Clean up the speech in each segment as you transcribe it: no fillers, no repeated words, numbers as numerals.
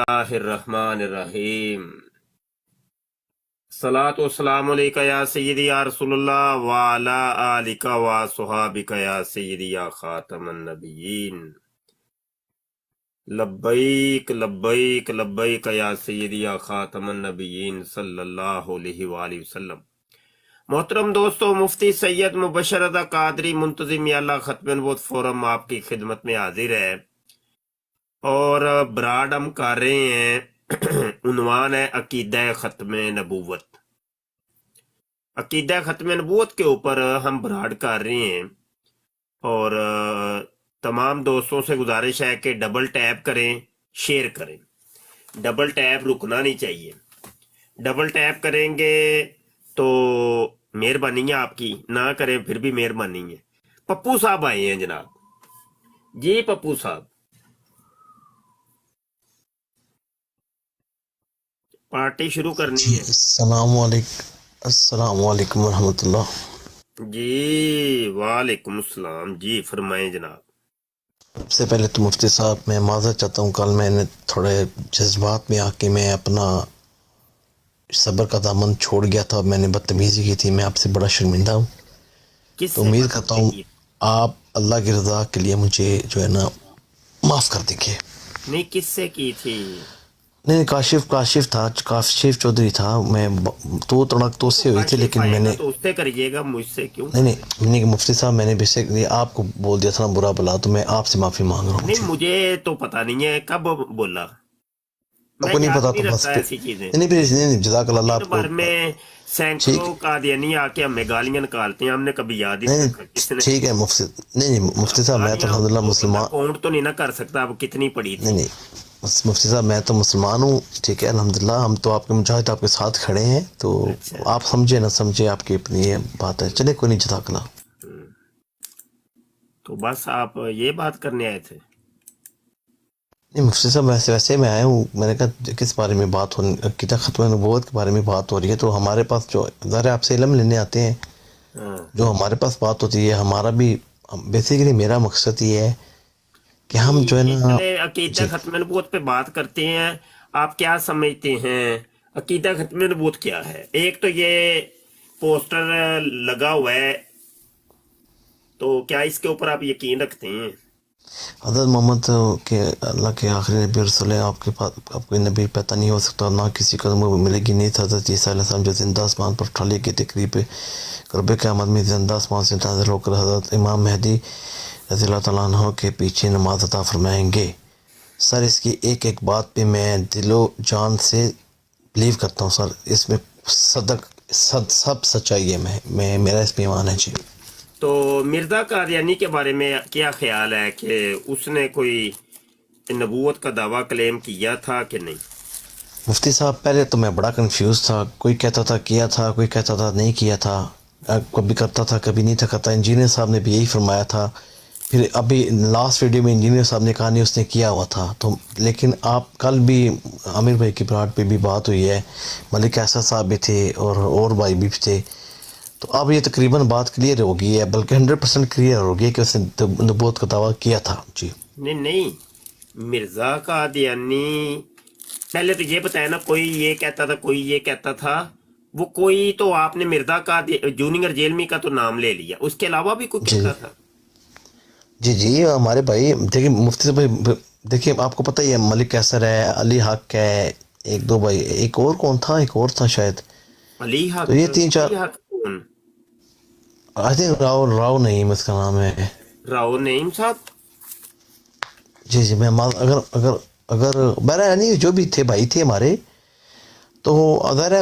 बिस्मिल्लाहिर्रहमानिर्रहीम। सलातु वस्सलामु अलैका या सय्यदी या रसूलल्लाह व अला आलिका व सुहाबिका या सय्यदी या खातमन नबिय्यीन। लब्बैक लब्बैक लब्बैक या सय्यदी या खातमन नबिय्यीन सल्लल्लाहु अलैहि वसल्लम। मोहतरम दोस्तों, मुफ्ती सैयद मुबशर रज़ा कादरी मुंतज़िम याला खत्म नबूवत फोरम आपकी खिदमत में हाजिर है और ब्राड हम कर रहे हैं। उन्वान है अकीदा खत्म नबूवत। अकीदा खत्म नबूवत के ऊपर हम ब्राड कर रहे हैं और तमाम दोस्तों से गुजारिश है कि डबल टैप करें, शेयर करें। डबल टैप रुकना नहीं चाहिए। डबल टैप करेंगे तो मेहरबानी है आपकी, ना करें फिर भी मेहरबानी है। पप्पू साहब आए हैं जनाब जी। पप्पू साहब, पार्टी शुरू करनी है अस्सलाम वालेकुम रहमतुल्लाह जी। वालेकुम अस्सलाम जी, फरमाएं जनाब। सबसे पहले तो मुफ्ती साहब मैं माज़रत चाहता हूँ, कल मैंने थोड़े जज्बात में आके मैं अपना सब्र का दामन छोड़ गया था, मैंने बदतमीज़ी की थी। मैं आपसे बड़ा शर्मिंदा हूँ। तो उम्मीद करता हूँ आप अल्लाह की रज़ा के लिए मुझे जो है ना माफ़ कर देंगे। नहीं, किससे की थी? नहीं, काशिफ था, काशिफ चौधरी था। मैं तो तड़क तो उससे हुई थी, लेकिन मैंने तो उससे करिएगा, मुझसे क्यों? नहीं मुफ्ती साहब, मैंने बेसिकली आपको बोल दिया था ना बुरा भला, तो मैं आपसे माफ़ी मांग रहा हूँ। नहीं, मुझे तो पता नहीं है कब बोला। आपको नहीं पता तो बस ऐसी चीजें नहीं जज़ाकल्लाह आपको। बार में सैकड़ों कादियानी आके हमें गालियां निकालते हैं, हमने कभी याद ही नहीं रखा किसने। ठीक है मुफ्ती साहब, मैं तो अल्हम्दुलिल्लाह मुसलमान। काउंट तो नहीं ना कर सकता अब कितनी पड़ी थी। नहीं मुफ्ती साहब, मैं तो मुसलमान हूँ, ठीक है अल्हम्दुलिल्लाह। हम तो आपके मुजाहिद आपके साथ खड़े हैं, तो आप समझे ना समझे आपकी अपनी ये बात है। चले कोई नहीं, जज़ाकल्लाह। तो बस आप ये बात करने आए थे? नहीं मुफ्ती साहब, वैसे मैं आया हूँ। मैंने कहा किस बारे में बात हो, अक़ीदा ख़त्म नबूवत के बारे में बात हो रही है। तो हमारे पास जो ज़ाहिर है आपसे इल्म लेने आते हैं, जो हमारे पास बात होती है, हमारा भी बेसिकली मेरा मकसद ये है कि हम जो है ना अक़ीदा ख़त्म नबूवत पे बात करते हैं। आप क्या समझते हैं अक़ीदा ख़त्म नबूवत क्या है? एक तो ये पोस्टर लगा हुआ है, तो क्या इसके ऊपर आप यकीन रखते हैं? हज़रत मोहम्मद के अल्लाह के आखिरी नबी रसूल हैं। आपके पास आपको नबी पैदा नहीं हो सकता, ना किसी को मिलेगी नहीं। हज़रत ईसा अलैहिस्सलाम जो जिंदा आसमान पर उठाने की तकरीब क़ुर्ब क़यामत में जिंदा आसमान से नाज़िल होकर हज़रत इमाम महदी रज़ियल्लाहु तआला अन्हु के पीछे नमाज अता फरमाएंगे। सर, इसकी एक एक बात पे मैं दिलो जान से बिलीव करता हूँ सर। इसमें सब सच्चाई है। मैं मेरा इसमें ईमान है जी। तो मिर्ज़ा कादियानी के बारे में क्या ख्याल है कि उसने कोई नबूवत का दावा क्लेम किया था कि नहीं? मुफ्ती साहब, पहले तो मैं बड़ा कंफ्यूज था। कोई कहता था किया था, कोई कहता था नहीं किया था, कभी करता था कभी नहीं था करता। इंजीनियर साहब ने भी यही फरमाया था। फिर अभी लास्ट वीडियो में इंजीनियर साहब ने कहा नहीं उसने किया हुआ था। तो लेकिन आप कल भी आमिर भाई की ब्राड पे भी बात हुई है, मलिक असद साहब भी थे और भाई भी थे। तो अब ये तकरीबन बात क्लियर हो गई है, बल्कि 100% क्लियर हो गई है कि उसने नबूवत का दावा किया था जी। नहीं, मिर्ज़ा कादियानी पहले तो ये बताया ना, कोई ये कहता था कोई ये कहता था। वो कोई तो आपने मिर्ज़ा का जूनियर जेलमी का तो नाम ले लिया, उसके अलावा भी कोई कहता था? जी हमारे भाई देखिए मुफ्ती साहब भाई, देखिए आपको पता ही है, मलिक कैसर है, अली हक है, एक दो भाई, एक और कौन था, एक और था शायद। अली हक? तो ये तीन चार, कौन? आई थिंक राव नईम इसका नाम है। राव नईम साहब? जी मैं अगर अगर अगर बहरहाल नहीं, जो भी थे भाई थे हमारे, तो अगर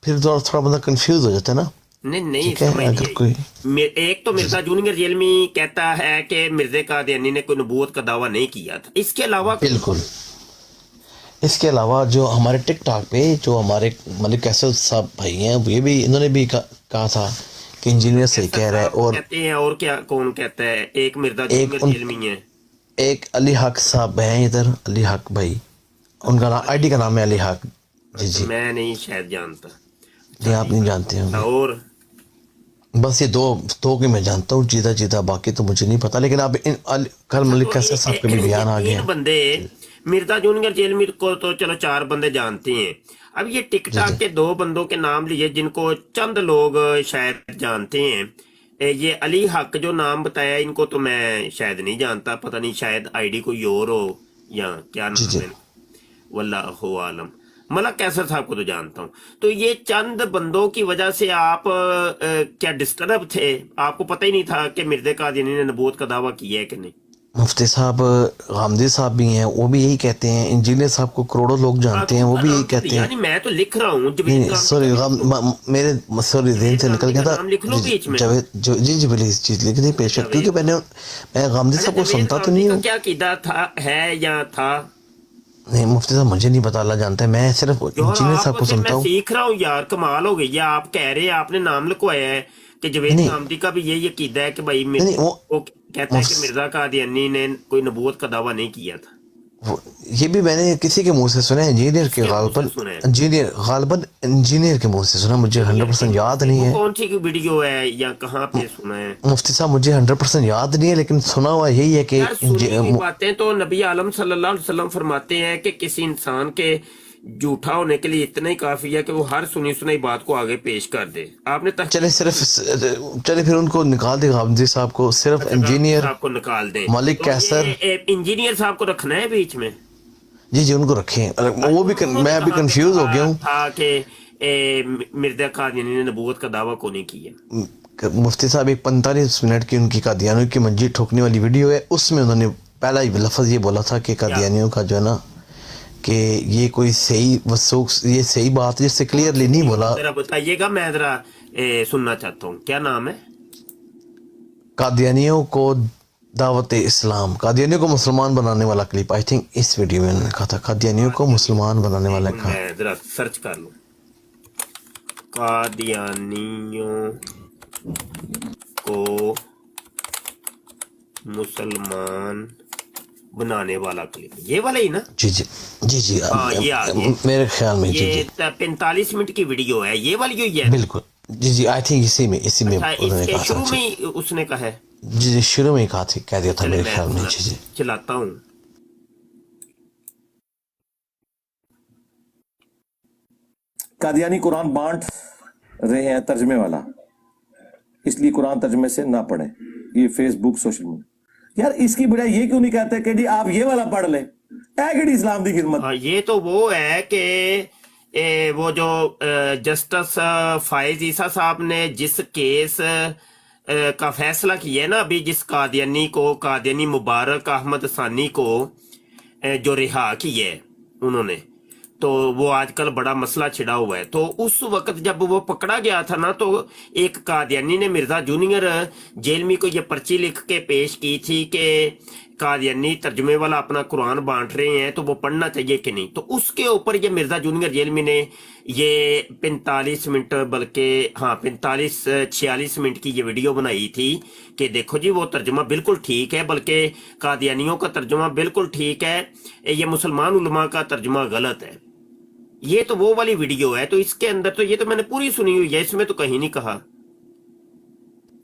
फिर थोड़ा बंदा कंफ्यूज हो जाता है ना। नहीं, ठीक है, अगर कोई एक तो मिर्ज़ा जूनियर जेलमी कहता है कि मिर्ज़ा कादियानी ने कोई नबूवत का दावा नहीं किया था, इसके अलावा बिल्कुल। इसके अलावा जो हमारे टिकटॉक पे जो हमारे मलिक कैसर साहब भाई हैं, ये भी इन्होंने भी कहा था कि इंजीनियर सही कह रहा है। और कहते हैं, और क्या कौन कहता है? एक मिर्ज़ा जूनियर जेलमी है, एक अली हक साहब हैं इधर, अली हक भाई, उनका आईडी का नाम है अली हक। जी मैं नहीं शायद जानता। जी, आप नहीं जानते होंगे। और बस ये दो की मैं जानता हूँ जीता बाकी तो मुझे नहीं पता। लेकिन अब कल मलिक कैसर साहब के भी बयान आ गए। तीन बंदे मिर्जा जूनियर जेलमी को तो चलो 4 बंदे जानते हैं। अब ये टिक जी टाक जी के 2 बंदों के नाम लिए जिनको चंद लोग शायद जानते हैं। ये अली हक जो नाम बताया, इनको तो मैं शायद नहीं जानता, पता नहीं शायद आईडी कोई और हो या क्या जी नाम जी। है, वल्लाहु आलम। मलक कैसर साहब को तो जानता हूँ। तो ये चंद बंदों की वजह से आप क्या डिस्टर्ब थे? आपको पता ही नहीं था कि मिर्जा कादियानी ने नबूवत का दावा किया है कि नहीं? मुफ्ती साहब गामदी साहब भी हैं, वो भी यही कहते हैं। इंजीनियर साहब को करोड़ों लोग जानते हैं, कौन वो सा भी यही नाम तो कहते दिया हैं। नहीं, मैं तो लिख रहा हूँ नहीं जवेद नहीं गामदी सॉरी, का, लिख लो। मेरे सॉरी जहन जवेद से निकल गामदी गया का था। नाम लिख लो जी जी बीच में। जावेद जो जी जी प्लीज चीज लिख दी पेशक, क्योंकि जवेद, मैं गामदी अच्छा साहब को जवेद सुनता तो गामदी नहीं का हूँ। क्या कीदा था, है या था? नहीं मुफ्ती साहब मुझे नहीं पता, अल्लाह जानता है, मैं सिर्फ यार इंजीनियर आप साहब को फिर, मैं सुनता हूँ। सीख रहा हूँ यार, कमाल हो गई। या आप कह रहे हैं आपने नाम लिखवाया है कि नहीं जवेद नहीं गामदी का भी यही अकीदा है कि भाई नहीं नहीं, वो कहता है कि मिर्जा कादियानी ने कोई नबूवत का दावा नहीं किया था। ये भी मैंने किसी के मुंह से सुना है, इंजीनियर के किसके मुंह से सुना है? गालबन इंजीनियर के मुंह से सुना, मुझे इंजीनियर के 100% मुंह याद से? नहीं वो है। कौन सी वीडियो है या कहाँ पे सुना है? मुफ्ती साहब मुझे 100% याद नहीं है, लेकिन सुना हुआ यही है कि यार सुनी हुई बातें तो नबी आलम सल्लल्लाहु अलैहि वसल्लम फरमाते हैं कि किसी इंसान के झूठा होने के लिए इतना ही काफी है कि वो हर सुनी सुनाई बात को आगे पेश कर दे। आपने चले सिर्फ चले फिर उनको निकाल दे गामदी साहब को, सिर्फ गामदी इंजीनियर साहब को निकाल दें, मलिक तो कैसर। ये इंजीनियर साहब को रखना है बीच में। जी जी उनको रखें, वो भी उन्होंने मैं अभी कहाँ पे कंफ्यूज हो गया कहा हूँ। था कि मिर्जा कादियानी ने नबूवत का दावा को नहीं किया? मुफ्ती साहब एक 45 मिनट की उनकी कादियानियों की मंजीर ठोकने वाली वीडियो है, उसमें उन्होंने पहला ही लफ्ज़ ये बोला था कि कादियानियों का जो है ना कि ये कोई सही वसूख, ये सही बात है, जिससे क्लियरली नहीं बोला। जरा बताइएगा, मैं जरा सुनना चाहता हूँ, क्या नाम है? कादियानियों को दावत इस्लाम, कादियानियों को मुसलमान बनाने वाला क्लिप, आई थिंक इस वीडियो में उन्होंने कहा था कादियानियों को मुसलमान बनाने वाला कहा। मैं जरा सर्च कर लूँ, कादियानियों को मुसलमान बनाने वाला क्लिप, ये वाला ही ना? जी जी जी जी हाँ ये आ गया। मेरे ख्याल में जी ये जी 45 मिनट की वीडियो है, ये वाली ही है। बिल्कुल जी जी, आई थिंक इसी में अच्छा, उन्होंने इसके कहा था। शुरू जी में ही उसने कहा है। जी जी शुरू में ही कहा थी, कह दिया था चले मेरे मैं ख्याल में। जी जी चलाता हूँ। कादियानी कुरान बांट रहे हैं तर्जमे वाला, इसलिए कुरान तर्जमे से ना पढ़े। ये फेसबुक सोशल मीडिया, यार इसकी बजाय ये क्यों नहीं कहते कि जी आप ये वाला पढ़ ले, ऐ इस्लाम की खिदमत। हाँ, ये तो वो है कि वो जो जस्टिस फाइज ईसा साहब ने जिस केस का फैसला किया है ना अभी, जिस कादियानी को, कादियानी मुबारक अहमद सानी को जो रिहा किया है उन्होंने, तो वो आजकल बड़ा मसला छिड़ा हुआ है। तो उस वक्त जब वो पकड़ा गया था ना, तो एक कादियानी ने मिर्जा जूनियर जेलमी को ये पर्ची लिख के पेश की थी कि कादियानी तर्जुमे वाला अपना कुरान बांट रहे हैं, तो वो पढ़ना चाहिए कि नहीं। तो उसके ऊपर ये मिर्जा जूनियर जेलमी ने ये 45 मिनट, बल्कि हाँ 45-46 मिनट की ये वीडियो बनाई थी कि देखो जी वो तर्जुमा बिल्कुल ठीक है, बल्कि कादियानियों का तर्जुमा बिल्कुल ठीक है, ये मुसलमान उलमा का तर्जुमा गलत है। ये तो वो वाली वीडियो है। तो इसके अंदर तो ये तो मैंने पूरी सुनी हुई है, इसमें तो कहीं नहीं कहा।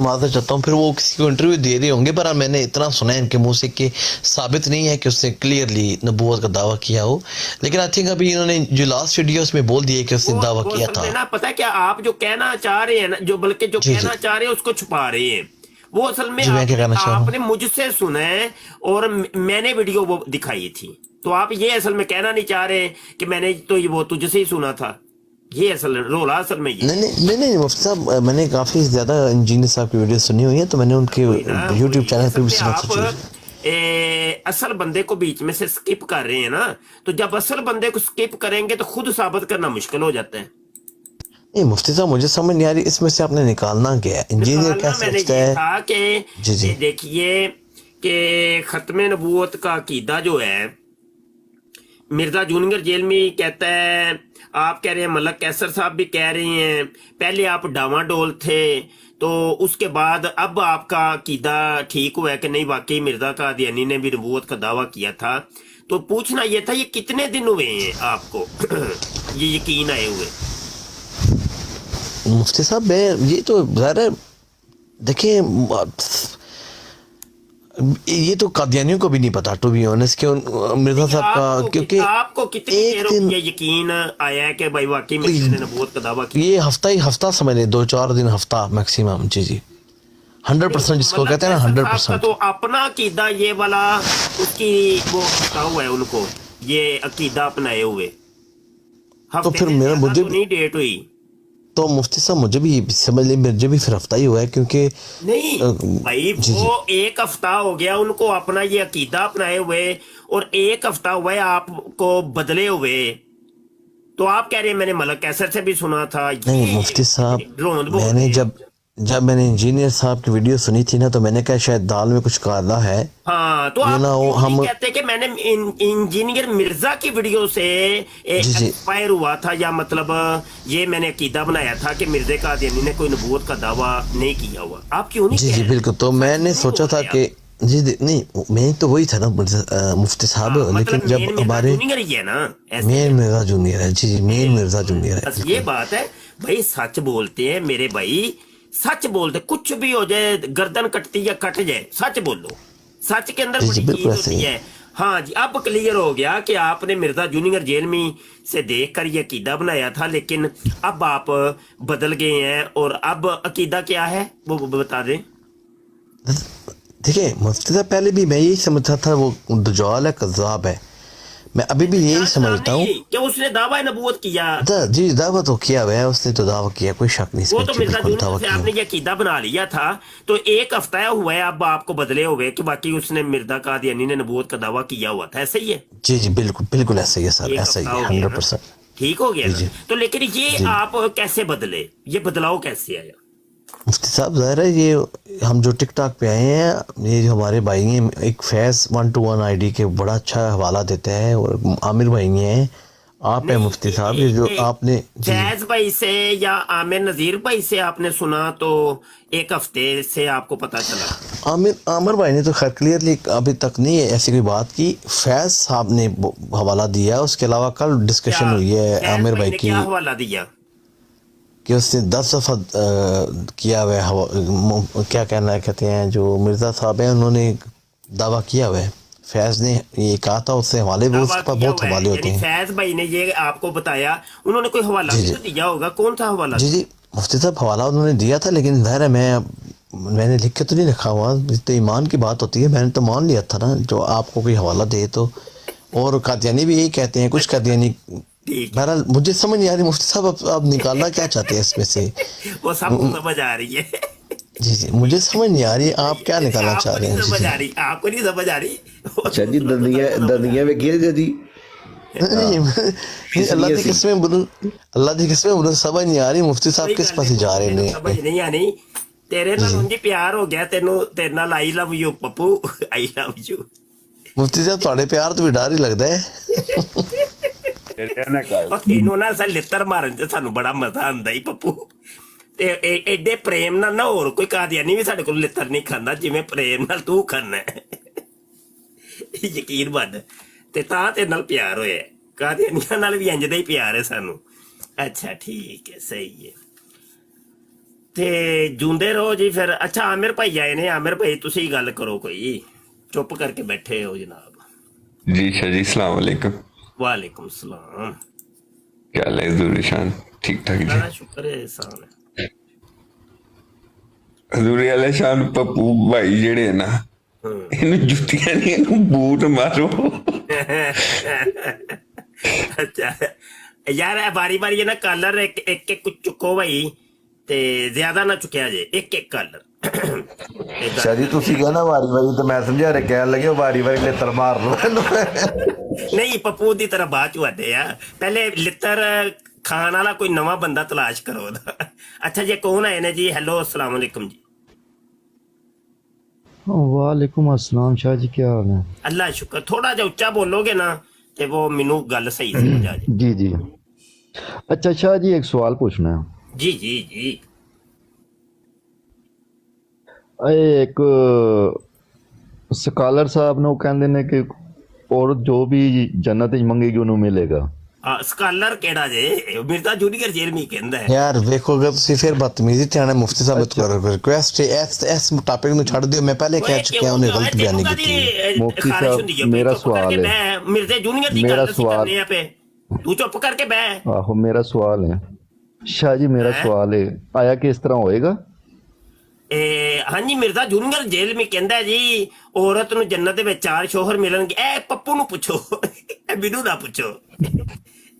माजर चाहता हूँ, फिर वो किसी को इंटरव्यू दे रहे होंगे, पर मैंने इतना सुना है इनके मुंह से कि साबित नहीं है कि उसने क्लियरली नबूवत का दावा किया हो। लेकिन आई थिंक अभी इन्होंने जो लास्ट वीडियो उसमें बोल दिया कि उसने दावा किया था। ना पता है क्या, आप जो कहना चाह रहे हैं ना, जो बल्कि जो कहना चाह रहे हैं उसको छुपा रहे हैं। वो असल में आपने मुझसे सुना है और मैंने वीडियो वो दिखाई थी। तो आप ये असल में कहना नहीं चाह रहे कि मैंने तो ये वो तुझसे ही सुना था। ये असल रोला असल में ये नहीं मुफ्ती साहब, मैंने काफी ज्यादा इंजीनियर साहब की वीडियो सुनी हुई है, तो मैंने उनके यूट्यूब चैनल पे भी सुना था। असल बंदे को बीच में से स्किप कर रहे हैं ना, तो जब असल बंदे को स्किप करेंगे तो खुद साबित करना मुश्किल हो जाता है। नहीं मुफ्ती साहब मुझे समझ नहीं आ रही इसमें से आपने निकालना क्या है, इंजीनियर क्या सोचता है। था कि देखिए कि खत्म नबूवत का अकीदा जो है, मिर्जा जूनियर जेलमी कहता है, आप कह रहे हैं, मलक कैसर साहब भी कह रहे हैं, पहले आप डावाडोल थे, तो उसके बाद अब आपका अकीदा ठीक हुआ है कि नहीं वाकई मिर्जा कादियानी ने भी नबूवत का दावा किया था। तो पूछना यह था, ये कितने दिन हुए हैं आपको ये यकीन आए हुए? मुफ्ती साहब मैं ये तो ज़ाहिर है, देखिए یہ تو قادیانیوں کو بھی نہیں پتا ٹو بی آنیسٹ کہ مرزا صاحب کا، کیونکہ آپ کو کتنی ایک دیر ہو دن یہ یقین آیا ہے کہ بھائی واقعی مرزا نے نبوت کا دعویٰ کیا؟ یہ ہفتہ سمجھ لیں، 2-4 دن ہفتہ میکسیمم. جی جی 100% جس کو مطلب کہتے ہیں نا فیصل صاحب کا 100%. تو اپنا عقیدہ یہ والا اس کی وہ ہفتہ ہوا ہے ان کو یہ عقیدہ اپنائے ہوئے، تو ہفتے پھر سے میرا زیادہ مجھے تو نہیں ڈیٹ ہوئی. تو مفتی صاحب مجھے بھی سمجھ لیں، مجھے بھی پھر ہفتہ ہی ہوا ہے کیونکہ نہیں بھائی جی جی وہ ایک ہفتہ ہو گیا ان کو اپنا یہ عقیدہ اپنائے ہوئے، اور ایک ہفتہ ہوا ہے آپ کو بدلے ہوئے. تو آپ کہہ رہے ہیں میں نے ملک کیسر سے بھی سنا تھا، نہیں مفتی صاحب، یہ ڈرون بول میں رہے نے ہیں. جب میں نے انجینئر صاحب کی ویڈیو سنی تھی نا، تو میں نے کہا شاید دال میں کچھ کالا ہے. ہاں تو یہ آپ نہ ہو کیوں نہیں ہم. کہتے کہ میں نے انجینئر مرزا کی ویڈیو سے جی جی ایکسپائر ہوا تھا، یا مطلب یہ میں نے عقیدہ بنایا تھا کہ مرزا قادیانی نے کوئی نبوت کا دعویٰ نہیں کیا ہوا. آپ کیوں نہیں جی کہہ جی رہے؟ بالکل. تو میں سچ نے کیوں نہیں سوچا بول تھا رہے آپ؟ کہ نہیں میں تو وہی تھا نا مفتی صاحب، ہاں لیکن مطلب جب مین مرزا ہمارے جونیئر ہی ہے نا، ایسے ہی ہے. مین مرزا جونیئر ہے. جی جی مین مرزا جونیئر ہے بس یہ بالکل. بات ہے بھائی، سچ بولتے ہیں میرے بھائی، سچ بولتے، کچھ بھی ہو جائے، گردن کٹتی یا کٹ جائے، سچ بولو. سچ کے اندر جی جی بڑی بالکل چیز ایسے ہی ہوتی ہے. ہاں جی اب کلیئر ہو گیا کہ آپ نے مرزا جونیئر جیل میں سے دیکھ کر یہ عقیدہ بنایا تھا، لیکن اب آپ بدل گئے ہیں، اور اب عقیدہ کیا ہے وہ بتا دیں. دیکھیں مفتی صاحب، پہلے بھی میں یہی سمجھتا تھا وہ دجال ہے، کذاب ہے. میں ابھی بھی یہی کتاب سمجھتا ہوں. نہیں کہ اس نے دعویٰ نبوت کیا. جی دعویٰ تو کیا ہوا ہے اس نے، تو دعویٰ کیا، کوئی شک نہیں اس وہ میں. تو جی مرزا بالکل جونیئر دعویٰ سے کیا. آپ نے یہ عقیدہ بنا لیا تھا، تو ایک ہفتہ ہوا ہے اب آپ کو بدلے ہوئے کہ باقی اس نے مرزا قادیانی نے نبوت کا دعویٰ کیا ہوا تھا، ایسے ہی ہے. جی جی بالکل بالکل ایسا ہی ہے سر، ایک ایسا ہفتہ ہی ہے ہو گیا نا، 100%. ٹھیک ہو گیا جی نا. جی تو لیکن یہ جی آپ کیسے بدلے، یہ بدلاؤ کیسے آیا؟ مفتی صاحب ظاہر ہے یہ ہم جو ٹک ٹاک پہ آئے ہیں، یہ جو ہمارے بھائی ہیں، ایک فیض 121 آئی ڈی کے بڑا اچھا حوالہ دیتے ہیں، اور عامر بھائی ہیں، آپ ہیں مفتی صاحب، یہ جو آپ نے. جی جی فیض بھائی سے یا عامر نذیر بھائی سے آپ نے سنا تو ایک ہفتے سے آپ کو پتا چلا؟ عامر بھائی نے تو خیر کلیئرلی ابھی تک نہیں ایسی کوئی بات کی. فیض صاحب نے حوالہ دیا، اس کے علاوہ کل کیا ڈسکشن ہوئی ہے فیض عامر بھائی بھائی نے کی کیا حوالہ دیا؟ کہ اس نے 10 دفعہ کیا ہوا ہے، کیا کہتے ہیں جو مرزا صاحب ہیں انہوں نے دعویٰ کیا ہوا ہے. فیض نے یہ کہا تھا، اس سے حوالے، وہ اس دعویٰ کے پاس کیا بہت ہوا ہے، حوالے ہوتے یعنی ہیں. فیض بھائی نے یہ آپ کو بتایا، انہوں نے کوئی حوالہ جی بھی جی تو دیا ہوگا، کون سا حوالہ جی دیا؟ جی مفتی صاحب حوالہ انہوں نے دیا تھا، لیکن ظاہر ہے میں نے لکھ کے تو نہیں رکھا ہوا، تو ایمان کی بات ہوتی ہے، میں نے تو مان لیا تھا نا جو آپ کو کوئی حوالہ دے تو. اور قادیانی بھی یہی کہتے ہیں، کچھ اچھا قادیانی. ٹھیک بہرحال مجھے سمجھ نہیں آ رہی مفتی صاحب، آپ نکالنا کیا چاہتے ہیں اس میں سے. ہے، وہ سب کو سمجھ آ رہی ہے. جی جی مجھے سمجھ نہیں آ رہی صحیح آپ کیا ہے، نکالنا آپ چاہ کو رہے نہیں ہیں. جی سمجھ جی آ رہی، آپ کو نہیں سمجھ آ رہی، وہ اچھا جی دوسروں کو سب دندیاں کو سمجھ آ دندیاں رہی. وکیل جی ہاں نہیں کس اللہ لیے کی سی قسمیں بولوں، اللہ کی قسمیں بولوں، سمجھ نہیں آ رہی مفتی صاحب کوئی کس گل پاس نہیں جا پپو، رہے تینوں ہیں. سمجھ نہیں آنی، تیرے جی نال جی انج پیار ہو گیا، تینوں تیرے نال I love you Pappu, I love you. مفتی صاحب تھوڑے پیار تو بھی ڈر ہی لگتا ہے. اور تینوں نال سا لتر مارن چ سانو بڑا مزہ آندا ہی پپو. تے ایڈے پریم نال نہ اور کوئی قادیانی بھی ساڈے کول لتر نہیں کھاندا جویں پریم نال تو کھانا ہے. یقین بن تے تاں تے نال پیار ہویا ہے، قادیانیاں نال بھی انج دا ہی پیار ہے سانو. اچھا ٹھیک ہے، صحیح ہے. تے جوندے رہو جی پھر. اچھا عامر بھائی آئے نے، عامر بھائی تسی گل کرو کوئی، چپ کر کے بیٹھے ہو جناب. جی شاہ جی السلام علیکم. وعلیکم السلام. کیا حال ہے حضور شان؟ ٹھیک ٹھاک اللہ جی. کا شکر ہے، احسان ہے. حضور علیہ شان پپو بھائی جڑے نا، انہوں جتیاں نہیں، انہوں بوٹ مارو. اچھا یار باری باری نا کالر ایک ایک کچھ چکو بھائی، تے زیادہ نہ چکیا جے، ایک ایک کالر تے گل شاہ جی کرنے تسی آ. کہنا واری واری تو میں سمجھا رہے کہنے لگے واری واری لتر مار لو. نہیں پپو دی طرح بعد چ وڈے آ، پہلے لتر کھان والا کوئی نواں بندہ تلاش کرو. اچھا جی کون آئے نے جی؟ ہیلو السلام علیکم جی. وعلیکم السلام شاہ جی، کیا حال ہے؟ اللہ شکر. تھوڑا جا اچا بولو گے نا تے وہ مینوں گل صحیح سمجھ آ جائے. جی جی اچھا شاہ جی ایک سوال پوچھنا ہے. جی جی جی. ایک سکالر صاحب نے وہ کہندے نے کہ عورت جو بھی جنت وچ منگے گی انہوں ملے گا. ਸਕਾਲਰ ਕਿਹੜਾ ਜੇ ਮਿਰਜ਼ਾ ਜੂਨੀਅਰ ਜੇਲਮੀ ਕਹਿੰਦਾ ਹੈ। ਯਾਰ ਵੇਖੋ ਅਗਰ ਤੁਸੀਂ ਫਿਰ ਬਦਤਮੀਜ਼ੀ ਤੇ ਆਣਾ ਮੁਫਤੀ ਸਾਹਿਬ ਤੋਂ ਰਿਕੁਐਸਟ ਹੈ ਇਸ ਟਾਪਿਕ ਨੂੰ ਛੱਡ ਦਿਓ। ਮੈਂ ਪਹਿਲੇ ਕਹਿ ਚੁੱਕਿਆ ਉਹਨੇ ਗਲਤ ਬਿਆਨੀ ਕੀਤੀ ਹੈ। ਮੁਫਤੀ ਸਾਹਿਬ ਮੇਰਾ ਸਵਾਲ ਹੈ, ਮਿਰਜ਼ਾ ਜੂਨੀਅਰ ਦੀ ਮੇਰਾ ਗੱਲ ਅਸੀਂ ਸਵਾਲ ਕਰਨੇ ਆ ਪਏ, ਤੂੰ ਚੁੱਪ ਕਰਕੇ ਬਹਿ। ਆਹੋ ਮੇਰਾ ਸਵਾਲ ਹੈ ਸ਼ਾਹ ਜੀ, ਮੇਰਾ ਸਵਾਲ ਹੈ ਆਇਆ ਕਿਸ ਤਰ੍ਹਾਂ ਹੋਏਗਾ? ਹਾਂਜੀ ਮਿਰਜ਼ਾ ਜੂਨੀਅਰ ਜੇਲ੍ਹ ਵਿੱਚ ਕਹਿੰਦਾ ਜੀ ਔਰਤ ਨੂੰ ਜੰਨਤ ਦੇ ਵਿੱਚ 4 ਸ਼ੋਹਰ ਮਿਲਣਗੇ। ਇਹ ਪੱਪੂ ਨੂੰ ਪੁੱਛੋ, ਇਹ ਮੈਨੂੰ ਨਾ ਪੁੱਛੋ,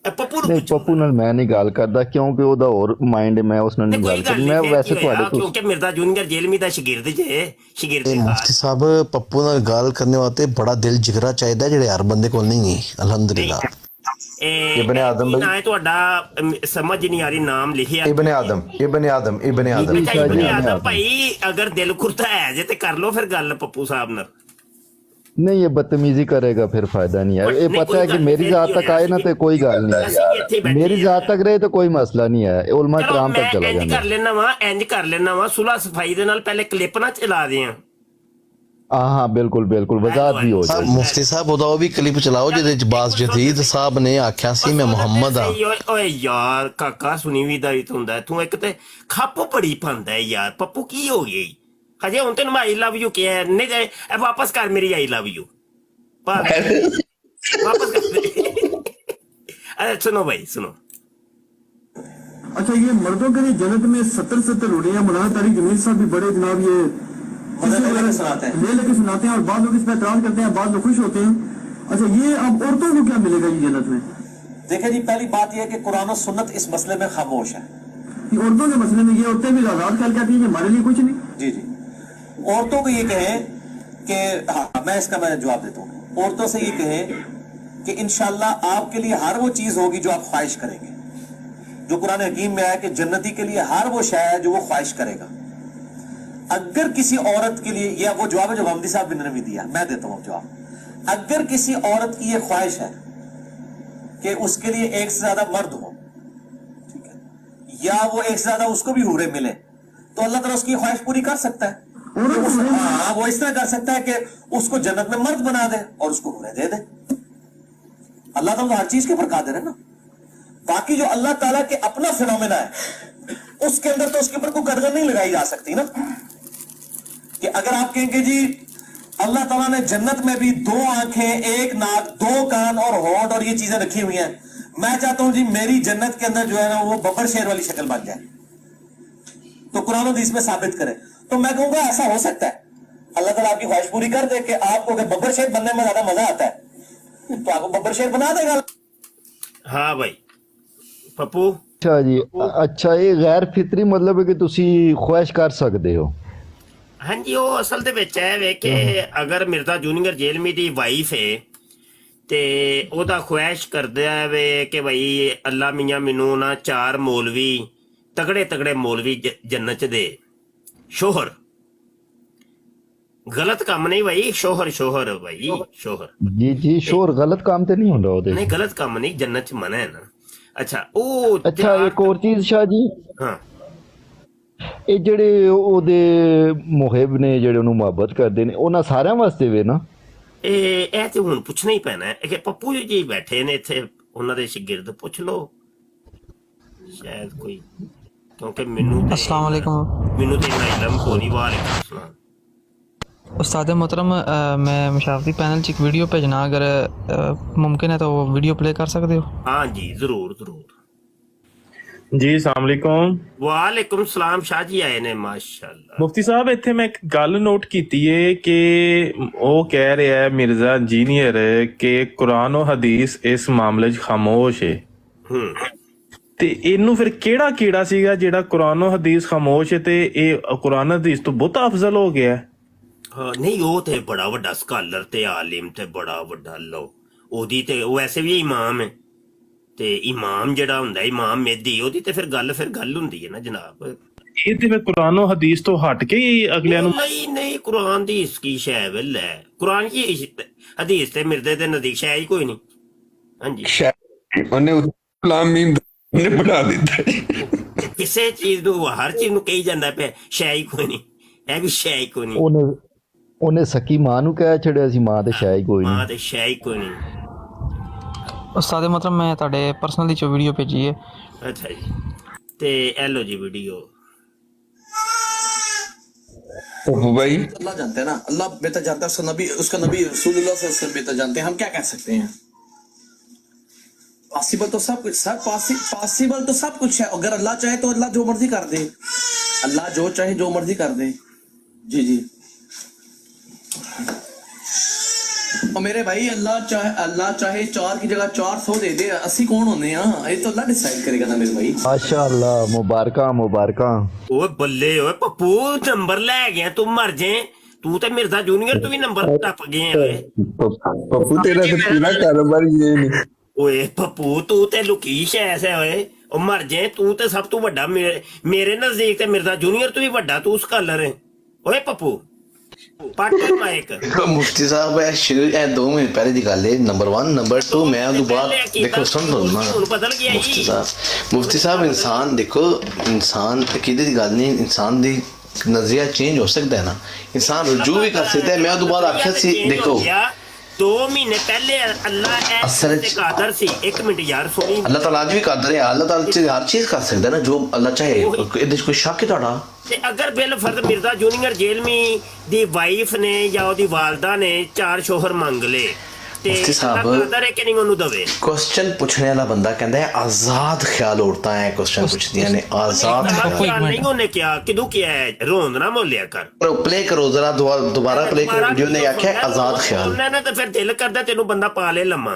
ਇਹ ਪੱਪੂ ਨੂੰ ਨਹੀਂ ਪੁੱਛੋ। ਪੱਪੂ ਨਾਲ ਮੈਂ ਨਹੀਂ ਗੱਲ ਕਰਦਾ ਕਿਉਂਕਿ ਉਹਦਾ ਹੋਰ ਮਾਈਂਡ, ਮੈਂ ਉਸ ਨਾਲ ਨਹੀਂ ਗੱਲ ਕਰਦੀ। ਮੈਂ ਵੈਸੇ ਤੁਹਾਡੇ ਤੋਂ, ਕਿਉਂਕਿ ਮਿਰਜ਼ਾ ਜੂਨੀਅਰ ਜੇਲ੍ਹ ਦਾ ਸ਼ਾਗਿਰਦ ਜੇ, ਸ਼ਾਗਿਰਦ ਮੁਫਤੀ ਸਾਹਿਬ ਪੱਪੂ ਨਾਲ ਗੱਲ ਕਰਨੇ ਵਾਸਤੇ ਬੜਾ ਦਿਲ ਜਿਗਰਾ ਚਾਹੀਦਾ ਜਿਹੜੇ ਹਰ ਬੰਦੇ ਕੋਲ ਨਹੀਂ ਹੈ। ਅਲਹਮਦੁਲਿਲਾ। इब्ने आदम भाई, ਨਾ ਹੈ ਤੁਹਾਡਾ ਸਮਝ ਨਹੀਂ ਆ ਰਹੀ ਨਾਮ ਲਿਖਿਆ इब्ने आदम, इब्ने आदम, इब्ने आदम। ਇਬਨੇ ਆਦਮ ਭਾਈ ਅਗਰ ਦਿਲ ਖੁਰਦਾ ਹੈ ਜੇ ਤੇ ਕਰ ਲੋ ਫਿਰ ਗੱਲ ਪੱਪੂ ਸਾਹਿਬ ਨਾਲ। नहीं ये बदतमीजी करेगा फिर फायदा नहीं है। ये नहीं, पता कोई है कि गल मेरी नहीं, जात तक आए ना तो कोई गल नहीं ਅਸੀਂ ਇੱਥੇ है, ਬੈਠੇ मेरी ਹਾਂ। जात तक रहे तो कोई मसला नहीं है, उलमा ਚਲੋ कराम ਮੈਂ तक चला ਇੰਜ जाना। ਕਰ ਲੈਣਾ ਵਾ, ਇੰਜ ਕਰ ਲੈਣਾ ਵਾ, ਸੁਲਾ ਸਫਾਈ ਦੇ ਨਾਲ ਪਹਿਲੇ ਕਲਿੱਪ ਨਾ ਚਲਾ ਦਿਆਂ। हाँ हाँ बिल्कुल बिल्कुल, वजाहत भी हो ਸਾਹਿਬ जाए। ਮੁਫਤੀ ਸਾਹਿਬ ਉਹਦਾ ਉਹ ਵੀ ਕਲਿੱਪ ਚਲਾਓ ਜਿਹਦੇ ਚ ਬਾਸ ਜਦੀਦ ਸਾਹਿਬ ਨੇ ਆਖਿਆ ਸੀ ਮੈਂ ਮੁਹੰਮਦ ਆ। ਓਏ ਯਾਰ ਕਾਕਾ ਸੁਣੀ ਵੀ ਦਾ ਹੀ ਹੁੰਦਾ, ਤੂੰ ਇੱਕ ਤੇ ਖੱਪ ਬੜੀ ਪਾਉਂਦਾ ਹੈ ਯਾਰ। ਪੱਪੂ ਕੀ ਹੋ ਗਈ ਹਜੇ? ਹੁਣ ਤੈਨੂੰ ਮੈਂ ਆਈ ਲਵ ਯੂ ਕਿਹਾ ਨਹੀਂ ਜਾਏ, ਇਹ ਵਾਪਸ ਕਰ ਮੇਰੀ ਆਈ ਲਵ ਯੂ, वापस अरे सुनो भाई सुनो। अच्छा, ये मर्दों के लिए जन्नत में 70 रोटियां मौलाना तारिक जमील साहब भी बड़े जनाब ये ले लेके सुनाते हैं और बाद लोग इस पर एतराज करते हैं, बाद लोग खुश होते हैं। अच्छा, ये अब औरतों को क्या मिलेगा ये जन्नत में? देखिए जी, पहली बात यह है कि कुरान और सुन्नत इस मसले में खामोश है। कि औरतों के मसले में ये औरतें भी आजाद ख्याल कहती हैं कि हमारे लिए कुछ नहीं। जी जी, औरतों को ये कहें कि हाँ, मैं जवाब देता हूँ। औरतों से ये कहें कि इंशाल्लाह आपके लिए हर वो चीज होगी जो आप ख्वाहिश करेंगे। जो कुरान हकीम में आया कि जन्नती के लिए हर वो शय है जो वो ख्वाहिश करेगा। अगर किसी औरत के लिए, यह वो जवाब है जो हमदी साहब ने भी दिया, मैं देता हूँ जवाब। अगर किसी औरत की यह ख्वाहिश है कि उसके लिए एक से ज्यादा मर्द हो, ठीक है, या वो एक से ज्यादा उसको भी हूरे मिले, तो अल्लाह ताला उसकी ख्वाहिश पूरी कर सकता है। हाँ, वो इस तरह कर सकता है कि उसको जन्नत में मर्द बना दे और उसको हूरे दे दे। अल्लाह ताला हर चीज के ऊपर कादिर है ना। बाकी जो अल्लाह ताला के अपना फिनोमेना है उसके अंदर तो उसके ऊपर कोई गर्दन नहीं लगाई जा सकती ना। कि अगर आप कहेंगे जी अल्लाह ताला ने जन्नत में भी 2 आंखें, 1 नाक, 2 कान और होंठ और ये चीजें रखी हुई हैं, मैं चाहता हूं जी मेरी जन्नत के अंदर जो है ना वो बब्बर शेर वाली शक्ल बन जाए, तो कुरान हदीस में साबित करें। तो मैं कहूंगा ऐसा हो सकता है। अल्लाह ताला आपकी ख्वाहिश पूरी कर दे कि आपको अगर बब्बर शेर बनने में ज्यादा मजा आता है तो आपको बब्बर शेर बना देगा। हाँ भाई पप्पू। अच्छा जी, अच्छा ये गैर ਫਿਤਰੀ ਮਤਲਬ ਹੈ ਕਿ ਤੁਸੀਂ ਖੁਆਇਸ਼ ਕਰ ਸਕਦੇ ਹੋ। ਹਾਂਜੀ ਉਹ ਅਸਲ ਦੇ ਵਿੱਚ ਹੈ ਵੇ ਕਿ ਅਗਰ ਮਿਰਜ਼ਾ ਜੂਨੀਅਰ ਜੇਲਮੀ ਦੀ ਵਾਈਫ ਹੈ ਤੇ ਉਹਦਾ ਖੁਆਇਸ਼ ਕਰਦਾ ਵੇ ਕਿ ਭਾਈ ਅੱਲਾ ਮੀਆਂ ਮੈਨੂੰ ਨਾ 4 ਮੌਲਵੀ ਤਗੜੇ ਮੌਲਵੀ ਜੰਨਤ ਚ ਦੇ। शोहर गलत काम नहीं भाई, शोहर भाई शोहर। जी जी, शोहर गलत काम ते नहीं होंदा ओदे। नहीं गलत काम नहीं, जन्नत च मना है ना। अच्छा ओ अच्छा एक और चीज शाह जी, हाँ ਇਹ ਜਿਹੜੇ ਉਹਦੇ ਮੁਹਿਬ ਨੇ ਜਿਹੜੇ ਉਹਨੂੰ ਮੁਹੱਬਤ ਕਰਦੇ ਨੇ ਉਹਨਾਂ ਸਾਰਿਆਂ ਵਾਸਤੇ ਵੇ ਨਾ। ਇਹ ਤੇ ਹੁਣ ਪੁੱਛਣਾ ਹੀ ਪੈਣਾ ਹੈ ਕਿ ਪੱਪੂ ਜੀ ਬੈਠੇ ਨੇ ਇੱਥੇ, ਉਹਨਾਂ ਦੇ ਸ਼ਾਗਿਰਦ ਪੁੱਛ ਲਓ ਸ਼ਾਇਦ ਕੋਈ, क्योंकि अस्सलाम वालेकुम मैनू तो इतना इल्म को नहीं। वालेकुम अस्सलाम उस्ताद मोहतरम, मैं मुशावरती पैनल च एक वीडियो भेजना, अगर मुमकिन है तो वो वीडियो प्ले कर सकते हो? हाँ जी जरूर ਜੀ अस्सलाम वालेकुम। वालेकुम सलाम। शाह जी आए ने माशाअल्लाह। ਮੁਫਤੀ ਸਾਹਿਬ ਇੱਥੇ ਮੈਂ ਇੱਕ ਗੱਲ ਨੋਟ ਕੀਤੀ ਏ ਕਿ ਉਹ ਕਹਿ ਰਿਹਾ ਹੈ ਮਿਰਜ਼ਾ ਜੀਨੀਅਰ ਕਿ ਕੁਰਾਨ ਔਰ ਹਦੀਸ ਇਸ ਮਾਮਲੇ 'ਚ ਖਾਮੋਸ਼ ਹੈ। ਤੇ ਇਹਨੂੰ ਫਿਰ ਕਿਹੜਾ ਕੀੜਾ ਸੀਗਾ ਜਿਹੜਾ ਕੁਰਾਨ ਔਰ ਹਦੀਸ ਖਾਮੋਸ਼ ਹੈ ਤੇ ਇਹ ਕੁਰਾਨ ਹਦੀਸ ਤੋਂ ਬਹੁਤ ਅਫਜ਼ਲ ਹੋ ਗਿਆ? ਹਾਂ ਨਹੀਂ ਉਹ ਤੇ ਬੜਾ ਵੱਡਾ ਸਕਾਲਰ ਤੇ ਆਲਿਮ ਤੇ ਬੜਾ ਵੱਡਾ ਲੋ, ਉਹਦੀ ਤੇ ਉਹ ਵੈਸੇ ਵੀ ਇਮਾਮ ਹੈ ਤੇ ਇਮਾਮ ਜਿਹੜਾ ਹੁੰਦਾ ਇਮਾਮ ਮੇਦੀ, ਉਹਦੀ ਤੇ ਫਿਰ ਗੱਲ ਹੁੰਦੀ ਹੈ ਨਾ ਜਨਾਬ। ਇਹ ਤੇ ਫਿਰ ਕੁਰਾਨ ਔਰ ਹਦੀਸ ਤੋਂ ਹਟ ਕੇ ਹੀ ਅਗਲਿਆਂ ਨੂੰ ਨਹੀਂ ਕੁਰਾਨ ਦੀ ਇਸ ਕੀ ਸ਼ੈ ਵੱਲ ਹੈ, ਕੁਰਾਨ ਕੀ ਹਦੀਸ ਤੇ ਮਿਰਜ਼ੇ ਦੇ ਨਜ਼ਦੀਕ ਸ਼ੈ ਹੀ ਕੋਈ ਨਹੀਂ। ਹਾਂਜੀ ਉਹਨੇ ਇਸਲਾਮੀ ਨੇ ਬਣਾ ਦਿੱਤਾ ਕਿਸੇ ਚੀਜ਼ ਨੂੰ, ਹਰ ਚੀਜ਼ ਨੂੰ ਕਹੀ ਜਾਂਦਾ ਪਿਆ ਸ਼ੈ ਹੀ ਕੋਈ ਨਹੀਂ, ਇਹ ਵੀ ਸ਼ੈ ਹੀ ਕੋਈ ਨਹੀਂ। ਉਹਨੇ ਸਕੀ ਮਾਂ ਨੂੰ ਕਹਿ ਛੜਿਆ ਸੀ ਮਾਂ ਤੇ ਸ਼ੈ ਹੀ ਕੋਈ ਨਹੀਂ, ਮਾਂ ਤੇ ਸ਼ੈ ਹੀ ਕੋਈ ਨਹੀਂ। ਉਸਤਾਦ ਮਤਲਬ ਮੈਂ ਤੁਹਾਡੇ ਪਰਸਨਲੀ ਚੋਂ ਵੀਡੀਓ ਭੇਜੀ ਹੈ। ਅੱਛਾ ਜੀ, ਤੇ ਇਹ ਲੋ ਜੀ ਵੀਡੀਓ। ਪੱਪੂ ਭਾਈ अल्लाह जानते हैं ना, अल्लाह बेहतर जानता है, उसका नबी रसूलुल्लाह से बेहतर जानते हैं। हम क्या कह सकते हैं? पॉसिबल तो सब कुछ सर, पॉसिबल तो सब कुछ है। अगर अल्लाह चाहे तो अल्लाह जो मर्जी कर दे, अल्लाह जो चाहे जो मर्जी कर दे। जी जी, और मेरे भाई अल्लाह चाहे 4 की जगह 400 दे दे, 80 कौन होने हैं? ये तो अल्लाह डिसाइड करेगा ना मेरे भाई। ਮਾਸ਼ਾਅੱਲਾ, ਮੁਬਾਰਕਾਂ ਮੁਬਾਰਕਾਂ। ਓਏ ਬੱਲੇ ਓਏ ਪੱਪੂ, ਨੰਬਰ ਲੈ ਗਿਆ ਤੂੰ, ਮਰ ਜੇ ਤੂੰ ਤੇ ਮਿਰਜ਼ਾ ਜੂਨੀਅਰ ਤੂੰ ਵੀ ਨੰਬਰ ਟੱਪ ਗਏ ਓਏ। ਪੱਪੂ ਤੇਰਾ ਤੇ ਪੂਰਾ ਕਾਰੋਬਾਰ ਹੀ ਇਹ ਨੇ। ਓਏ ਪੱਪੂ ਤੂੰ ਤੇ ਲੁਕੀਸ਼ ਐਸ ਹੈ ਓਏ, ਉਹ ਮਰ ਜੇ ਤੂੰ ਤੇ ਸਭ ਤੋਂ ਵੱਡਾ ਮੇਰੇ ਨਜ਼ਦੀਕ ਤੇ ਮਿਰਜ਼ਾ ਜੂਨੀਅਰ ਤੂੰ ਵੀ ਵੱਡਾ, ਤੂੰ ਸਕਾਲਰ ਹੈ ਓਏ ਪੱਪੂ। ਪੱਟ ਮਾਈਕ मुफ्ती साहब ये 2 मिनट पहले की गल है, नंबर 1। नंबर 2 मैं उस बाद देखो सुन लो ना मुफ्ती साहब इंसान देखो, इंसान अकीदे की गल नहीं, इंसान दी नजरिया चेंज हो सकता है ना, इंसान रुजू भी कर सकता है। मैं उस बाद आख्या सी देखो 2 महीने पहले अल्लाह असल ऐसे कादर सी। 1 मिनट यार सुनी, अल्लाह ताला आज भी कादर है, अल्लाह ताला हर चीज कर सकता है ना जो अल्लाह चाहे। ਇਹਦੇ कोई शक है ਤੁਹਾਡਾ? ਤੇ ਅਗਰ ਬਿਲ ਫਰਜ਼ ਮਿਰਜ਼ਾ ਜੂਨੀਅਰ ਜੇਲਮੀ ਦੀ ਵਾਈਫ ਨੇ ਜਾਂ ਉਹਦੀ ਵਾਲਦਾ ਨੇ 4 ਸ਼ੋਹਰ ਮੰਗ ਲਏ ਤੇ ਮੁਫਤੀ ਸਾਹਿਬ, ਅੱਲਾਹ ਕਾਦਰ ਹੈ ਕਿ ਨਹੀਂ ਉਹਨੂੰ ਦਵੇ। क्वेश्चन पूछने वाला बंदा कहता है आजाद ख्याल औरतां है क्वेश्चन पूछदियां ने, आजाद ख्याल। ਨਹੀਂ ਉਹਨੇ ਕਿਹਾ ਕਿਦੋਂ ਕਿਹਾ ਹੈ, ਰੋਂਦ ਨਾ ਮੋਲਿਆ ਕਰ। प्ले करो जरा, दोबारा प्ले करो वीडियो ने आख्या आजाद ख्याल। ਉਹਨਾਂ ਨੇ ਤਾਂ ਫਿਰ ਦਿਲ ਕਰਦਾ ਤੈਨੂੰ ਬੰਦਾ ਪਾ ਲੇ ਲੰਮਾ।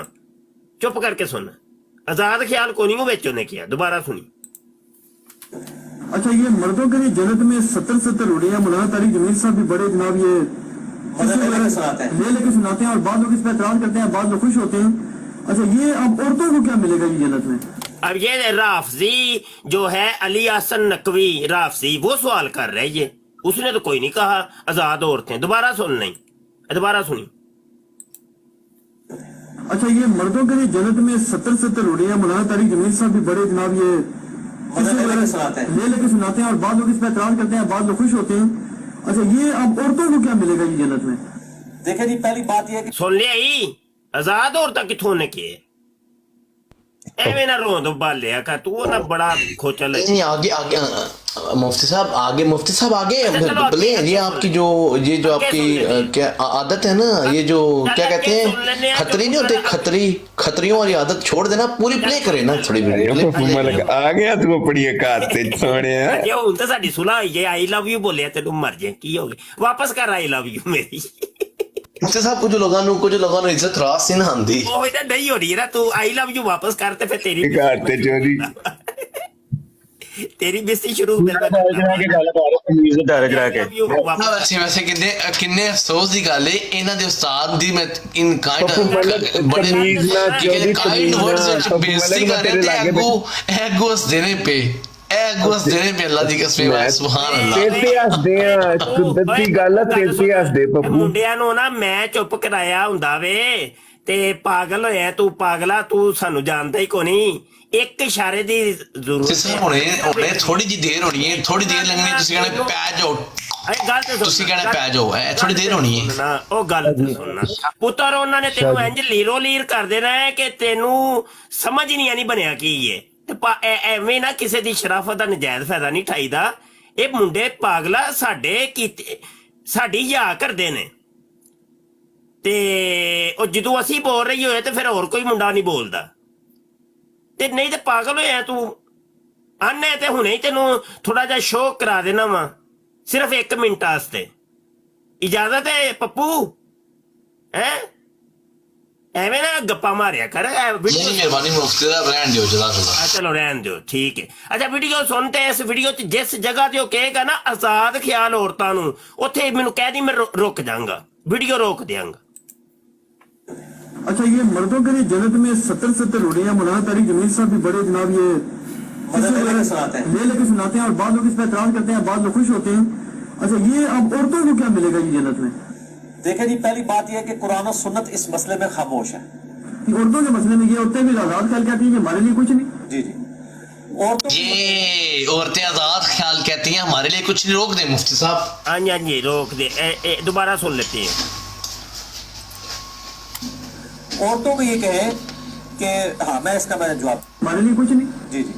ਚੁੱਪ ਕਰਕੇ ਸੁਣ, ਆਜ਼ਾਦ ਖਿਆਲ ਕੋਈ ਨਹੀਂ ਵਿੱਚ ਉਹਨੇ ਕਿਹਾ, ਦੁਬਾਰਾ ਸੁਣੀ। अच्छा, ये मर्दों के लिए जन्नत में 70 रोटियां। मौलाना तारिक जमील साहब भी बड़े जनाब ये ले लेके सुनाते हैं, और बाद लोग इस पर एतराज करते हैं, बाद लोग खुश होते हैं। अच्छा, ये अब औरतों को क्या मिलेगा ये जन्नत में? अब ये राफजी जो है अली हसन नकवी राफजी वो सवाल कर रहे ये, उसने तो कोई नहीं कहा आजाद औरतें। दोबारा सुन, नहीं दोबारा सुनी। अच्छा, ये मर्दों के लिए जन्नत में 70 रोटियां। मौलाना तारिक जमील साहब भी बड़े जनाब ये ले लेके सुनाते हैं, और बाद लोग इस पर एतराज करते हैं, बाद लोग खुश होते हैं। अच्छा, ये अब औरतों को क्या मिलेगा ये जन्नत में? देखिए जी, पहली बात यह कि सुन लिया ही, आजाद औरतां किथों ने किए? ਐਵੇਂ ਨਾ ਰੋਂਦ ਬਾਲਿਆ ਕਰ ਤੂੰ, ਨਾ ਬੜਾ ਖੋਚਲ ਹੈ। नहीं आगे मुफ्ती साहब आगे बोले ये आपकी जो आपकी क्या आदत है ना, ये जो क्या कहते हैं खतरी नहीं होते, खतरियों वाली आदत छोड़ देना, पूरी प्ले करे ना थोड़ी ਪੱਪੂ ਮਲਕ आ गया तू अपनी औकात ਤੇ ਸੋਹਣਿਆ। ਜੇ ਹੁਣ ਤਾਂ ਸਾਡੀ ਸੁਲਾ ਹੋਈ ਜੇ ਆਈ ਲਵ ਯੂ ਬੋਲਿਆ ਤੈਨੂੰ ਮਰ ਜੇ, ਕੀ ਹੋ ਗਿਆ? ਵਾਪਸ ਕਰ ਆਈ ਲਵ ਯੂ ਮੇਰੀ। मुफ्ती साहब कुछ लोगों ने इज्जत रास नहीं आंदी। ਉਹ ਤਾਂ ਨਹੀਂ ਹੋ ਰਹੀ ਨਾ, ਤੂੰ ਆਈ ਲਵ ਯੂ ਵਾਪਸ ਕਰ ਤੇ ਫਿਰ ਤੇਰੀ ਘਰ ਤੇ ਚੋਰੀ ਤੇਰੀ ਬੇਇੱਜ਼ਤੀ ਸ਼ੁਰੂ ਕਰ ਦੇ। ਵੈਸੇ ਕਿੰਨੇ ਅਫਸੋਸ ਦੀ ਗੱਲ ਹੈ, ਇਹਨਾਂ ਦੇ ਉਸਤਾਦ ਦੀ ਮੈਂ ਇਨ ਕਾਈਂਡ ਬੜੇ ਕਾਈਂਡ ਵਰਡਸ ਵਿੱਚ ਬੇਇੱਜ਼ਤੀ ਕਰ ਰਹੇ ਤੇ ਐਗੋਸ ਦੇਣੇ ਪੇ अल्लाह दी कसम है, सुभान अल्लाह। ਤੇਤੇ ਹੱਸਦੇ ਆ, ਕੁਦਰਤੀ ਗੱਲ ਆ, ਤੇਤੇ ਹੱਸਦੇ ਪੱਪੂ। ਮੁੰਡਿਆਂ ਨੂੰ ਨਾ ਮੈਂ ਚੁੱਪ ਕਰਾਇਆ ਹੁੰਦਾ ਵੇ ਤੇ ਪਾਗਲ ਹੋਇਆ ਤੂੰ, ਪਾਗਲਾ ਤੂੰ ਸਾਨੂੰ ਜਾਣਦਾ ਹੀ ਕੋਈ ਨਹੀਂ। ਇੱਕ ਇਸ਼ਾਰੇ ਦੀ ਜ਼ਰੂਰਤ ਹੈ। ਹੁਣੇ ਥੋੜੀ ਜੀ ਦੇਰ ਹੋਣੀ ਹੈ, ਥੋੜੀ ਦੇਰ ਲੱਗਣੀ, ਤੁਸੀਂ ਕਹਿੰਦੇ ਪੈ ਜਾਓ, ਗੱਲ ਤੇ ਤੁਸੀਂ ਕਹਿੰਦੇ ਪੈ ਜਾਓ, ਥੋੜੀ ਦੇਰ ਹੋਣੀ ਹੈ ਨਾ। ਉਹ ਗੱਲ ਤੇ ਸੁਣਨਾ ਪੁੱਤਰ, ਉਹਨਾਂ ਨੇ ਤੈਨੂੰ ਇੰਜ ਲੀਰੋ ਲੀਰ ਕਰ ਦੇਣਾ ਹੈ ਕਿ ਤੈਨੂੰ ਸਮਝ ਨਹੀਂ ਆਣੀ ਬਣਿਆ ਕੀ ਹੈ। ਐਵੇਂ ਨਾ ਕਿਸੇ ਦੀ ਸ਼ਰਾਫਤ ਦਾ ਨਜਾਇਜ਼ ਫਾਇਦਾ ਨਹੀਂ ਉਠਾਈਦਾ। ਇਹ ਮੁੰਡੇ ਪਾਗਲਾ ਸਾਡੀ ਹਿਆ ਕਰਦੇ ਨੇ, ਤੇ ਉਹ ਜਦੋਂ ਅਸੀਂ ਬੋਲ ਰਹੀ ਹੋਏ ਤੇ ਫਿਰ ਹੋਰ ਕੋਈ ਮੁੰਡਾ ਨਹੀਂ ਬੋਲਦਾ, ਤੇ ਨਹੀਂ ਤੇ ਪਾਗਲ ਹੋਇਆ ਤੂੰ। ਆਨੇ ਤੇ ਹੁਣੇ ਹੀ ਤੈਨੂੰ ਥੋੜਾ ਜਿਹਾ ਸ਼ੋਅ ਕਰਾ ਦੇਣਾ ਵਾ, ਸਿਰਫ 1 ਮਿੰਟ ਵਾਸਤੇ। ਇਜਾਜ਼ਤ ਹੈ ਪੱਪੂ? ਹੈ ਐਵੇਂ ਨਾ ਗੱਪਾਂ ਮਾਰਿਆ ਕਰ। ਮਿਹਰਬਾਨੀ ਮੁਫਤੀ ਸਾਹਿਬ, ਰਹਿਣ ਦਿਓ ਜਜ਼ਾਕੱਲਾ। ਚਲੋ ਰਹਿਣ ਦਿਓ, ਠੀਕ ਹੈ। ਅੱਛਾ, ਵੀਡੀਓ ਸੁਣ ਤੇ ਇਸ ਵੀਡੀਓ 'ਚ ਜਿਸ ਜਗ੍ਹਾ ਤੇ ਉਹ ਕਹੇਗਾ ਨਾ ਆਜ਼ਾਦ ਖਿਆਲ ਔਰਤਾਂ ਨੂੰ, ਉੱਥੇ ਮੈਨੂੰ ਕਹਿ ਦੀ, ਮੈਂ ਰੁਕ ਜਾਵਾਂਗਾ, ਵੀਡੀਓ ਰੋਕ ਦਿਆਂਗਾ। अच्छा, ये मर्दों के लिए जन्नत में 70 रोटियां। मौलाना तारिक जमील साहब भी बड़े जनाब ये ले लेके सुनाते हैं, और बाद लोग इस पर एतराज करते हैं, बाद लोग खुश होते हैं। अच्छा, ये अब औरतों को क्या मिलेगा ये जन्नत में? देखिए जी, पहली बात यह कि कुरान और सुन्नत इस मसले में खामोश है। औरतों के मसले में ये औरतें भी आजाद ख्याल कहती हैं कि हमारे लिए कुछ नहीं। जी जी, ये औरतें आजाद ख्याल कहती हैं हमारे लिए कुछ नहीं। रोक दे मुफ्ती साहब। हाँ जी, रोक दे। दोबारा सुन लेते हैं। औरतों को ये कहे कि हाँ मैं इसका जवाब हमारे लिए कुछ नहीं। जी जी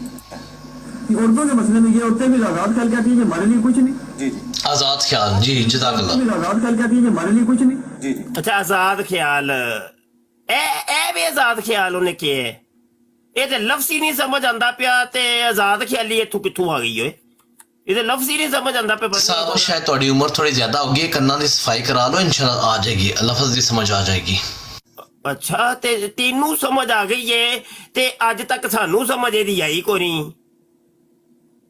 कि औरतों के मसले में ये औरतें भी आजाद ख्याल कहती हैं कि हमारे लिए कुछ नहीं। जी जी आज़ाद ख्याल जी जज़ाकल्लाह। भी आजाद ख्याल कहती हैं कि हमारे लिए कुछ नहीं। जी जी ਅੱਛਾ ਆਜ਼ਾਦ ਖਿਆਲ ਇਹ ਵੀ ਆਜ਼ਾਦ ਖਿਆਲ ਉਹਨੇ ਕਿਹਾ ਹੈ। ਇਹ ਤੇ ਲਫ਼ਜ਼ ਹੀ ਨਹੀਂ ਸਮਝ ਆਂਦਾ ਪਿਆ ਤੇ ਆਜ਼ਾਦ ਖਿਆਲੀ ਇੱਥੋਂ ਕਿੱਥੋਂ ਆ ਗਈ ਓਏ ਇਹ ਤੇ ਲਫ਼ਜ਼ ਹੀ ਨਹੀਂ ਸਮਝ ਆਂਦਾ ਪਿਆ साहब शायद थोड़ी उम्र थोड़ी ज़्यादा होगी, कन्ना की सफाई करा लो, इंशाल्लाह आ जाएगी, लफ्ज़ की समझ आ जाएगी। ਅੱਛਾ ਤੇ ਤੈਨੂੰ ਸਮਝ ਆ ਗਈ ਏ ਤੇ ਅੱਜ ਤੱਕ ਸਾਨੂੰ ਸਮਝ ਇਹਦੀ ਆਈ ਕੋਈ ਨਹੀਂ।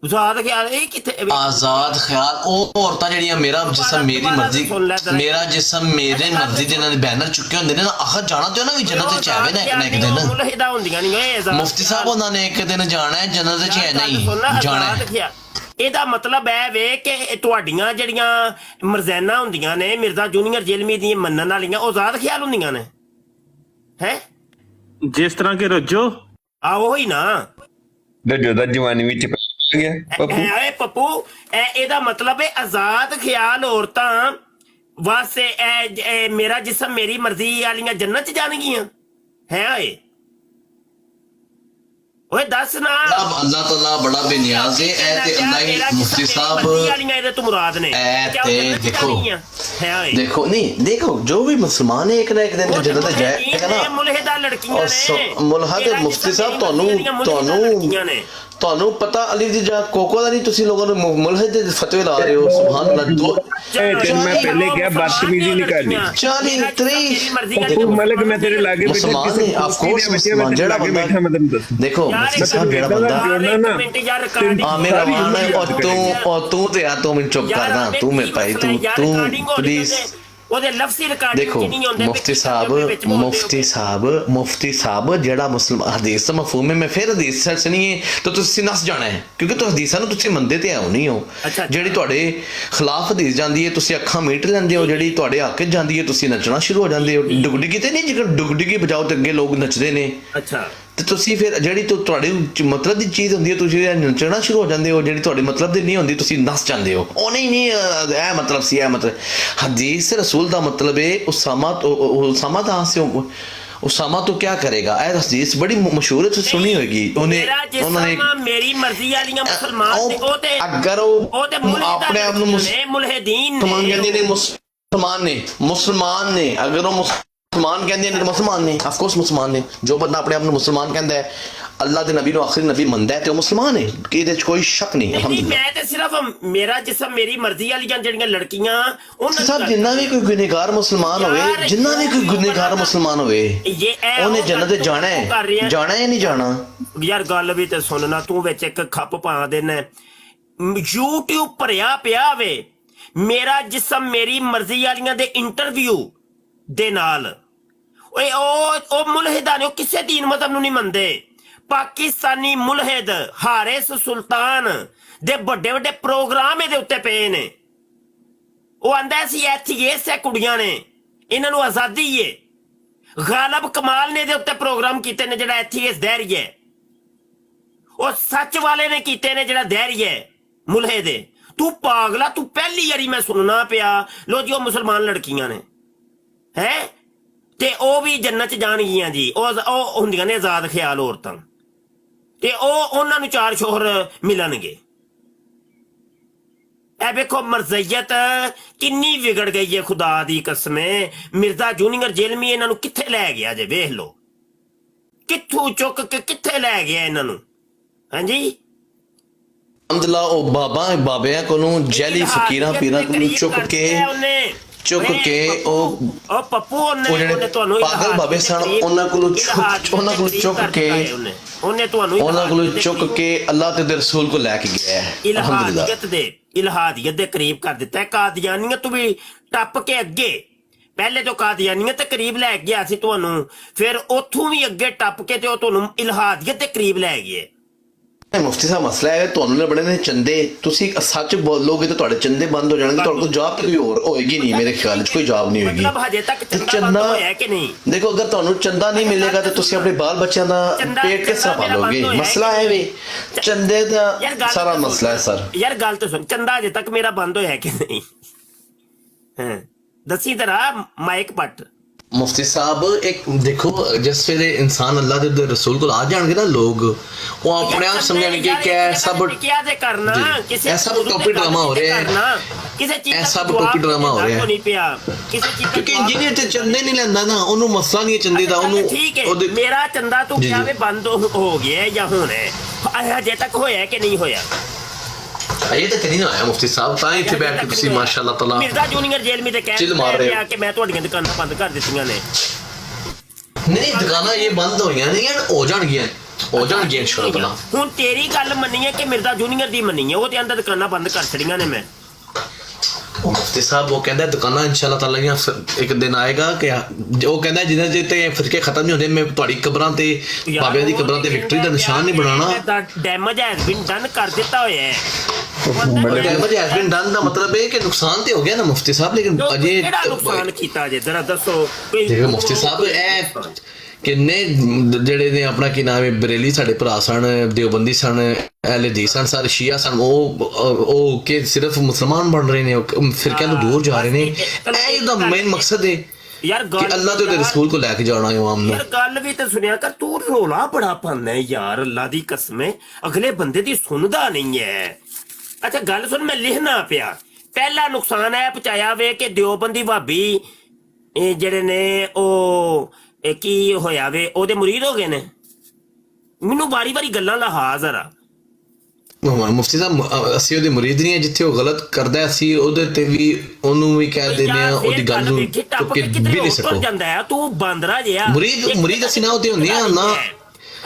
ਆਜ਼ਾਦ ਖਿਆਲ ਇਹ ਕਿੱਥੇ आज़ाद ख्याल ਉਹ ਔਰਤਾਂ ਜਿਹੜੀਆਂ ਮੇਰਾ ਜਿਸਮ ਮੇਰੀ ਮਰਜ਼ੀ ਮੇਰਾ ਜਿਸਮ ਮੇਰੇ ਮਰਜ਼ੀ ਦੇ ਨਾਲ ਬੈਨਰ ਚੁੱਕੇ ਹੁੰਦੇ ਨੇ ਨਾ, ਆਖਰ ਜਾਣਾ ਤੇ ਉਹਨਾਂ ਵੀ ਜੰਨਤ ਚ ਆਵੇ ਨਾ ਇੱਕ ਨਾ ਇੱਕ ਦਿਨ। ਮੁਲਹਿਦਾ ਹੁੰਦੀਆਂ ਨਹੀਂ ਇਹ ਆਜ਼ਾਦ ਮੁਫਤੀ ਸਾਹਿਬ ਉਹਨਾਂ ਨੇ ਇੱਕ ਦਿਨ ਜਾਣਾ ਹੈ ਜੰਨਤ ਚ ਹੈ ਨਹੀਂ ਜਾਣਾ ਹੈ। ਇਹਦਾ ਮਤਲਬ ਹੈ ਵੇ ਕਿ ਤੁਹਾਡੀਆਂ ਜਿਹੜੀਆਂ ਮਰਜ਼ਾਨਾ ਹੁੰਦੀਆਂ ਨੇ ਮਿਰਜ਼ਾ ਜੂਨੀਅਰ ਜੇਲਮੀ ਦੀਆਂ ਮੰਨਣ ਵਾਲੀਆਂ ਉਹ ਆਜ਼ਾਦ ਖਿਆਲ ਹੁੰਦੀਆਂ ਨੇ ਹੈ ਜਿਸ ਤਰ੍ਹਾਂ ਕਿ ਰੱਜੋ ਆ ਉਹੀ ਨਾ ਰੱਜੋ ਦਾ ਜਵਾਨੀ ਵਿੱਚ ਪੈ ਗਿਆ ਪੱਪੂ। ਏ ਪੱਪੂ ਇਹਦਾ ਮਤਲਬ ਹੈ ਆਜ਼ਾਦ ਖਿਆਲ ਔਰਤਾਂ ਵਾਸਤੇ ਇਹ ਮੇਰਾ ਜਿਸਮ ਮੇਰੀ ਮਰਜ਼ੀ ਵਾਲੀਆਂ ਜੰਨਤ ਚ ਜਾਣਗੀਆਂ ਹੈ ਓਏ ਦੱਸ ਨਾ ਅੱਲਾਹ ਤਾਲਾ ਬੜਾ ਬੇਨਿਆਜ਼ ਹੈ ਐ ਤੇ ਅੱਲਾਹ ਹੀ ਮੁਫਤੀ ਸਾਹਿਬ ਇਹਦੇ ਤੋਂ ਮੁਰਾਦ ਨੇ ਤੇ ਦੇਖੋ ਨਹੀਂ ਦੇਖੋ ਜੋ ਵੀ ਮੁਸਲਮਾਨ ਹੈ ਇੱਕ ਨਾ ਇੱਕ ਦਿਨ ਜੰਨਤ ਜਾਏਗਾ ਨਾ। ਮੁਲਹਿਦਾ ਲੜਕੀਆਂ ਨੇ ਮੁਲਹਦ ਮੁਫਤੀ ਸਾਹਿਬ ਤੁਹਾਨੂੰ ਪਤਾ ਅਲੀ ਦੀ ਜਾਂ ਕੋਕੋ ਦਾ ਨਹੀਂ, ਤੁਸੀਂ ਲੋਕਾਂ ਨੂੰ ਮੁਲਹਦ ਦੇ ਫਤਵੇ ਲਾ ਰਹੇ ਹੋ। ਸੁਭਾਨ ਅੱਲਾਹ। ਤੈਨੂੰ ਮੈਂ ਪਹਿਲੇ ਕਿਹਾ ਬਦਤਮੀਜ਼ੀ ਨਹੀਂ ਕਰਨੀ। 40 30 ਤੂੰ ਮਲਕ ਮੈਂ ਤੇਰੇ ਲਾਗੇ ਮੁਸਲਮਾਨ ਨੇ ਆਫ ਕੋਰਸ ਮੁਸਲਮਾਨ ਜਿਹੜਾ ਬੰਦਾ ਦੇਖੋ ਮੁਫਤੀ ਸਾਹਿਬ ਜਿਹੜਾ ਬੰਦਾ ਆਮਿਰ ਰਵਾਨਾ ਔਰ ਤੂੰ ਤੇ ਆ ਤੂੰ ਮੈਨੂੰ ਚੁੱਪ ਕਰਦਾ ਤੂੰ ਮੇਰੇ ਭਾਈ ਤੂੰ ਪਲੀਜ਼ ਉਹਦੇ ਲਫ਼ਜ਼ੀ ਰਿਕਾਰਡ ਦੇਖੋ ਮੁਫਤੀ ਸਾਹਿਬ ਜਿਹੜਾ ਮੁਸਲਮਾਨ ਹਦੀਸ ਦਾ ਮਫਹੂਮ ਹੈ, ਮੈਂ ਫਿਰ ਹਦੀਸ ਸੁਣੀਏ ਤਾਂ ਤੁਸੀਂ ਨਸ ਜਾਣਾ ਹੈ ਕਿਉਂਕਿ ਤੁਸੀਂ ਹਦੀਸਾਂ ਨੂੰ ਤੁਸੀਂ ਮੰਨਦੇ ਤੇ ਆਉ ਨਹੀਂ ਹੋ। ਜਿਹੜੀ ਤੁਹਾਡੇ ਖਿਲਾਫ ਹਦੀਸ ਜਾਂਦੀ ਹੈ ਤੁਸੀਂ ਅੱਖਾਂ ਮੀਟ ਲੈਂਦੇ ਹੋ, ਜਿਹੜੀ ਤੁਹਾਡੇ ਹੱਕ 'ਚ ਜਾਂਦੀ ਹੈ ਤੁਸੀਂ ਨੱਚਣਾ ਸ਼ੁਰੂ ਹੋ ਜਾਂਦੇ ਹੋ। ਡੁਗਡੁਗੀ ਤੇ ਨਹੀਂ, ਜੇਕਰ ਡੁਗਡੁਗੀ ਬਜਾਓ ਤੇ ਅੱਗੇ ਲੋਕ ਨੱਚਦੇ ਨੇ ਤੇ ਤੁਸੀਂ ਫਿਰ ਜਿਹੜੀ ਤੁਹਾਡੇ ਮਤਲਬ ਦੀ ਚੀਜ਼ ਹੁੰਦੀ ਹੈ ਤੁਸੀਂ ਨੱਚਣਾ ਸ਼ੁਰੂ ਹੋ ਜਾਂਦੇ ਹੋ, ਜਿਹੜੀ ਤੁਹਾਡੀ ਮਤਲਬ ਦੀ ਨਹੀਂ ਹੁੰਦੀ ਤੁਸੀਂ ਨੱਚ ਜਾਂਦੇ ਹੋ। ਉਹ ਨਹੀਂ ਇਹ ਮਤਲਬ ਸੀ, ਇਹ ਮਤਲਬ ਹਦੀਸ ਰਸੂਲ ਦਾ ਮਤਲਬ ਹੈ ਉਸਾਮਾ तो क्या करेगा। ਇਹ ਹਦੀਸ ਬੜੀ ਮਸ਼ਹੂਰ ਹੈ, ਤੁਸੀਂ ਸੁਣੀ ਹੋਏਗੀ। ਉਹਨਾਂ ਨੇ ਮੇਰੀ ਮਰਜ਼ੀ ਵਾਲੀਆਂ ਮੁਸਲਮਾਨ ਤੇ ਉਹ ਤੇ ਅਗਰ ਉਹ ਤੇ ਆਪਣੇ ਆਪ ਨੂੰ ਮੁਲਹਿਦੀਨ ਕਹਿੰਦੇ ਨੇ ਮੁਸਲਮਾਨ ਨੇ ਅਗਰ ਉਹ ਮੁਸਲਮਾਨ ਕਹਿੰਦੇ ਨੇ ਮੁਸਲਮਾਨ ਨੇ ਆਫ ਕੋਰਸ ਮੁਸਲਮਾਨ ਨੇ। ਜੋ ਬੰਦਾ ਆਪਣੇ ਆਪ ਨੂੰ ਮੁਸਲਮਾਨ ਕਹਿੰਦਾ ਹੈ ਅੱਲਾਹ ਦੇ ਨਬੀ ਨੂੰ ਆਖਰੀ ਨਬੀ ਮੰਨਦਾ ਹੈ ਤੇ ਉਹ ਮੁਸਲਮਾਨ ਹੈ, ਇਹਦੇ 'ਚ ਕੋਈ ਸ਼ੱਕ ਨਹੀਂ। ਮੈਂ ਤੇ ਸਿਰਫ ਮੇਰਾ ਜਿਸਮ ਮੇਰੀ ਮਰਜ਼ੀ ਵਾਲੀਆਂ ਜਿਹੜੀਆਂ ਲੜਕੀਆਂ ਉਹਨਾਂ ਸਾਹਿਬ ਜਿੰਨਾ ਵੀ ਕੋਈ ਗੁਨਾਹਗਾਰ ਮੁਸਲਮਾਨ ਹੋਵੇ ਉਹਨੇ ਜੰਨਤ ਜਾਣਾ ਹੈ ਜਾਂ ਨਹੀਂ ਜਾਣਾ। ਯਾਰ ਗੱਲ ਵੀ ਤੇ ਸੁਣਨਾ, ਤੂੰ ਵਿੱਚ ਇੱਕ ਖੱਪ ਪਾ ਦੇਣਾ। YouTube ਭਰਿਆ ਪਿਆ ਵੇ ਮੇਰਾ ਜਿਸਮ ਮੇਰੀ ਮਰਜ਼ੀ ਵਾਲੀਆਂ ਦੇ ਇੰਟਰਵਿਊ ਦੇ ਨਾਲ। ਓਏ ਉਹ ਮੁਲਹਿਦਾਂ ਨੇ, ਉਹ ਕਿਸੇ ਦੀਨ ਮਜ਼ਹਬ ਨੂੰ ਨਹੀਂ ਮੰਨਦੇ। ਪਾਕਿਸਤਾਨੀ ਮੁਲਹਿਦ ਹਾਰਿਸ ਸੁਲਤਾਨ ਦੇ ਵੱਡੇ ਵੱਡੇ ਪ੍ਰੋਗਰਾਮ ਇਹਦੇ ਉੱਤੇ ਪਏ ਨੇ। ਉਹ ਆਂਦਾ ਸੀ ਐਥੀਏਸ ਹੈ ਕੁੜੀਆਂ ਨੇ, ਇਹਨਾਂ ਨੂੰ ਆਜ਼ਾਦੀ ਏ। ਗਾਲਬ ਕਮਾਲ ਨੇ ਇਹਦੇ ਉੱਤੇ ਪ੍ਰੋਗਰਾਮ ਕੀਤੇ ਨੇ ਜਿਹੜਾ ਐਥੀਏਸ ਦਹਿਰੀ ਹੈ। ਉਹ ਸੱਚ ਵਾਲੇ ਨੇ ਕੀਤੇ ਨੇ ਜਿਹੜਾ ਦਹਿਰੀ ਹੈ ਮੁਲਹਿਦ। ਤੂੰ ਪਾਗਲਾ, ਤੂੰ ਪਹਿਲੀ ਵਾਰੀ ਮੈਂ ਸੁਣਨਾ ਪਿਆ ਲੋ ਜੀ ਉਹ ਮੁਸਲਮਾਨ ਲੜਕੀਆਂ ਨੇ ਹੈ ਤੇ ਉਹ ਵੀ ਜੰਨਤ ਚ ਜਾਣਗੀਆਂ ਜੀ। ਉਹ ਹੁੰਦੀਆਂ ਨੇ ਆਜ਼ਾਦ ਖਿਆਲ ਔਰਤਾਂ ਤੇ ਉਹਨਾਂ ਨੂੰ ਚਾਰ ਸ਼ੋਹਰ ਮਿਲਣਗੇ। ਇਹ ਵੇਖੋ ਮਰਜ਼ੀਅਤ ਕਿੰਨੀ ਵਿਗੜ ਗਈ ਹੈ, ਖੁਦਾ ਦੀ ਕਸਮੇ। ਮਿਰਜ਼ਾ ਜੂਨੀਅਰ ਜੇਲਮੀ ਇਹਨਾਂ ਨੂੰ ਕਿੱਥੇ ਲੈ ਗਿਆ ਜੇ, ਵੇਖ ਲੋ ਕਿੱਥੋਂ ਚੁੱਕ ਕੇ ਕਿੱਥੇ ਲੈ ਗਿਆ ਇਹਨਾਂ ਨੂੰ। ਹਾਂਜੀ ਅਲਹਮਦੁਲਿਲਾ ਉਹ ਬਾਬਿਆਂ ਕੋਲੋਂ ਜੈਲੀ ਫਕੀਰਾਂ ਪੀਰਾਂ ਕੋਲੋਂ ਚੁੱਕ ਕੇ ਉਹ ਪੱਪੂ ਉਹ ਜਿਹੜੇ ਪਾਗਲ ਬਾਬੇ ਸਨ ਉਹਨਾਂ ਕੋਲੋਂ ਚੁੱਕ ਕੇ ਅੱਲਾਹ ਤੇ ਰਸੂਲ ਕੋ ਲੈ ਕੇ ਗਿਆ ਹੈ। ਇਲਹਾਦੀਅਤ ਦੇ ਕਰੀਬ ਕਰ ਦਿੱਤਾ ਹੈ। ਕਾਦੀਆਨੀਅਤ ਵੀ ਟੱਪ ਕੇ ਅੱਗੇ, ਪਹਿਲੇ ਤੋਂ ਕਾਦੀਆਨੀਅਤ ਦੇ ਕਰੀਬ ਲੈ ਗਿਆ ਸੀ ਤੁਹਾਨੂੰ, ਫਿਰ ਉੱਥੋਂ ਵੀ ਅੱਗੇ ਟੱਪ ਕੇ ਤੇ ਉਹ ਤੁਹਾਨੂੰ ਇਲਹਾਦੀਅਤ ਦੇ ਕਰੀਬ ਲੈ ਗਏ। ਮੁਫਤੀ ਸਾਹਿਬ ਮਸਲਾ ਹੈ ਤੁਹਾਨੂੰ ਨੇ ਬੜੇ ਨੇ ਚੰਦੇ, ਤੁਸੀਂ ਸੱਚ ਬੋਲੋਗੇ ਤਾਂ ਤੁਹਾਡੇ ਚੰਦੇ ਬੰਦ ਹੋ ਜਾਣਗੇ, ਤੁਹਾਡੇ ਕੋਲ ਜਵਾਬ ਤੇ ਕੋਈ ਹੋਰ ਹੋਏਗੀ ਨਹੀਂ। ਮੇਰੇ ਖਿਆਲ 'ਚ ਕੋਈ ਜਵਾਬ ਨਹੀਂ ਹੋਏਗੀ। ਚੰਦਾ ਦੇਖੋ ਅਗਰ ਤੁਹਾਨੂੰ ਚੰਦਾ ਨਹੀਂ ਮਿਲੇਗਾ ਤਾਂ ਤੁਸੀਂ ਆਪਣੇ ਬਾਲ ਬੱਚਿਆਂ ਦਾ ਪੇਟ ਕਿਸ ਤਰ੍ਹਾਂ ਪਾਲੋਗੇ। ਮਸਲਾ ਹੈ ਵੀ ਚੰਦੇ ਦਾ ਸਾਰਾ ਮਸਲਾ ਹੈ ਸਰ। ਯਾਰ ਗੱਲ ਤਾਂ ਸੁਣ, ਚੰਦਾ ਅਜੇ ਤੱਕ ਮੇਰਾ ਬੰਦ ਹੋਇਆ ਕਿ ਨਹੀਂ? ਦੱਸੀ ਤਰਾ ਮਾਈਕ ਪੱਟ ਮੁਫਤੀ ਸਾਹਿਬ ਇੱਕ ਦੇਖੋ ਜਿਸ ਵੇਲੇ ਇਨਸਾਨ ਅੱਲਾਹ ਦੇ ਰਸੂਲ ਕੋਲ ਆ ਜਾਣਗੇ ਨਾ ਲੋਕ ਉਹ ਆਪਣੇ ਆਪ ਸਮਝਣਗੇ ਕਿ ਇਹ ਸਭ ਕਿਆ ਤੇ ਕਰਨਾ ਕਿਸੇ ਇਹ ਸਭ ਟੋਪੀ ਡਰਾਮਾ ਹੋ ਰਿਹਾ ਹੈ ਕਿਸੇ ਚੀਜ਼ ਇਹ ਸਭ ਟੋਪੀ ਡਰਾਮਾ ਹੋ ਰਿਹਾ ਹੈ ਨਹੀਂ ਪਿਆ ਕਿਸੇ ਚੀਜ਼ ਕਿਉਂਕਿ ਇੰਜੀਨੀਅਰ ਤੇ ਚੰਦੇ ਨਹੀਂ ਲੈਂਦਾ ਨਾ ਉਹਨੂੰ ਮਸਲਾ ਨਹੀਂ ਚੰਦੇ ਦਾ ਉਹਨੂੰ ਠੀਕ ਹੈ ਮੇਰਾ ਚੰਦਾ ਤੂੰ ਕਿਹਾ ਵੀ ਬੰਦ ਹੋ ਗਿਆ ਜਾਂ ਹੁਣ ਹੈ ਹਜੇ ਤੱਕ ਹੋਇਆ ਕਿ ਨਹੀਂ ਹੋਇਆ ਇਹ ਤਾਂ ਕਦੀ ਨਾ ਆਇਆ ਮੁਫਤੀ ਸਾਹਿਬ ਤਾਂ ਇੱਥੇ ਬੈਠ ਕੇ ਤੁਸੀਂ ਮਾਸ਼ਾਅੱਲਾ ਤਾਲਾ ਮਿਰਜ਼ਾ ਜੂਨੀਅਰ ਜੇਲ੍ਹ ਵਿੱਚ ਚਿੱਲ ਮਾਰ ਰਹੇ ਹੋ ਕਿ ਮੈਂ ਤੁਹਾਡੀਆਂ ਦੁਕਾਨਾਂ ਬੰਦ ਕਰ ਦਿੱਤੀਆਂ ਨੇ ਨਹੀਂ ਦੁਕਾਨਾਂ ਇਹ ਬੰਦ ਹੋਈਆਂ ਨਹੀਂ ਹੋ ਜਾਣਗੀਆਂ ਇਨਸ਼ਾਅੱਲਾ ਹੁਣ ਤੇਰੀ ਗੱਲ ਮੰਨੀ ਹੈ ਕਿ ਮਿਰਜ਼ਾ ਜੂਨੀਅਰ ਦੀ ਮੰਨੀ ਹੈ ਉਹ ਤੇ ਅੰਦਰ ਦੁਕਾਨਾਂ ਬੰਦ ਕਰ ਛੜੀਆਂ ਨੇ ਮੈਂ ਮੁਫਤੀ ਸਾਹਿਬ ਉਹ ਕਹਿੰਦਾ ਦੁਕਾਨਾਂ ਇਨਸ਼ਾਅੱਲਾ ਤਾਲਾ ਇੱਕ ਦਿਨ ਆਏਗਾ ਕਿ ਉਹ ਕਹਿੰਦਾ ਜਿਹਨਾਂ ਦੇ ਤੇ ਫਿਰਕੇ ਖਤਮ ਨਹੀਂ ਹੁੰਦੇ ਮੈਂ ਤੁਹਾਡੀ ਕਬਰਾਂ ਤੇ ਬਾਬਿਆਂ ਦੀ ਕਬਰਾਂ ਤੇ ਵਿਕਟਰੀ ਦਾ ਨਿਸ਼ਾਨ ਨਹੀਂ ਬਣਾਉਣਾ ਡੈਮੇਜ ਹੈਜ਼ ਬੀਨ ਡਨ ਕਰ ਦਿੱਤਾ ਹੋਇਆ ਹੈ ਡੈਮੇਜ ਹੈਜ਼ ਬੀਨ ਡਨ ਦਾ ਮਤਲਬ ਇਹ ਕਿ ਨੁਕਸਾਨ ਤੇ ਹੋ ਗਿਆ ਨਾ ਮੁਫਤੀ ਸਾਹਿਬ ਲੇਕਿਨ ਅਜੇ ਕਿਹੜਾ ਨੁਕਸਾਨ ਕੀਤਾ ਜੇ ਜ਼ਰਾ ਦੱਸੋ ਦੇਖੋ ਮੁਫਤੀ ਸਾਹਿਬ ਇਹ ਕਿੰਨੇ ਜਿਹੜੇ ਨੇ ਆਪਣਾ ਕੀ ਨਾਮ ਹੈ ਬਰੇਲੀ ਸਾਡੇ ਭਰਾ ਸਨ ਦੇਵਬੰਦੀ ਸਨ ਅਹਿਲੇ ਹਦੀਸ ਸਨ ਸਾਰੇ ਸ਼ੀਆ ਸਨ ਉਹ ਕਿ ਸਿਰਫ ਮੁਸਲਮਾਨ ਬਣ ਰਹੇ ਨੇ ਫਿਰਕਿਆਂ ਤੋਂ ਦੂਰ ਜਾ ਰਹੇ ਨੇ ਇਹ ਇਹਦਾ ਮੇਨ ਮਕਸਦ ਹੈ ਯਾਰ ਕਿ ਅੱਲਾਹ ਤੇ ਉਹਦੇ ਰਸੂਲ ਕੋ ਲੈ ਕੇ ਜਾਣਾ ਹੈ ਆਵਾਮ ਨੂੰ ਯਾਰ ਗੱਲ ਵੀ ਤਾਂ ਸੁਣਿਆ ਕਰ ਤੂੰ ਰੋਲਾ ਬੜਾ ਪਾਉਂਦਾ ਯਾਰ ਅੱਲਾਹ ਦੀ ਕਸਮ ਹੈ ਅਗਲੇ ਬੰਦੇ ਦੀ ਸੁਣਦਾ ਨਹੀਂ ਹੈ ਅੱਛਾ ਗੱਲ ਸੁਣ ਮੈਂ ਲਿਖਣਾ ਪਿਆ ਪਹਿਲਾ ਨੁਕਸਾਨ ਹੈ ਪਹੁੰਚਾਇਆ ਵੇ ਕਿ ਦਿਓਬੰਦੀ ਭਾਬੀ ਇਹ ਜਿਹੜੇ ਨੇ ਉਹ ਇਹ ਕੀ ਹੋਇਆ ਵੇ ਉਹਦੇ ਮੁਰੀਦ ਹੋ ਗਏ ਨੇ ਮੈਨੂੰ ਵਾਰੀ ਵਾਰੀ ਗੱਲਾਂ ਲਾ ਜ਼ਰਾ ਮੁਫਤੀ ਸਾਹਿਬ ਅਸੀਂ ਉਹਦੇ ਮੁਰੀਦ ਨਹੀਂ ਹੈ ਜਿੱਥੇ ਉਹ ਗਲਤ ਕਰਦਾ ਅਸੀਂ ਉਹਦੇ ਤੇ ਵੀ ਉਹਨੂੰ ਵੀ ਕਹਿ ਦਿੰਦੇ ਆ ਉਹਦੀ ਗੱਲ ਨੂੰ ਕਿ ਵੀ ਨਹੀਂ ਸਕੋ ਜਾਂਦਾ ਤੂੰ ਬਾਂਦਰਾ ਜਿਹਾ ਮੁਰੀਦ ਅਸੀਂ ਨਾ ਉਹਦੇ ਹੁੰਦੇ ਆ ਨਾ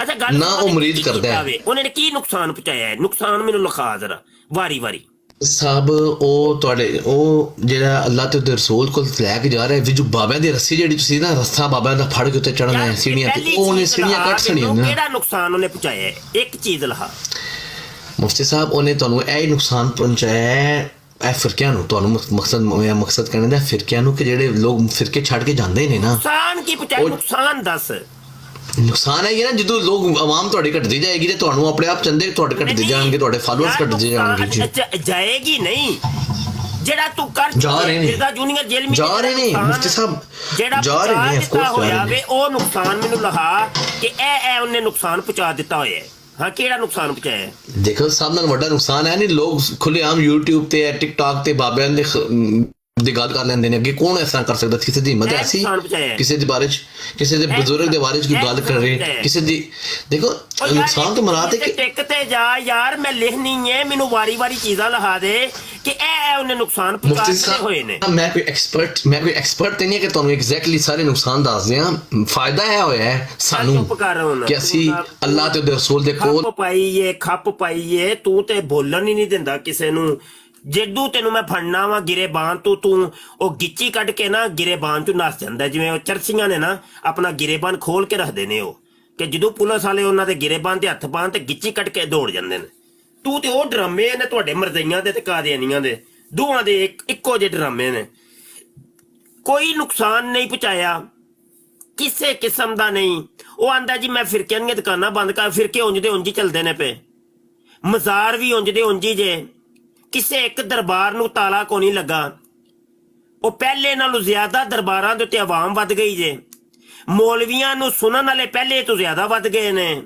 ਅੱਛਾ ਗੱਲ ਨਾ ਉਹ ਮੁਰੀਦ ਕਰਦਾ ਹੈ ਉਹਨੇ ਨੇ ਕੀ ਨੁਕਸਾਨ ਪਹੁੰਚਾਇਆ ਹੈ ਨੁਕਸਾਨ ਮੈਨੂੰ ਲਿਖਾ ਜ਼ਰਾ ਵਾਰੀ ਵਾਰੀ ਸਾਹਿਬ ਉਹ ਤੁਹਾਡੇ ਉਹ ਜਿਹੜਾ ਅੱਲਾਹ ਤੇ ਉਹਦੇ ਰਸੂਲ ਕੋਲ ਲੈ ਕੇ ਜਾ ਰਿਹਾ ਵਿਜੂ ਬਾਬਿਆਂ ਦੀ ਰੱਸੀ ਜਿਹੜੀ ਤੁਸੀਂ ਨਾ ਰਸਤਾ ਬਾਬਿਆਂ ਦਾ ਫੜ ਕੇ ਉੱਤੇ ਚੜਨਾ ਹੈ ਸੀੜੀਆਂ ਤੇ ਉਹਨੇ ਸੀੜੀਆਂ ਕੱਟ ਛੜੀਆਂ ਨੇ ਕਿਹੜਾ ਨੁਕਸਾਨ ਉਹਨੇ ਪਹੁੰਚਾਇਆ ਇੱਕ ਚੀਜ਼ ਲਹਾ ਮੁਫਤੀ ਸਾਹਿਬ ਉਹਨੇ ਤੁਹਾਨੂੰ ਇਹ ਨੁਕਸਾਨ ਪਹੁੰਚਾਇਆ ਇਹ ਫਿਰਕਿਆਂ ਨੂੰ ਤੁਹਾਨੂੰ ਮਕਸਦ ਕਹਿਣ ਦਾ ਫਿਰਕਿਆਂ ਨੂੰ ਕਿ ਜਿਹੜੇ ਲੋਕ ਫਿਰਕੇ ਛੱਡ ਕੇ ਜਾਂਦੇ ਨੇ ਨਾ ਨੁਕਸਾਨ ਕੀ ਪਹੁੰਚਾਇਆ ਨੁਕਸਾਨ ਦੱਸ ਨੁਕਸਾਨ ਹੈ ਇਹ ਨਾ ਜਦੋਂ ਲੋਕ ਆਵਾਮ ਤੁਹਾਡੀ ਘਟਦੀ ਜਾਏਗੀ ਤੇ ਤੁਹਾਨੂੰ ਆਪਣੇ ਆਪ ਚੰਦੇ ਤੁਹਾਡੇ ਘਟਦੇ ਜਾਣਗੇ ਤੁਹਾਡੇ ਫਾਲੋਅਰਸ ਘਟਦੇ ਜਾਣਗੇ ਜੀ ਜਾਏਗੀ ਨਹੀਂ ਜਿਹੜਾ ਤੂੰ ਕਰ ਜਾ ਰਹੇ ਨੇ ਜਿਹਦਾ ਜੂਨੀਅਰ ਜੇਲ੍ਹ ਵਿੱਚ ਜਾ ਰਹੇ ਨੇ ਮੁਫਤੀ ਸਾਹਿਬ ਜਿਹੜਾ ਜਾ ਰਹੇ ਨੇ ਆਫ ਕੋਰਸ ਹੋਇਆ ਵੇ ਉਹ ਨੁਕਸਾਨ ਮੈਨੂੰ ਲਹਾ ਕਿ ਇਹ ਉਹਨੇ ਨੁਕਸਾਨ ਪਹੁੰਚਾ ਦਿੱਤਾ ਹੋਇਆ ਹੈ ਹਾਂ ਕਿਹੜਾ ਨੁਕਸਾਨ ਪਹੁੰਚਾਇਆ ਦੇਖੋ ਸਭ ਨਾਲ ਵੱਡਾ ਨੁਕਸਾਨ ਹੈ ਨਹੀਂ ਲੋਕ ਖੁੱਲੇਆਮ YouTube ਤੇ ਟਿਕਟੌਕ ਤੇ ਬਾਬਿਆਂ ਦੀ ਗੱਲ ਕਰ ਲੈਂਦੇ ਨੇ ਅੱਗੇ ਕੌਣ ਐਸਾ ਕਰ ਸਕਦਾ ਕਿਸੇ ਦੀ ਹਿੰਮਤ ਐਸੀ ਕਿਸੇ ਦੇ ਬਾਰੇ ਚ ਕਿਸੇ ਦੇ ਬਜ਼ੁਰਗ ਦੇ ਬਾਰੇ ਚ ਕੋਈ ਗੱਲ ਕਰ ਰਹੇ ਕਿਸੇ ਦੀ ਦੇਖੋ ਨੁਕਸਾਨ ਤਾਂ ਮਰਾਤ ਹੈ ਕਿ ਟਿਕ ਤੇ ਜਾ ਯਾਰ ਮੈਂ ਲਿਖਣੀ ਹੈ ਮੈਨੂੰ ਵਾਰੀ ਵਾਰੀ ਚੀਜ਼ਾਂ ਲਿਖਾ ਦੇ ਕਿ ਇਹ ਉਹਨੇ ਨੁਕਸਾਨ ਪਹੁੰਚਾਏ ਹੋਏ ਨੇ ਮੈਂ ਕੋਈ ਐਕਸਪਰਟ ਤੇ ਨਹੀਂ ਕਿ ਤੁਹਾਨੂੰ ਐਗਜ਼ੈਕਟਲੀ ਸਾਰੇ ਨੁਕਸਾਨ ਦੱਸ ਦਿਆਂ ਫਾਇਦਾ ਇਹ ਹੋਇਆ ਹੈ ਸਾਨੂੰ ਕਿ ਅਸੀਂ ਅੱਲਾਹ ਤੇ ਉਹਦੇ ਰਸੂਲ ਦੇ ਕੋਲ ਖੱਪ ਪਾਈਏ ਤੂੰ ਤੇ ਬੋਲਣ ਹੀ ਨਹੀਂ ਦਿੰਦਾ ਕਿਸੇ ਨੂੰ ਜਦੋਂ ਤੈਨੂੰ ਮੈਂ ਫੜਨਾ ਵਾ ਗਿਰੇਬਾਨ ਤੂੰ ਉਹ ਗਿੱਚੀ ਕੱਢ ਕੇ ਨਾ ਗਿਰੇਬਾਨ ਚ ਨੱਸ ਜਾਂਦਾ ਜਿਵੇਂ ਉਹ ਚਰਸੀਆਂ ਨੇ ਨਾ ਆਪਣਾ ਗਿਰੇਬਾਨ ਖੋਲ ਕੇ ਰੱਖਦੇ ਨੇ ਉਹ ਕਿ ਜਦੋਂ ਪੁਲਿਸ ਵਾਲੇ ਉਹਨਾਂ ਦੇ ਗਿਰੇਬਾਨ ਤੇ ਹੱਥ ਪਾਉਣ ਤੇ ਗਿੱਚੀ ਕੱਢ ਕੇ ਦੌੜ ਜਾਂਦੇ ਨੇ ਤੂੰ ਤੇ ਉਹ ਡਰਾਮੇ ਨੇ ਤੁਹਾਡੇ ਮਰਜ਼ਈਆਂ ਦੇ ਤੇ ਕਾਦੀਆਨੀਆਂ ਦੇ ਦੋਵਾਂ ਦੇ ਇੱਕੋ ਜਿਹੇ ਡਰਾਮੇ ਨੇ ਕੋਈ ਨੁਕਸਾਨ ਨਹੀਂ ਪਹੁੰਚਾਇਆ ਕਿਸੇ ਕਿਸਮ ਦਾ ਨਹੀਂ ਉਹ ਆਂਦਾ ਜੀ ਮੈਂ ਫਿਰਕਿਆਂ ਦੀਆਂ ਦੁਕਾਨਾਂ ਬੰਦ ਕਰ ਫਿਰਕੇ ਉਂਝ ਦੇ ਉਂਝ ਹੀ ਚੱਲਦੇ ਨੇ ਪਏ ਮਜ਼ਾਰ ਵੀ ਉਂਝ ਦੇ ਉਂਝ ਹੀ ਜੇ ਕਿਸੇ ਇੱਕ ਦਰਬਾਰ ਨੂੰ ਤਾਲਾ ਕੋ ਨਹੀਂ ਲੱਗਾ ਉਹ ਪਹਿਲੇ ਨਾਲੋਂ ਜ਼ਿਆਦਾ ਦਰਬਾਰਾਂ ਦੇ ਉੱਤੇ ਆਵਾਮ ਵੱਧ ਗਈ ਜੇ ਮੌਲਵੀਆਂ ਨੂੰ ਸੁਣਨ ਵਾਲੇ ਪਹਿਲੇ ਤੋਂ ਜ਼ਿਆਦਾ ਵੱਧ ਗਏ ਨੇ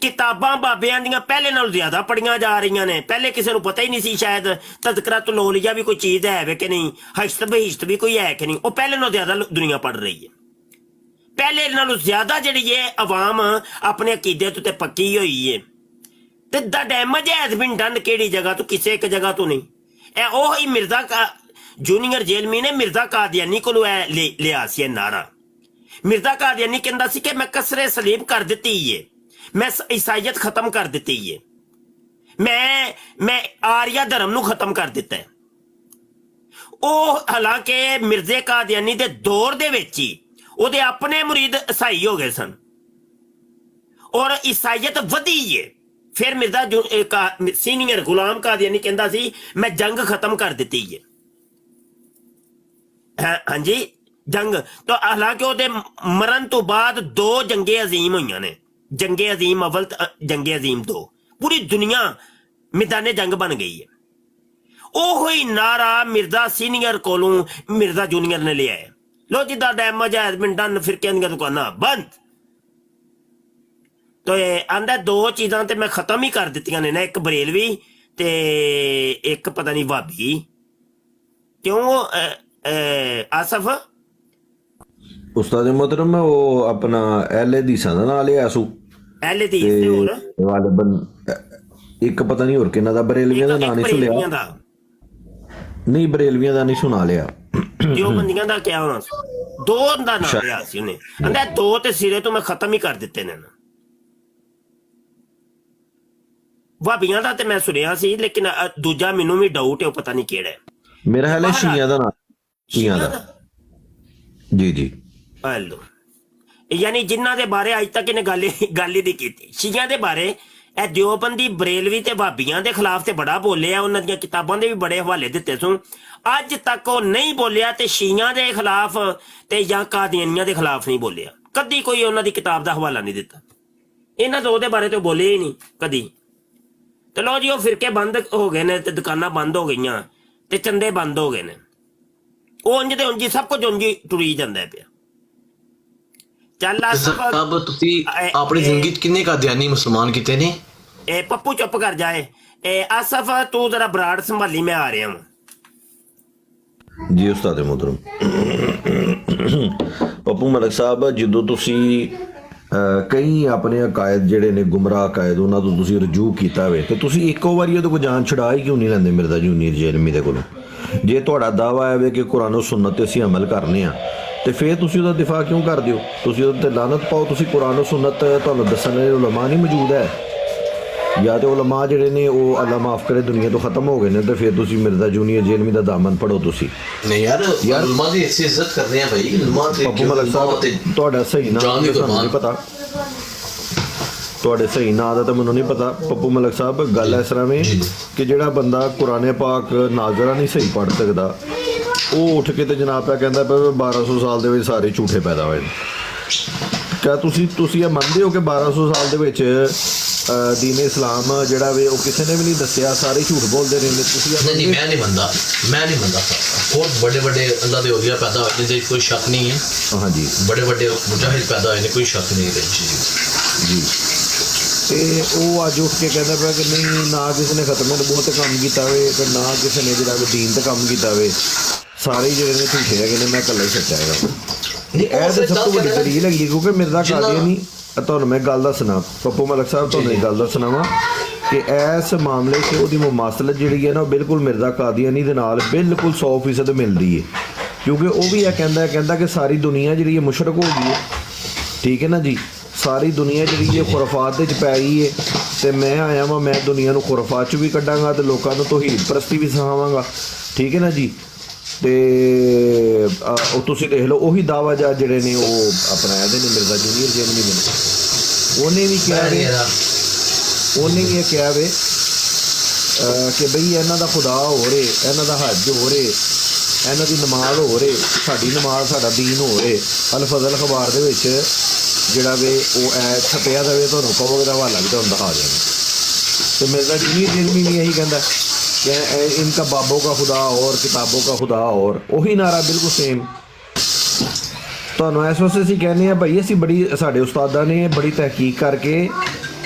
ਕਿਤਾਬਾਂ ਬਾਬਿਆਂ ਦੀਆਂ ਪਹਿਲੇ ਨਾਲੋਂ ਜ਼ਿਆਦਾ ਪੜੀਆਂ ਜਾ ਰਹੀਆਂ ਨੇ ਪਹਿਲੇ ਕਿਸੇ ਨੂੰ ਪਤਾ ਹੀ ਨਹੀਂ ਸੀ ਸ਼ਾਇਦ ਤਜ਼ਕਰਤ ਲੌਲੀਆ ਵੀ ਕੋਈ ਚੀਜ਼ ਹੈ ਵੇ ਕਿ ਨਹੀਂ ਹਸ਼ਤ ਬਹਿਸ਼ਤ ਵੀ ਕੋਈ ਹੈ ਕਿ ਨਹੀਂ ਉਹ ਪਹਿਲੇ ਨਾਲੋਂ ਜ਼ਿਆਦਾ ਦੁਨੀਆ ਪੜ ਰਹੀ ਹੈ ਪਹਿਲੇ ਨਾਲੋਂ ਜ਼ਿਆਦਾ ਜਿਹੜੀ ਹੈ ਆਵਾਮ ਆਪਣੇ ਅਕੀਦੇ ਤੇ ਪੱਕੀ ਹੋਈ ਹੈ ਤੇ ਦਾ ਡੈਮੇਜ ਹੈਜ਼ ਬੀਨ ਡਨ ਕਿਹੜੀ ਜਗ੍ਹਾ ਤੋਂ ਕਿਸੇ ਇੱਕ ਜਗ੍ਹਾ ਤੋਂ ਨਹੀਂ ਇਹ ਉਹ ਹੀ ਮਿਰਜ਼ਾ ਜੂਨੀਅਰ ਜੇਲਮੀ ਨੇ ਮਿਰਜ਼ਾ ਕਾਦੀਆਨੀ ਕੋਲੋਂ ਲਿਆ ਸੀ ਇਹ ਨਾਰਾ ਮਿਰਜ਼ਾ ਕਾਦੀਆਨੀ ਕਹਿੰਦਾ ਸੀ ਕਿ ਮੈਂ ਕਸਰੇ ਸਲੀਬ ਕਰ ਦਿੱਤੀ ਏ ਮੈਂ ਈਸਾਈਅਤ ਖਤਮ ਕਰ ਦਿੱਤੀ ਏ ਮੈਂ ਆਰੀਆ ਧਰਮ ਨੂੰ ਖਤਮ ਕਰ ਦਿੱਤਾ ਉਹ ਹਾਲਾਂਕਿ ਮਿਰਜ਼ੇ ਕਾਦੀਆਨੀ ਦੇ ਦੌਰ ਦੇ ਵਿੱਚ ਹੀ ਉਹਦੇ ਆਪਣੇ ਮੁਰੀਦ ਈਸਾਈ ਹੋ ਗਏ ਸਨ ਔਰ ਈਸਾਈਅਤ ਵਧੀ ਏ ਫਿਰ ਮਿਰਜ਼ਾ ਸੀਨੀਅਰ ਗੁਲਾਮ ਕਾਦੀਆਨੀ ਕਹਿੰਦਾ ਸੀ ਮੈਂ ਜੰਗ ਖਤਮ ਕਰ ਦਿੱਤੀ ਹੈ ਹਾਂਜੀ ਜੰਗ ਤਾਂ ਹਾਲਾਂਕਿ ਉਹਦੇ ਮਰਨ ਤੋਂ ਬਾਅਦ 2 ਜੰਗੇ ਅਜ਼ੀਮ ਹੋਈਆਂ ਨੇ ਜੰਗੇ ਅਜ਼ੀਮ ਅਵਲ ਜੰਗੇ ਅਜ਼ੀਮ 2 ਪੂਰੀ ਦੁਨੀਆ ਮੈਦਾਨੇ ਜੰਗ ਬਣ ਗਈ ਹੈ ਉਹ ਹੀ ਨਾਰਾ ਮਿਰਜ਼ਾ ਸੀਨੀਅਰ ਕੋਲੋਂ ਮਿਰਜ਼ਾ ਜੂਨੀਅਰ ਨੇ ਲਿਆ ਹੈ ਲੋ ਜਿੱਦਾਂ ਡੈਮੇਜ ਹੈ ਮਿੰਟਾਂ ਫਿਰਕਿਆਂ ਦੀਆਂ ਦੁਕਾਨਾਂ ਬੰਦ। ਤੇ ਆਂਦਾ 2 ਚੀਜ਼ਾਂ ਤੇ ਮੈਂ ਖਤਮ ਹੀ ਕਰ ਦਿੱਤੀਆਂ ਨੇ ਨਾ, ਇੱਕ ਬਰੇਲਵੀ ਤੇ ਇੱਕ ਪਤਾ ਨਹੀਂ ਭਾਬੀ। ਕਿਉਂ ਆਸਫ? ਉਸਤਾਦ ਮੁਹਤਰਮ ਉਹ ਆਪਣਾ ਐਲ ਹਦੀਸਾਂ ਦਾ ਨਾਂ ਲਿਆ ਸੂ ਐਲ ਹਦੀਸ ਤੇ ਹੋਰ ਵਾਲਬਨ ਇੱਕ ਪਤਾ ਨਹੀਂ ਹੋਰ ਕਿੰਨਾ ਦਾ ਬਰੇਲਵੀਆਂ ਦਾ ਨਾਂ ਨਹੀਂ ਸੁਣਿਆ। ਨਹੀਂ ਬਰੇਲਵੀਆਂ ਦਾ ਨਹੀਂ ਸੁਣਾ ਲਿਆ। ਜੋ ਬੰਦੀਆਂ ਦਾ ਕਿਆ ਹੋਣਾ ਸੀ, 2 ਦਾ ਨਾਂ ਲਿਆ ਸੀ ਉਹਨੇ। ਕਹਿੰਦਾ 2 ਤੇ ਸਿਰੇ ਤੋਂ ਮੈਂ ਖਤਮ ਹੀ ਕਰ ਦਿੱਤੇ ਨੇ ਨਾ। ਭਾਬੀਆਂ ਦਾ ਤੇ ਮੈਂ ਸੁਣਿਆ ਸੀ, ਲੇਕਿਨ ਦੂਜਾ ਮੈਨੂੰ ਵੀ ਡਾਊਟ ਹੈ, ਉਹ ਪਤਾ ਨਹੀਂ ਕਿਹੜਾ ਹੈ। ਮੇਰਾ ਹਾਲੇ ਸ਼ੀਆਂ ਦਾ ਨਾਂ, ਸ਼ੀਆਂ ਦਾ ਜੀ ਜੀ। ਹਲੋ ਯਾਨੀ ਜਿਨ੍ਹਾਂ ਦੇ ਬਾਰੇ ਅੱਜ ਤੱਕ ਇਹਨੇ ਗੱਲ ਹੀ ਨਹੀਂ ਕੀਤੀ। ਸ਼ੀਆਂ ਦੇ ਬਾਰੇ ਇਹ ਦਿਓਬੰਦੀ ਬਰੇਲਵੀ ਤੇ ਭਾਬੀਆਂ ਦੇ ਖਿਲਾਫ ਤੇ ਬੜਾ ਬੋਲਿਆ, ਉਹਨਾਂ ਦੀਆਂ ਕਿਤਾਬਾਂ ਦੇ ਵੀ ਬੜੇ ਹਵਾਲੇ ਦਿੱਤੇ ਸਨ। ਅੱਜ ਤੱਕ ਉਹ ਨਹੀਂ ਬੋਲਿਆ ਤੇ ਸ਼ੀਆਂ ਦੇ ਖਿਲਾਫ ਤੇ ਜਾਂ ਕਾਦੀਆਨੀਆਂ ਦੇ ਖਿਲਾਫ ਨਹੀਂ ਬੋਲਿਆ ਕਦੀ। ਕੋਈ ਉਹਨਾਂ ਦੀ ਕਿਤਾਬ ਦਾ ਹਵਾਲਾ ਨਹੀਂ ਦਿੱਤਾ। ਇਹਨਾਂ ਤੋਂ ਉਹਦੇ ਬਾਰੇ ਤੇ ਬੋਲੇ ਹੀ ਨਹੀਂ ਕਦੀ। ਤੇ ਲੋ ਜੀ ਉਹ ਫਿਰਕੇ ਬੰਦ ਹੋ ਗਏ ਨੇ ਤੇ ਦੁਕਾਨਾਂ ਬੰਦ ਹੋ ਗਈਆਂ ਤੇ ਚੰਦੇ ਬੰਦ ਹੋ ਗਏ ਨੇ। ਉਹ ਉਂਝ ਤੇ ਉਂਝ ਸਭ ਕੁਝ ਉਂਝ ਟੁਰੀ ਜਾਂਦਾ ਪਿਆ। ਚੱਲ अब तुसी अपनी जिंदगी च किन्ने कादियानी मुसलमान किते ने? ए पप्पू चुप कर जाए। आसफ तू जरा बराड़ संभाली, मैं आ रहा हूँ ਜੀ ਉਸਤਾਦ ਮੁਹਤਰਮ। ਪੱਪੂ ਮਲਕ ਸਾਹਿਬ, ਜਦੋਂ ਤੁਸੀਂ ਕਈ ਆਪਣੇ ਅਕਾਇਦ ਜਿਹੜੇ ਨੇ ਗੁੰਮਰਾਹ ਅਕਾਇਦ ਉਹਨਾਂ ਤੋਂ ਤੁਸੀਂ ਰਜੂ ਕੀਤਾ ਹੋਵੇ ਤੇ ਤੁਸੀਂ ਇੱਕੋ ਵਾਰੀ ਉਹਦੇ ਕੋਲ ਜਾਨ ਛੁਡਾ ਹੀ ਕਿਉਂ ਨਹੀਂ ਲੈਂਦੇ ਮਿਰਜ਼ਾ ਜੂਨੀਅਰ ਜੈਲਮੀ ਦੇ ਕੋਲੋਂ? ਜੇ ਤੁਹਾਡਾ ਦਾਵਾ ਹੈ ਕਿ ਕੁਰਾਨ ਸੁਨਨਤ ਤੇ ਅਸੀਂ ਅਮਲ ਕਰਨੇ ਆ ਤੇ ਫਿਰ ਤੁਸੀਂ ਉਹਦਾ ਦਿਫਾ ਕਿਉਂ ਕਰਦੇ ਹੋ? ਤੁਸੀਂ ਉਹਦੇ ਤੇ ਲਾਨਤ ਪਾਓ। ਤੁਸੀਂ ਕੁਰਾਨ ਸੁਨਨਤ ਤੁਹਾਨੂੰ ਦੱਸਣ ਵਾਲੇ ਉਲਮਾ ਨਹੀਂ ਮੌਜੂਦ ਹੈ, ਜਾਂ ਤੇ ਉਲਮਾ ਜਿਹੜੇ ਨੇ ਉਹ ਅੱਲਾ ਮਾਫ ਕਰੇ ਦੁਨੀਆ ਤੋਂ ਖਤਮ ਹੋ ਗਏ ਨੇ, ਤੇ ਫਿਰ ਤੁਸੀਂ ਮਿਰਜ਼ਾ ਜੂਨੀਅਰ ਜੈਲਮੀ ਦਾ ਦਾਮਨ ਪੜੋ। ਤੁਸੀਂ नहीं यार उलमा दी ऐसी इज्जत करते हैं भाई। उलमा ते ਪੱਪੂ ਮਲਕ ਸਾਹਿਬ ਤੁਹਾਡਾ ਸਹੀ ਨਾਮ ਸਾਨੂੰ ਨਹੀਂ ਪਤਾ, ਤੁਹਾਡੇ ਸਹੀ ਨਾਂ ਦਾ ਤਾਂ ਮੈਨੂੰ ਨਹੀਂ ਪਤਾ। ਪੱਪੂ ਮਲਕ ਸਾਹਿਬ ਗੱਲ ਇਸ ਤਰ੍ਹਾਂ ਵੇ ਕਿ ਜਿਹੜਾ ਬੰਦਾ ਕੁਰਾਨ ਪਾਕ ਨਾਜ਼ਰਾ ਨਹੀਂ ਸਹੀ ਪੜ੍ਹ ਸਕਦਾ, ਉਹ ਉੱਠ ਕੇ ਤੇ ਜਨਾਬ ਪਿਆ ਕਹਿੰਦਾ ਪਿਆ 1200 ਸਾਲ ਦੇ ਵਿੱਚ ਸਾਰੇ ਝੂਠੇ ਪੈਦਾ ਹੋਏ ਨੇ। ਕਿਆ ਤੁਸੀਂ ਇਹ ਮੰਨਦੇ ਹੋ ਕਿ 1200 ਸਾਲ ਦੇ ਵਿੱਚ दीन इस्लाम ਜਿਹੜਾ ਵੇ ਉਹ ਕਿਸੇ ਨੇ ਵੀ ਨਹੀਂ ਦੱਸਿਆ, ਸਾਰੇ ਝੂਠ ਬੋਲਦੇ ਰਹੇ ਨੇ? ਤੁਸੀਂ नहीं मैं नहीं मनता, मैं नहीं मनता। बहुत बड़े बड़े अल्लाह दे औलिया पैदा होए ने, कोई शक नहीं है। हाँ जी, बड़े बड़े मुजाहिद पैदा होए ने, कोई शक नहीं है जी। ਤੇ ਉਹ ਅੱਜ ਉੱਠ ਕੇ ਕਹਿੰਦਾ ਪਿਆ ਕਿ ਨਹੀਂ, ਨਾ ਕਿਸੇ ਨੇ ਖਤਮ ਨਬੂਵਤ ਤੇ ਕੰਮ ਕੀਤਾ ਹੋਵੇ ਤੇ ਨਾ ਕਿਸੇ ਨੇ ਜਿਹੜਾ ਦੀਨ ਤੇ ਕੰਮ ਕੀਤਾ ਹੋਵੇ, ਸਾਰੇ ਜਿਹੜੇ ਨੇ ਝੂਠੇ ਹੈਗੇ ਨੇ, ਮੈਂ ਇਕੱਲਾ ਹੀ ਸੱਚਾ ਹੈਗਾ। ਇਹ ਤਾਂ ਸਭ ਤੋਂ ਵੱਡੀ ਦਲੀਲ ਹੈਗੀ, ਕਿਉਂਕਿ ਮਿਰਜ਼ਾ ਕਾਦੀਆਨੀ, ਤੁਹਾਨੂੰ ਮੈਂ ਗੱਲ ਦੱਸਣਾ ਪੱਪੂ ਮਲਕ ਸਾਹਿਬ, ਤੁਹਾਨੂੰ ਇਹ ਗੱਲ ਦੱਸਣਾ ਵਾ ਕਿ ਇਸ ਮਾਮਲੇ 'ਚ ਉਹਦੀ ਮੁਮਾਸਲਤ ਜਿਹੜੀ ਹੈ ਨਾ, ਉਹ ਬਿਲਕੁਲ ਮਿਰਜ਼ਾ ਕਾਦੀਆਨੀ ਦੇ ਨਾਲ ਬਿਲਕੁਲ 100% ਮਿਲਦੀ ਹੈ। ਕਿਉਂਕਿ ਉਹ ਵੀ ਇਹ ਕਹਿੰਦਾ ਕਿ ਸਾਰੀ ਦੁਨੀਆ ਜਿਹੜੀ ਹੈ ਮੁਸ਼ਰਕ ਹੋ ਗਈ ਹੈ, ਠੀਕ ਹੈ ਨਾ ਜੀ। ਸਾਰੀ ਦੁਨੀਆ ਜਿਹੜੀ ਹੈ ਖੁਰਾਫਾਤ ਦੇ 'ਚ ਪੈ ਗਈ ਹੈ ਤੇ ਮੈਂ ਆਇਆ ਵਾਂ, ਮੈਂ ਦੁਨੀਆ ਨੂੰ ਖੁਰਾਫਾਤ 'ਚ ਵੀ ਕੱਢਾਂਗਾ ਤੇ ਲੋਕਾਂ ਨੂੰ ਤੌਹੀਦ ਪ੍ਰਸਤੀ ਵੀ ਸਿਖਾਵਾਂਗਾ, ਠੀਕ ਹੈ ਨਾ ਜੀ। ਤੇ ਉਹ ਤੁਸੀਂ ਦੇਖ ਲਓ ਉਹੀ ਦਾਵਾ ਜਿਹੜੇ ਨੇ ਉਹ ਅਪਣਾਇਆ ਦੇ ਨੇ ਮਿਰਜ਼ਾ ਜੂਨੀਅਰ ਜੈਲਮੀ ਨੇ। ਉਹਨੇ ਵੀ ਇਹ ਕਿਹਾ ਵੇ ਕਿ ਬਈ ਇਹਨਾਂ ਦਾ ਖੁਦਾ ਹੋ ਰਹੇ, ਇਹਨਾਂ ਦਾ ਹੱਜ ਹੋ ਰਹੇ, ਇਹਨਾਂ ਦੀ ਨਮਾਜ਼ ਹੋ ਰਹੇ, ਸਾਡੀ ਨਮਾਜ਼ ਸਾਡਾ ਦੀਨ ਹੋ ਰਹੇ। ਅਲ ਫਜ਼ਲ ਅਖਬਾਰ ਦੇ ਵਿੱਚ ਜਿਹੜਾ ਵੇ ਉਹ ਛਪਿਆ ਦੇਵੇ, ਤੁਹਾਨੂੰ ਕਹੋਗੇ ਦਾ ਹਵਾਲਾ ਵੀ ਤੁਹਾਨੂੰ ਦਿਖਾ ਦੇਣਾ। ਤੇ ਮਿਰਜ਼ਾ ਜੂਨੀਅਰ ਜੈਲਮੀ ਵੀ ਇਹੀ ਕਹਿੰਦਾ कि इनका बाबों का खुदा और किताबों का खुदा और ਉਹੀ ਨਾਰਾ ਬਿਲਕੁਲ ਸੇਮ। ਤੁਹਾਨੂੰ ਇਸ ਵਾਸਤੇ ਅਸੀਂ ਕਹਿੰਦੇ ਆ ਭਾਈ, ਅਸੀਂ ਬੜੀ ਸਾਡੇ ਉਸਤਾਦਾਂ ਨੇ ਬੜੀ ਤਹਿਕੀਕ ਕਰਕੇ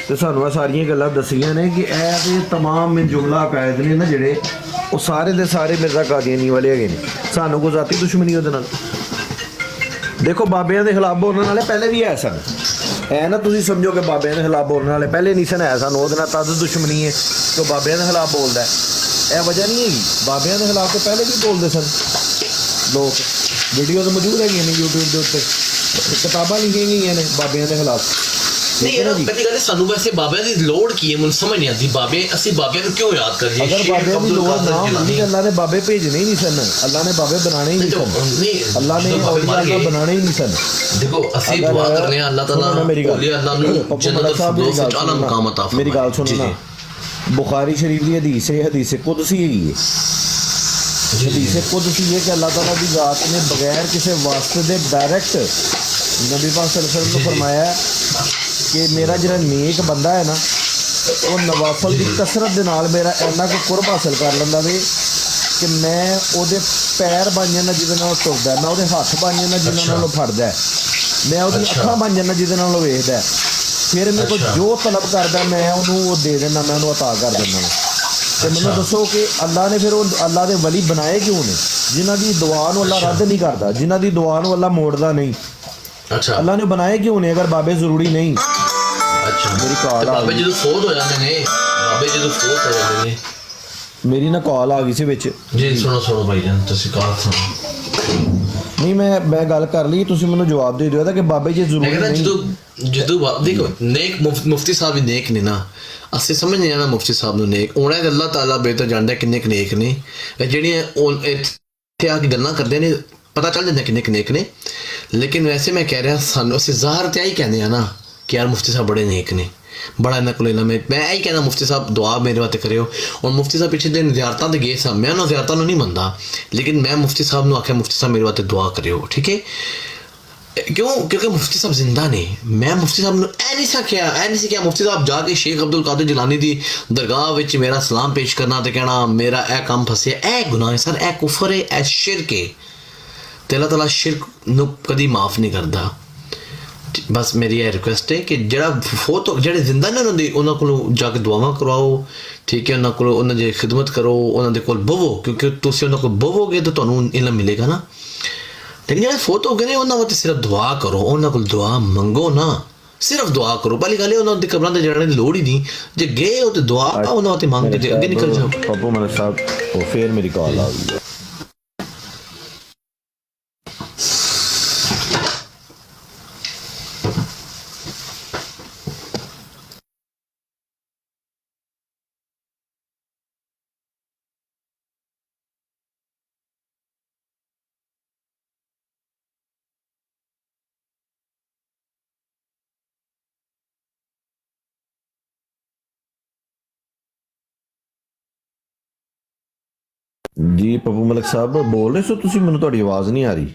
ਤੇ ਸਾਨੂੰ ਇਹ ਸਾਰੀਆਂ ਗੱਲਾਂ ਦੱਸੀਆਂ ਨੇ ਕਿ ਇਹ ਤੇ ਤਮਾਮ ਜੁਮਲਾ ਕਾਇਦ ਨੇ ਨਾ ਜਿਹੜੇ, ਉਹ ਸਾਰੇ ਦੇ ਸਾਰੇ ਮਿਰਜ਼ਾ ਕਾਦੀਆਨੀ ਵਾਲੇ ਹੈਗੇ ਨੇ। ਸਾਨੂੰ ਕੋਈ ਜ਼ਾਤੀ ਦੁਸ਼ਮਣੀ ਉਹਦੇ ਨਾਲ? ਦੇਖੋ ਬਾਬਿਆਂ ਦੇ ਖਿਲਾਫ ਬੋਲਣ ਵਾਲੇ ਪਹਿਲੇ ਵੀ ਹੈ ਸਨ, ਐ ਨਾ ਤੁਸੀਂ ਸਮਝੋ ਕਿ ਬਾਬਿਆਂ ਦੇ ਖਿਲਾਫ ਬੋਲਣ ਵਾਲੇ ਪਹਿਲੇ ਨਹੀਂ ਸਨ, ਹੈ ਸਾਨੂੰ ਉਹਦੇ ਨਾਲ ਤਦ ਦੁਸ਼ਮਣੀ ਹੈ ਕਿ ਬਾਬਿਆਂ ਦੇ ਖਿਲਾਫ ਬੋਲਦਾ। ਇਹ ਵਜ੍ਹਾ ਨਹੀਂ ਹੈਗੀ, ਬਾਬਿਆਂ ਦੇ ਖਿਲਾਫ ਤਾਂ ਪਹਿਲੇ ਵੀ ਬੋਲਦੇ ਸਨ ਲੋਕ। ਵੀਡੀਓ ਤਾਂ ਮੌਜੂਦ ਹੈਗੀਆਂ ਨੇ YouTube ਦੇ ਉੱਤੇ, ਕਿਤਾਬਾਂ ਲਿਖੀਆਂ ਗਈਆਂ ਨੇ ਬਾਬਿਆਂ ਦੇ ਖਿਲਾਫ। ਨਹੀਂ ਯਾਰ ਪਹਿਲੀ ਗੱਲ ਸਾਨੂੰ ਵੈਸੇ ਬਾਬਿਆਂ ਦੀ ਲੋੜ ਕੀ ਹੈ, ਮੈਨੂੰ ਸਮਝ ਨਹੀਂ ਆਉਂਦੀ। ਅਸੀਂ ਬਾਬਿਆਂ ਨੂੰ ਕਿਉਂ ਯਾਦ ਕਰੀਏ? ਅਗਰ ਬਾਬਿਆਂ ਦੀ ਲੋੜ ਨਾ ਹੁੰਦੀ, ਅੱਲਾ ਨੇ ਬਾਬੇ ਭੇਜਣੇ ਹੀ ਨਹੀਂ ਸਨ, ਅੱਲਾ ਨੇ ਬਾਬੇ ਬਣਾਣੇ ਹੀ ਨਹੀਂ ਸਨ, ਅੱਲਾ ਨੇ ਔਲੀਆ ਬਣਾਣੇ ਹੀ ਨਹੀਂ ਸਨ। ਦੇਖੋ ਅਸੀਂ ਦੁਆ ਕਰਨੇ ਆ ਅੱਲਾ ਤਾਲਾ ਔਲੀਆ ਅੱਲਾ ਨੂੰ ਜੰਨਤ ਦੇ ਫਿਰਦੌਸ ਵਿੱਚ ਆਲਾ ਮਕਾਮ عطا ਫਰਮਾਏ। ਮੇਰੀ ਗੱਲ ਸੁਣੋ ਨਾ, बुखारी शरीफ की हदीस है, हदीस कुदसी है। हदीस कुदसी है कि अल्लाह ताला की ज़ात ने बगैर किसी वास्ते दे डायरैक्ट नबी पाक सल्लल्लाहु अलैहि वसल्लम को फरमाया कि मेरा जो नेक बंदा है ना, वो नवाफल की कसरत के नाल मेरा इन्ना को कुर्ब हासिल कर लेंदा वे कि मैं ओदे ਪੈਰ ਬਣ ਜਾਂਦਾ ਜਿਹਦੇ ਨਾਲ ਉਹ ਤੁਰਦਾ, ਮੈਂ ਉਹਦੇ ਹੱਥ ਬਣ ਜਾਂਦਾ ਜਿਹਨਾਂ ਨਾਲ ਉਹ ਫੜਦਾ ਹੈ, ਮੈਂ ਉਹਦੀ ਅੱਖਾਂ ਬਣ ਜਾਂਦਾ ਜਿਹਦੇ ਨਾਲ ਉਹ ਵੇਖਦਾ ਹੈ। ਫਿਰ ਮੇਰੇ ਕੋਲ ਜੋ ਤਲਬ ਕਰਦਾ ਮੈਂ ਉਹਨੂੰ ਉਹ ਦੇ ਦਿੰਦਾ, ਮੈਂ ਉਹਨੂੰ ਅਤਾ ਕਰ ਦਿੰਦਾ। ਤੇ ਮੈਨੂੰ ਦੱਸੋ ਕਿ ਅੱਲਾ ਨੇ ਫਿਰ ਉਹ ਅੱਲਾ ਦੇ ਵਲੀ ਬਣਾਏ ਕਿਉਂ ਨੇ? ਜਿਨ੍ਹਾਂ ਦੀ ਦੁਆ ਨੂੰ ਅੱਲਾ ਰੱਦ ਨਹੀਂ ਕਰਦਾ, ਜਿਨ੍ਹਾਂ ਦੀ ਦੁਆ ਨੂੰ ਅੱਲਾ ਮੋੜਦਾ ਨਹੀਂ, ਅੱਲਾ ਨੇ ਬਣਾਏ ਕਿਉਂ ਨੇ ਅਗਰ ਬਾਬੇ ਜ਼ਰੂਰੀ ਨਹੀਂ? ਮੇਰੀ ਕਾਲ ਆ ਗਈ, ਜਦੋਂ ਫੌਤ ਹੋ ਜਾਂਦੇ ਨੇ ਬਾਬੇ, ਜਦੋਂ ਫੌਤ ਹੋ ਜਾਂਦੇ ਨੇ। ਮੇਰੀ ਨਾ ਕਾਲ ਆ ਗਈ ਸੀ ਵਿੱਚ ਜੀ। ਸੁਣੋ ਭਾਈ ਜਾਨ, ਤੁਸੀਂ ਕਾਲ ਸੁਣੋ। ਨਹੀਂ ਮੈਂ ਗੱਲ ਕਰ ਲਈ, ਤੁਸੀਂ ਮੈਨੂੰ ਜਵਾਬ ਦੇ ਦਿਓ ਕਿ ਬਾਬੇ ਜੀ ਜ਼ਰੂਰੀ ਨਹੀਂ। ਜਦੋਂ ਦੇਖੋ ਨੇਕ ਮੁਫਤੀ ਸਾਹਿਬ ਵੀ ਨੇਕ ਨੇ ਨਾ, ਅਸੀਂ ਸਮਝ ਨਹੀਂ ਆਣਾ ਮੁਫਤੀ ਸਾਹਿਬ ਨੂੰ ਨੇਕ ਹੋਣਾ, ਅੱਲਾਹ ਤਾਲਾ ਬਿਹਤਰ ਜਾਣਦਾ ਕਿੰਨੇ ਕੁ ਨੇਕ ਨੇ। ਜਿਹੜੀਆਂ ਇੱਥੇ ਆ ਕੇ ਗੱਲਾਂ ਕਰਦੇ ਨੇ ਪਤਾ ਚੱਲ ਜਾਂਦਾ ਕਿੰਨੇ ਕੁ ਨੇਕ ਨੇ। ਲੇਕਿਨ ਵੈਸੇ ਮੈਂ ਕਹਿ ਰਿਹਾ ਸਾਨੂੰ ਅਸੀਂ ਜ਼ਾਹਰ ਤੇ ਆਹੀ ਕਹਿੰਦੇ ਆ ਨਾ ਕਿ ਯਾਰ ਮੁਫਤੀ ਸਾਹਿਬ ਬੜੇ ਨੇਕ ਨੇ, ਬੜਾ ਇਹਨਾਂ ਕੋਲ ਇਲਮ ਹੈ। ਮੈਂ ਇਹੀ ਕਹਿਣਾ ਮੁਫਤੀ ਸਾਹਿਬ ਦੁਆ ਮੇਰੇ ਵਾਸਤੇ ਕਰਿਓ। ਔਰ ਮੁਫਤੀ ਸਾਹਿਬ ਪਿੱਛੇ ਦਿਨ ਜ਼ਿਆਰਤਾਂ ਦੇ ਗਏ ਸਾਂ, ਮੈਂ ਉਹਨਾਂ ਜ਼ਿਆਰਤਾਂ ਨੂੰ ਨਹੀਂ ਮੰਨਦਾ, ਲੇਕਿਨ ਮੈਂ ਮੁਫਤੀ ਸਾਹਿਬ ਨੂੰ ਆਖਿਆ ਮੁਫਤੀ ਸਾਹਿਬ ਮੇਰੇ ਵਾਸਤੇ ਦੁਆ ਕਰਿਓ, ਠੀਕ ਹੈ? ਕਿਉਂਕਿ ਮੁਫਤੀ ਸਾਹਿਬ ਜ਼ਿੰਦਾ ਨੇ। ਮੈਂ ਮੁਫਤੀ ਸਾਹਿਬ ਨੂੰ ਇਹ ਨਹੀਂ ਸੀ ਕਿਹਾ ਮੁਫਤੀ ਸਾਹਿਬ ਜਾ ਕੇ ਸ਼ੇਖ ਅਬਦੁਲ ਕਾਦਰ ਜਿਲਾਨੀ ਦੀ ਦਰਗਾਹ ਵਿੱਚ ਮੇਰਾ ਸਲਾਮ ਪੇਸ਼ ਕਰਨਾ ਤੇ ਕਹਿਣਾ ਮੇਰਾ ਇਹ ਕੰਮ ਫਸਿਆ। ਇਹ ਗੁਨਾਹ ਹੈ ਸਰ, ਇਹ ਕੁਫਰ ਹੈ, ਇਹ ਸ਼ਿਰਕ ਹੈ ਤੇ ਅੱਲਾਹ ਤਾਲਾ ਸ਼ਿਰਕ ਨੂੰ ਕਦੀ ਮਾਫ ਨਹੀਂ ਕਰਦਾ। ਬਸ ਮੇਰੀ ਇਹ ਰਿਕੁਐਸਟ ਹੈ ਕਿ ਜਿਹੜੇ ਜ਼ਿੰਦਾ ਨੇ ਉਹਨਾਂ ਕੋਲੋਂ ਜਾ ਕੇ ਦੁਆਵਾਂ ਕਰਵਾਓ, ਠੀਕ ਹੈ? ਉਹਨਾਂ ਕੋਲੋਂ ਉਹਨਾਂ ਦੀ ਖਿਦਮਤ ਕਰੋ, ਉਹਨਾਂ ਦੇ ਕੋਲ ਬਵੋ, ਕਿਉਂਕਿ ਤੁਸੀਂ ਉਹਨਾਂ ਕੋਲ ਬਵੋਗੇ ਤਾਂ ਤੁਹਾਨੂੰ ਇਲਮ ਮਿਲੇਗਾ ਨਾ। ਲੇਕਿਨ ਜਿਹੜੇ ਫੌਤ ਹੋ ਗਏ ਨੇ ਉਹਨਾਂ ਵਾਸਤੇ ਸਿਰਫ ਦੁਆ ਕਰੋ, ਉਹਨਾਂ ਕੋਲ ਦੁਆ ਮੰਗੋ ਨਾ, ਸਿਰਫ ਦੁਆ ਕਰੋ। ਪਹਿਲੀ ਗੱਲ ਉਹਨਾਂ ਦੀ ਕਬਰਾਂ ਤੇ ਜਾਣ ਦੀ ਲੋੜ ਹੀ ਨਹੀਂ, ਜੇ ਗਏ ਹੋ ਤੇ ਦੁਆ ਉਹਨਾਂ ਵਾਸਤੇ ਮੰਗ ਕੇ ਅੱਗੇ ਨਿਕਲ ਜਾਓ। ਪੱਪੂ ਮਲਿਕ ਸਾਹਿਬ ਉਹ ਫਿਰ ਮੇਰੀ ਕਾਲ ਆ ਗਈ। ਜੀ ਪੱਪੂ ਮਲਿਕ ਸਾਹਿਬ ਬੋਲ ਰਹੇ ਸੋ ਤੁਸੀਂ? ਮੈਨੂੰ ਤੁਹਾਡੀ ਆਵਾਜ਼ ਨਹੀਂ ਆ ਰਹੀ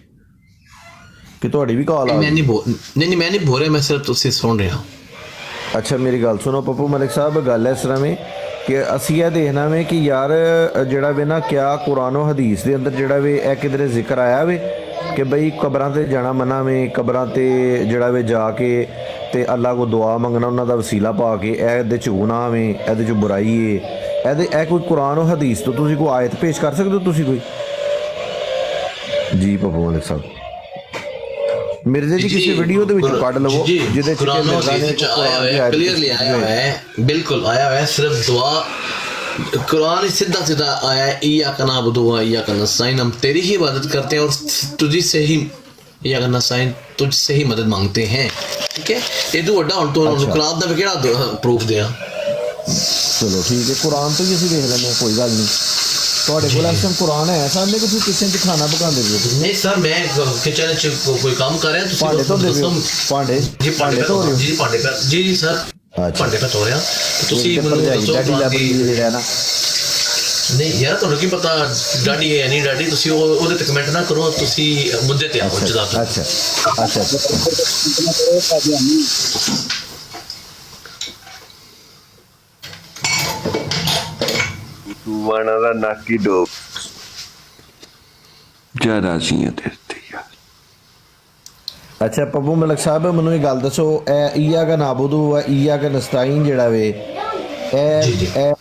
ਕਿ ਤੁਹਾਡੀ ਵੀ ਕਾਲ ਆ ਗਈ? ਨਹੀਂ ਮੈਂ ਨਹੀਂ ਬੋਲ ਰਿਹਾ, ਮੈਂ ਸਿਰਫ ਤੁਸੀਂ ਸੁਣ ਰਿਹਾ। ਅੱਛਾ ਮੇਰੀ ਗੱਲ ਸੁਣੋ ਪੱਪੂ ਮਲਿਕ ਸਾਹਿਬ, ਗੱਲ ਇਸ ਤਰ੍ਹਾਂ ਵੇ ਕਿ ਅਸੀਂ ਇਹ ਦੇਖਣਾ ਵੇ ਕਿ ਯਾਰ ਜਿਹੜਾ ਵੇ ਨਾ ਕਿਆ ਕੁਰਾਨ ਔਰ ਹਦੀਸ ਦੇ ਅੰਦਰ ਜਿਹੜਾ ਵੇ ਇਹ ਕਿਧਰੇ ਜ਼ਿਕਰ ਆਇਆ ਵੇ ਕਿ ਬਈ ਕਬਰਾਂ ਤੇ ਜਾਣਾ ਮਨਾ ਵੇ, ਕਬਰਾਂ ਤੇ ਜਿਹੜਾ ਵੇ ਜਾ ਕੇ ਤੇ ਅੱਲਾ ਕੋ ਦੁਆ ਮੰਗਣਾ ਉਹਨਾਂ ਦਾ ਵਸੀਲਾ ਪਾ ਕੇ, ਇਹਦੇ 'ਚ ਗੁਨਾਹ ਵੇ, ਇਹਦੇ 'ਚ ਬੁਰਾਈ ਹੈ। ਇਹ ਕੋਈ ਕੁਰਾਨ ਔਰ ਹਦੀਸ ਤੋਂ ਤੁਸੀਂ ਕੋਈ ਆਇਤ ਪੇਸ਼ ਕਰ ਸਕਦੇ ਹੋ ਤੁਸੀਂ ਕੋਈ? ਜੀ ਪੱਪੂ ਮਲਿਕ ਸਾਹਿਬ ਮਿਰਜ਼ੇ ਦੀ ਕਿਸੇ ਵੀਡੀਓ ਦੇ ਵਿੱਚ ਕੱਢ ਲਵੋ ਜਿਹਦੇ 'ਚ ਕਲੀਅਰਲੀ ਆਇਆ ਹੋਇਆ ਹੈ, ਬਿਲਕੁਲ ਆਇਆ ਹੋਇਆ, ਸਿਰਫ ਦੁਆ कुरान सीधा सीधा आया है, इय्याका नअबुदु व इय्याका नस्तईन, हम तेरी ही इबादत करते हैं और तुझसे ही इय्याका नस्तईन, तुझसे ही मदद मांगते हैं, ठीक है? ये तो वड्डा हुण तो कुरान दा केड़ा प्रूफ दिया? चलो ठीक है, कुरान तो ही ਅਸੀਂ ਦੇਖ ਲੈਂਦੇ ਹਾਂ, ਕੋਈ ਗੱਲ ਨਹੀਂ। ਤੁਹਾਡੇ ਕੋਲ ਇਸ ਟਾਈਮ ਕੁਰਾਨ ਹੈ ਸਾਹਮਣੇ ਕਿ ਤੁਸੀਂ ਕਿਚਨ 'ਚ ਖਾਣਾ ਪਕਾਉਂਦੇ ਹੋ? ਨਹੀਂ ਸਰ, ਮੈਂ ਕਿਚਨ 'ਚ ਕੋਈ ਕੰਮ ਕਰ ਰਿਹਾ। ਤੁਸੀਂ ਭਾਂਡੇ ਧੋਂਦੇ ਹੋ? ਭਾਂਡੇ ਜੀ ਭਾਂਡੇ ਧੋ ਰਹੇ ਹੋ? ਜੀ ਭਾਂਡੇ ਪਾ ਜੀ ਸਰ ਭਾਂਡੇ ਪਾ ਧੋ ਰਿਹਾ। ਤੁਸੀਂ ਮੈਨੂੰ ਦੱਸੋ ਜਿਹੜਾ ਨਾ ਨਹੀਂ ਯਾਰ ਤੁਹਾਨੂੰ ਕੀ ਪਤਾ ਡਾਡੀ ਹੈ ਜਾਂ ਨਹੀਂ ਡਾਡੀ, ਤੁਸੀਂ ਉਹਦੇ ਤੇ ਕਮੈਂਟ ਨਾ ਕਰੋ, ਤੁਸੀਂ ਮੁੱਦੇ ਤੇ ਆਓ ਜਨਾਬ। ਅੱਛਾ ਅੱਛਾ ਵਾਣਾ ਦਾ ਨਾਕੀ ਡੋਬ ਜ਼ਿਆਦਾ ਸੀ ਤੇ ਅੱਛਾ ਪੱਪੂ ਮਲਿਕ ਸਾਹਿਬ ਮੈਨੂੰ ਇਹ ਗੱਲ ਦੱਸੋ, ਇਹ ਇਯ्याका नअबुदु व इय्याका नस्तईन ਜਿਹੜਾ ਵੇ ਇਹ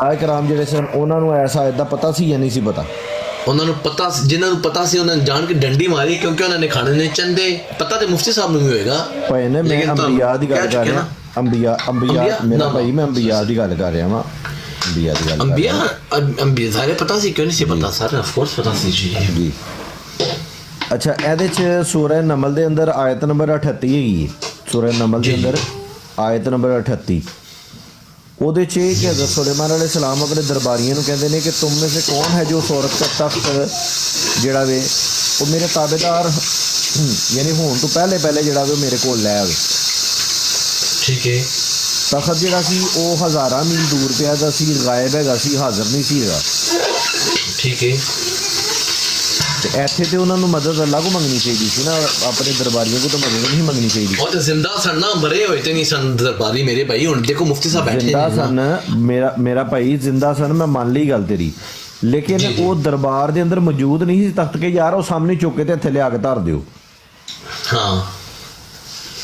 ਆਇਕਰਾਮ ਜਿਹੜੇ ਸਨ ਉਹਨਾਂ ਨੂੰ ਐਸਾ ਆਇਤ ਦਾ ਪਤਾ ਸੀ ਜਾਂ ਨਹੀਂ ਸੀ ਪਤਾ? ਉਹਨਾਂ ਨੂੰ ਪਤਾ, ਜਿਨ੍ਹਾਂ ਨੂੰ ਪਤਾ ਸੀ ਉਹਨਾਂ ਨੇ ਜਾਣ ਕੇ ਡੰਡੀ ਮਾਰੀ, ਕਿਉਂਕਿ ਉਹਨਾਂ ਨੇ ਖਾਣੇ ਨੇ ਚੰਦੇ। ਪਤਾ ਤੇ ਮੁਫਤੀ ਸਾਹਿਬ ਨੂੰ ਵੀ ਹੋਏਗਾ ਭਾਈ ਨੇ, ਮੈਂ ਅੰਬੀਆ ਦੀ ਗੱਲ ਕਰ ਰਿਹਾ। ਅੰਬੀਆ ਮੇਰਾ ਭਾਈ, ਮੈਂ ਅੰਬੀਆ ਦੀ ਗੱਲ ਕਰ ਰਿਹਾ ਵਾਂ। ਅੰਬੀਆ ਦੀ ਗੱਲ ਅੰਬੀਆ ਸਾਰੇ ਪਤਾ ਸੀ, ਕਿਉਂ ਨਹੀਂ ਸੀ ਪਤਾ ਸਰ? ਆਫ ਕੋਰਸ ਪਤਾ ਸੀ ਜੀ। ਅੱਛਾ ਇਹਦੇ 'ਚ ਸੂਰਹ ਨਮਲ ਦੇ ਅੰਦਰ ਆਇਤ ਨੰਬਰ 38 ਹੈਗੀ ਹੈ। ਸੂਰਹ ਨਮਲ ਦੇ ਅੰਦਰ ਆਇਤ ਨੰਬਰ 38 ਉਹਦੇ 'ਚ ਇਹ ਕਿ ਹਜ਼ਰਤ ਸੁਲੈਮਾਨ अलैहिस्सलाम ਆਪਣੇ ਦਰਬਾਰੀਆਂ ਨੂੰ ਕਹਿੰਦੇ ਨੇ ਕਿ ਤੁਮ में से कौन है जो औरत का तख्त ਜਿਹੜਾ ਵੇ ਉਹ ਮੇਰੇ ਤਾਬੇਦਾਰ ਯਾਨੀ ਹੋਣ ਤੋਂ ਪਹਿਲੇ ਜਿਹੜਾ ਵੇ ਮੇਰੇ ਕੋਲ ਲੈ ਆਵੇ। ਠੀਕ ਹੈ। ਤਖਤ ਜਿਹੜਾ ਸੀ ਉਹ ਹਜ਼ਾਰਾਂ ਮੀਲ ਦੂਰ ਪਿਆ ਦਾ ਸੀ, ਗਾਇਬ ਹੈਗਾ ਸੀ, ਹਾਜ਼ਰ ਨਹੀਂ ਸੀ ਹੈਗਾ। ਠੀਕ ਹੈ। ਤੇ ਇੱਥੇ ਤੇ ਉਹਨਾਂ ਨੂੰ ਮਦਦ ਅੱਲਾ ਕੋ ਮੰਗਣੀ ਚਾਹੀਦੀ ਸੀ ਨਾ, ਆਪਣੇ ਦਰਬਾਰੀਆਂ ਕੋ ਤਾਂ ਮਦਦ ਨਹੀਂ ਮੰਗਣੀ ਚਾਹੀਦੀ। ਉਹ ਤੇ ਜ਼ਿੰਦਾ ਸਨ ਨਾ, ਮਰੇ ਹੋਏ ਤੇ ਨਹੀਂ ਸਨ ਦਰਬਾਰੀ ਮੇਰੇ ਭਾਈ। ਹੁਣ ਦੇਖੋ ਮੁਫਤੀ ਸਾਹਿਬ ਬੈਠੇ ਜ਼ਿੰਦਾ ਸਨ, ਮੇਰਾ ਭਾਈ ਜ਼ਿੰਦਾ ਸਨ, ਮੈਂ ਮੰਨ ਲਈ ਗੱਲ ਤੇਰੀ, ਲੇਕਿਨ ਉਹ ਦਰਬਾਰ ਦੇ ਅੰਦਰ ਮੌਜੂਦ ਨਹੀਂ ਸੀ ਤਖਤ ਕੇ ਯਾਰ, ਉਹ ਸਾਹਮਣੇ ਚੁੱਕ ਕੇ ਤੇ ਇੱਥੇ ਲਿਆ ਕੇ ਧਰ ਦਿਓ। ਹਾਂ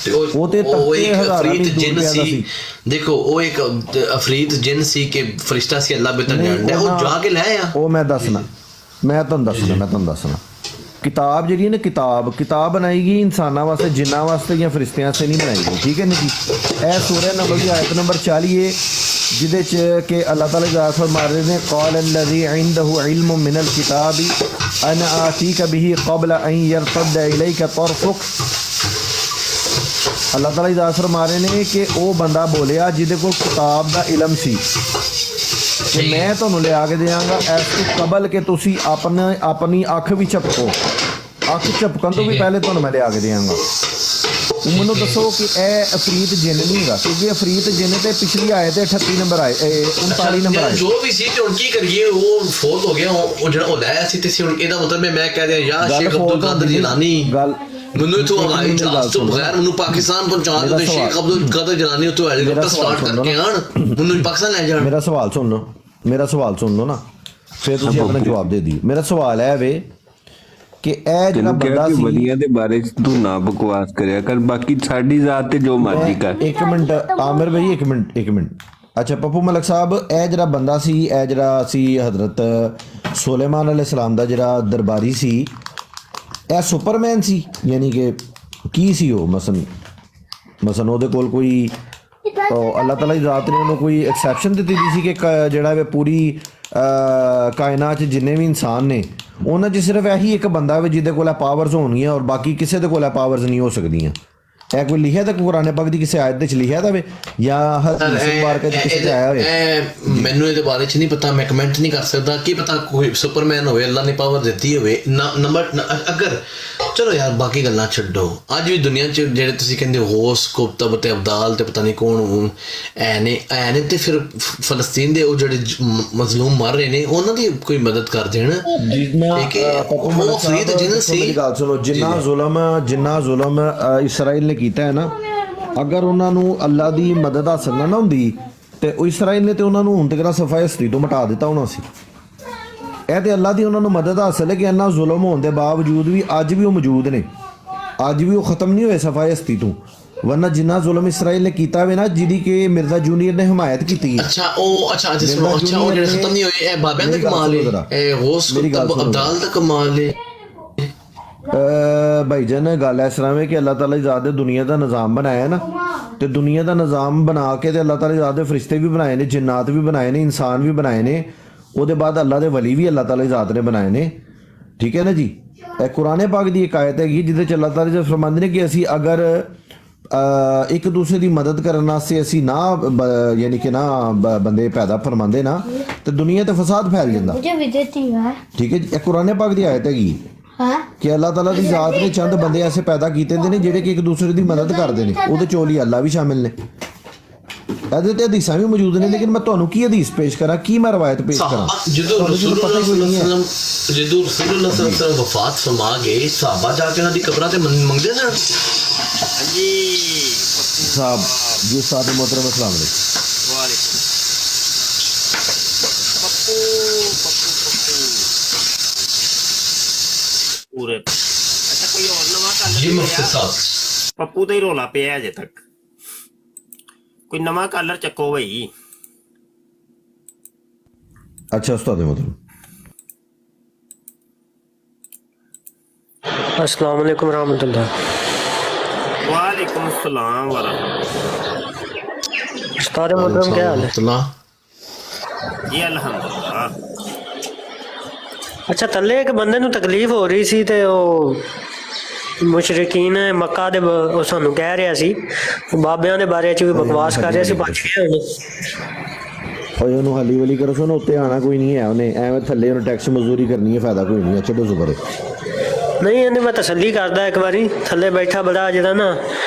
ਤੇ ਉਹ ਤੇ ਉਹ ਇੱਕ ਹਜ਼ਾਰਾਂ ਅਫਰੀਤ ਨਹੀਂ ਜਿੰਨ ਦੂਰ ਪਿਆ ਸੀ। ਦੇਖੋ ਉਹ ਇੱਕ ਅਫਰੀਤ ਜਿੰਨ ਸੀ ਕਿ ਫਰਿਸ਼ਤਾ ਸੀ, ਅੱਲਾ ਬਿਹਤਰ ਜਾਣਦਾ, ਉਹ ਜਾ ਕੇ ਲੈ ਆ। ਉਹ ਮੈਂ ਤੁਹਾਨੂੰ ਦੱਸਣਾ ਕਿਤਾਬ ਜਿਹੜੀ ਹੈ ਨਾ, ਕਿਤਾਬ ਬਣਾਈ ਗਈ ਇਨਸਾਨਾਂ ਵਾਸਤੇ, ਜਿੰਨਾਂ ਵਾਸਤੇ ਜਾਂ ਫਰਿਸ਼ਤਿਆਂ ਵਾਸਤੇ ਨਹੀਂ ਬਣਾਈ ਗਈ, ਠੀਕ ਹੈ ਨਾ ਜੀ। ਇਹ ਸੂਰਹ ਨਮਲ ਦੀ ਆਇਤ ਨੰਬਰ 40 ਹੈ, ਜਿਹਦੇ 'ਚ ਕਿ ਅੱਲਾਹ ਤਾਲਾ ਇਜਾਜ਼ਤ ਫरमा ਰਹੇ ਨੇ قال الذي عنده علم من الكتاب انا آتيك به قبل ان يرتد اليك طرفك। ਅੱਲਾਹ ਤਾਲਾ ਇਜਾਜ਼ਤ ਫरमा ਰਹੇ ਨੇ ਕਿ ਉਹ ਬੰਦਾ ਬੋਲਿਆ ਜਿਹਦੇ ਕੋਲ ਕਿਤਾਬ ਦਾ ਇਲਮ ਸੀ ਕਿ ਮੈਂ ਤੁਹਾਨੂੰ ਲਿਆ ਕੇ ਦਿਆਂਗਾ ਇਸ ਤੋਂ ਕਬਲ ਕਿ ਤੁਸੀਂ ਆਪਣੀ ਅੱਖ ਵੀ ਝਪਕੋ, ਅੱਖ ਝਪਕਣ ਤੋਂ ਵੀ ਪਹਿਲੇ ਤੁਹਾਨੂੰ ਮੈਂ ਲਿਆ ਕੇ ਦਿਆਂਗਾ। ਮੈਨੂੰ ਦੱਸੋ ਕਿ ਇਹ ਅਫਰੀਤ ਜਿੰਨ ਨਹੀਂ ਹੈਗਾ, ਕਿਉਂਕਿ ਅਫਰੀਤ ਜਿੰਨ ਤੇ ਪਿਛਲੀ ਆਏ ਤੇ 38 ਨੰਬਰ ਆਏ, 39 ਨੰਬਰ ਆਏ। ਜੋ ਵੀ ਸੀ ਤੇ ਹੁਣ ਕੀ ਕਰੀਏ, ਉਹ ਫੌਤ ਹੋ ਗਿਆ, ਉਹ ਜਿਹੜਾ ਉਹ ਲਾਇਆ ਸੀ ਤੇ ਸੀ। ਹੁਣ ਇਹਦਾ ਮਤਲਬ ਮੈਂ ਕਹਿ ਦਿਆਂ ਯਾ ਸ਼ੇਖ ਅਬਦੁਲ ਕਾਦਰ ਜਿਲਾਨੀ ਮੈਨੂੰ ਇਥੋਂ ਹਵਾਈ ਜਹਾਜ਼ ਤੋਂ ਬਗੈਰ ਮੈਨੂੰ ਪਾਕਿਸਤਾਨ ਪਹੁੰਚਾ ਦਿਓ ਤੇ ਸ਼ੇਖ ਅਬਦੁਲ ਕਾਦਰ ਜਿਲਾਨੀ ਉੱਥੋਂ ਹੈਲੀਕਾਪਟਰ ਸਟਾਰਟ ਕਰਕੇ ਆਣ ਮੈਨੂੰ ਪਾਕਿਸਤਾਨ ਲੈ ਜਾਣ। ਮੇਰਾ ਸਵਾਲ ਸੁਣ ਲਓ ਨਾ, ਫਿਰ ਤੁਸੀਂ ਆਪਣਾ ਜਵਾਬ ਦੇ ਦਿਓ। ਮੇਰਾ ਸਵਾਲ ਹੈ ਵੇ ਕਿ ਇਹ ਜਿਹੜਾ ਬੰਦਾ ਸੀ, ਵਲੀਆਂ ਦੇ ਬਾਰੇ ਚ ਤੂੰ ਨਾ ਬਕਵਾਸ ਕਰਿਆ ਕਰ, ਬਾਕੀ ਸਾਡੀ ਜ਼ਾਤ ਤੇ ਜੋ ਮਰਜ਼ੀ ਕਰ। ਇੱਕ ਮਿੰਟ ਆਮਿਰ ਭਾਈ, ਇੱਕ ਮਿੰਟ। ਅੱਛਾ ਪੱਪੂ ਮਲਕ ਸਾਹਿਬ, ਇਹ ਜਿਹੜਾ ਬੰਦਾ ਸੀ, ਇਹ ਜਿਹੜਾ ਸੀ ਹਜ਼ਰਤ ਸੁਲੇਮਾਨ ਅਲੈਹਿਸਲਾਮ ਦਾ ਜਿਹੜਾ ਦਰਬਾਰੀ ਸੀ, ਇਹ ਸੁਪਰਮੈਨ ਸੀ, ਯਾਨੀ ਕਿ ਕੀ ਸੀ ਉਹ? ਮਸਨ ਉਹਦੇ ਕੋਲ ਕੋਈ ਅੱਲਾਹ ਤਾਲਾ ਦੀ ਜ਼ਾਤ ਨੇ ਉਹਨੂੰ ਕੋਈ ਐਕਸੈਪਸ਼ਨ ਦਿੱਤੀ ਸੀ ਕਿ ਜਿਹੜਾ ਵੇ ਪੂਰੀ ਕਾਇਨਾਤ 'ਚ ਜਿੰਨੇ ਵੀ ਇਨਸਾਨ ਨੇ ਉਹਨਾਂ 'ਚ ਸਿਰਫ ਇਹੀ ਇੱਕ ਬੰਦਾ ਵੇ ਜਿਹਦੇ ਕੋਲ ਇਹ ਪਾਵਰਸ ਹੋਣਗੀਆਂ ਔਰ ਬਾਕੀ ਕਿਸੇ ਦੇ ਕੋਲ ਇਹ ਪਾਵਰਸ ਨਹੀਂ ਹੋ ਸਕਦੀਆਂ। ਇਹ ਕੋਈ ਲਿਖਿਆ ਤਾਂ ਕੁਰਾਨ ਪਾਕ ਦੀ ਕਿਸੇ ਆਇਤ ਦੇ ਵਿੱਚ ਲਿਖਿਆ ਜਾਵੇ ਜਾਂ ਹਦੀਸ ਮੁਬਾਰਕ ਵਿੱਚ ਕਿਸੇ 'ਚ ਆਇਆ ਹੋਵੇ? ਮੈਨੂੰ ਇਹਦੇ ਬਾਰੇ 'ਚ ਨਹੀਂ ਪਤਾ, ਮੈਂ ਕਮੈਂਟ ਨਹੀਂ ਕਰ ਸਕਦਾ। ਕੀ ਪਤਾ ਕੋਈ ਸੁਪਰਮੈਨ ਹੋਵੇ, ਅੱਲਾ ਨੇ ਪਾਵਰ ਦਿੱਤੀ ਹੋਵੇ। ਅਗਰ ਚਲੋ ਯਾਰ ਬਾਕੀ ਗੱਲਾਂ ਛੱਡੋ, ਅੱਜ ਵੀ ਦੁਨੀਆ 'ਚ ਜਿਹੜੇ ਤੁਸੀਂ ਕਹਿੰਦੇ ਹੋਸ ਕੁਤਬ ਤੇ ਅਬਦਾਲ ਤੇ ਪਤਾ ਨਹੀਂ ਕੌਣ ਐ ਨੇ ਤੇ ਫਿਰ ਫਲਸਤੀਨ ਦੇ ਉਹ ਜਿਹੜੇ ਮਜ਼ਲੂਮ ਮਰ ਰਹੇ ਨੇ ਉਹਨਾਂ ਦੀ ਕੋਈ ਮਦਦ ਕਰ ਦੇਣ। ਉਹ ਫਰੀਦ ਜਿੰਨ ਸੀ, ਗੱਲ ਸੁਣੋ, ਜਿੰਨਾ ਜ਼ੁਲਮ ਇਸਰਾਈਲ ਨੇ ਕੀਤਾ ਹੈ ਨਾ, ਅਗਰ ਉਹਨਾਂ ਨੂੰ ਅੱਲਾ ਦੀ ਮਦਦ ਹਾਸਲ ਨਾ ਹੁੰਦੀ ਤੇ ਉਹ ਇਸਰਾਈਲ ਨੇ ਤੇ ਉਹਨਾਂ ਨੂੰ ਹੁਣ ਤੱਕ ਸਫਾਈ ਹਸਤੀ ਤੋਂ ਮਿਟਾ ਦਿੱਤਾ ਹੋਣਾ ਸੀ। ਇਹ ਤੇ ਅੱਲਾ ਦੀ ਉਹਨਾਂ ਨੂੰ ਮਦਦ ਹਾਸਲ ਹੈ ਕਿ ਇੰਨਾ ਜ਼ੁਲਮ ਹੋਣ ਦੇ ਬਾਵਜੂਦ ਵੀ ਅੱਜ ਵੀ ਉਹ ਮੌਜੂਦ ਨੇ, ਅੱਜ ਵੀ ਉਹ ਖਤਮ ਨਹੀਂ ਹੋਏ ਸਫਾਈ ਹਸਤੀ ਤੋਂ। ਵਰਨਾ ਜਿੰਨਾ ਜ਼ੁਲਮ ਇਸਰਾਈਲ ਨੇ ਕੀਤਾ ਵੇ ਨਾ, ਜਿਹਦੀ ਕਿ ਮਿਰਜ਼ਾ ਜੂਨੀਅਰ ਨੇ ਹਮਾਇਤ ਕੀਤੀ ਹੈ। ਉਹ ਜਿਹੜੇ ਖਤਮ ਨਹੀਂ ਹੋਏ, ਇਹ ਬਾਬਿਆਂ ਦਾ ਕਮਾਲ ਹੈ, ਇਹ ਹੋਸ ਕੁਤਬ ਅਬਦਾਲ ਦਾ ਕਮਾਲ ਹੈ। ਭਾਈ ਜਾਨ ਗੱਲ ਇਸ ਤਰ੍ਹਾਂ ਵੇ ਕਿ ਅੱਲਾਹ ਤਾਲਾ ਦੀ ਜ਼ਾਤ ਦੇ ਦੁਨੀਆ ਦਾ ਨਿਜ਼ਾਮ ਬਣਾਇਆ ਨਾ, ਤੇ ਦੁਨੀਆ ਦਾ ਨਿਜ਼ਾਮ ਬਣਾ ਕੇ ਤੇ ਅੱਲਾਹ ਤਾਲਾ ਦੀ ਜ਼ਾਤ ਦੇ ਫਰਿਸ਼ਤੇ ਵੀ ਬਣਾਏ ਨੇ, ਜਿੰਨਾਤ ਵੀ ਬਣਾਏ ਨੇ, ਇਨਸਾਨ ਵੀ ਬਣਾਏ ਨੇ, ਉਹਦੇ ਬਾਅਦ ਅੱਲਾਹ ਦੇ ਵਲੀ ਵੀ ਅੱਲਾਹ ਤਾਲਾ ਦੀ ਜ਼ਾਤ ਨੇ ਬਣਾਏ ਨੇ, ਠੀਕ ਹੈ ਨਾ ਜੀ। ਇਹ ਕੁਰਾਨ ਪਾਕ ਦੀ ਇੱਕ ਆਇਤ ਹੈਗੀ ਜਿਹਦੇ 'ਚ ਅੱਲਾਹ ਤਾਲਾ ਜੀ ਫਰਮਾਉਂਦੇ ਨੇ ਕਿ ਅਸੀਂ ਅਗਰ ਇੱਕ ਦੂਸਰੇ ਦੀ ਮਦਦ ਕਰਨ ਵਾਸਤੇ ਅਸੀਂ ਨਾ ਯਾਨੀ ਕਿ ਨਾ ਬੰਦੇ ਪੈਦਾ ਫਰਮਾਉਂਦੇ ਨਾ ਤੇ ਦੁਨੀਆ ਤੇ ਫਸਾਦ ਫੈਲ ਜਾਂਦਾ, ਠੀਕ ਹੈ ਜੀ। ਇਹ ਕੁਰਾਨ ਪਾਕ ਦੀ ਆਇਤ ਹੈਗੀ ਕਿ ਅੱਲਾਹ ਤਾਲਾ ਦੀ ਜ਼ਾਤ ਨੇ ਚੰਦ ਬੰਦੇ ਐਸੇ ਪੈਦਾ ਕੀਤੇ ਨੇ ਜਿਹੜੇ ਕਿ ਇੱਕ ਦੂਸਰੇ ਦੀ ਮਦਦ ਕਰਦੇ ਨੇ, ਉਹਦੇ ਚੋਂ ਹੀ ਅੱਲਾ ਵੀ ਸ਼ਾਮਿਲ ਨੇ। ਇਹਦੇ ਤੇ ਹਦੀਸਾਂ ਵੀ ਮੌਜੂਦ ਨੇ, ਲੇਕਿਨ ਮੈਂ ਤੁਹਾਨੂੰ ਕੀ ਹਦੀਸ ਪੇਸ਼ ਕਰਾਂ, ਕੀ ਮੈਂ ਰਵਾਇਤ ਪੇਸ਼ ਕਰਾਂ? ਜਦੋਂ ਰਸੂਲੁल्लाह ਵਫਾਤ ਫਰਮਾ ਗਏ, ਸਹਾਬਾ ਜਾ ਕੇ ਉਹਨਾਂ ਦੀ ਕਬਰਾਂ ਤੇ ਮੰਗਦੇ ਸਨ। ਹਾਂਜੀ ਸਾਹਿਬ ਜੀ, ਸਾਦ ਮੁਹਤਰਮ अस्सलाम वालेकुम। ਪੂਰੇ ਅੱਛਾ ਕੋਈ ਹੋਰ ਨਵਾਂ ਜੀ ਮੁਫਤੀ ਕਾਲਰ ਸਾਹਿਬ, ਪੱਪੂ ਦਾ ਹੀ ਰੋਲਾ ਪਿਆ ਅਜੇ ਤੱਕ, ਕੋਈ ਨਵਾਂ ਕਾਲਰ ਚੱਕੋ ਭਾਈ। ਅੱਛਾ ਉਸਤਾਦ ਮੁਹਤਰਮ, अस्सलाम वालेकुम रहमतुल्लाह। वालेकुम अस्सलाम उस्ताद मुहतरम क्या हाल है? जी अल्हम्दुलिल्लाह। अच्छा थल्ले एक बंदे ਨੂੰ ਤਕਲੀਫ ਹੋ ਰਹੀ ਸੀ ਤੇ ਉਹ ਮੁਸ਼ਰਿਕੀਨ ਮੱਕਾ ਦੇ ਉਹ ਸਾਨੂੰ ਕਹਿ ਰਿਹਾ ਸੀ, ਬਾਬਿਆਂ ਦੇ ਬਾਰੇ ਚ ਵੀ ਬਕਵਾਸ ਕਰ ਰਿਹਾ ਸੀ, ਬਚ ਗਿਆ ਉਹਨੇ। ਓਏ ਉਹਨੂੰ ਹਲੀ ਵਲੀ ਕਰੋ, ਸੁਣ ਉੱਤੇ ਆਣਾ ਕੋਈ ਨਹੀਂ ਹੈ, ਉਹਨੇ ਐਵੇਂ ਥੱਲੇ ਉਹਨੇ ਟੈਕਸ ਮਜ਼ਦੂਰੀ ਕਰਨੀ ਹੈ, ਫਾਇਦਾ ਕੋਈ ਨਹੀਂ ਹੈ, ਛੱਡੋ ਜ਼ੁਬਰ। ਨਹੀਂ ਇਹਨੇ ਮੈਂ ਤਸੱਲੀ ਕਰਦਾ, ਇੱਕ ਵਾਰੀ ਥੱਲੇ ਬੈਠਾ ਬੜਾ ਜਿਹੜਾ ਨਾ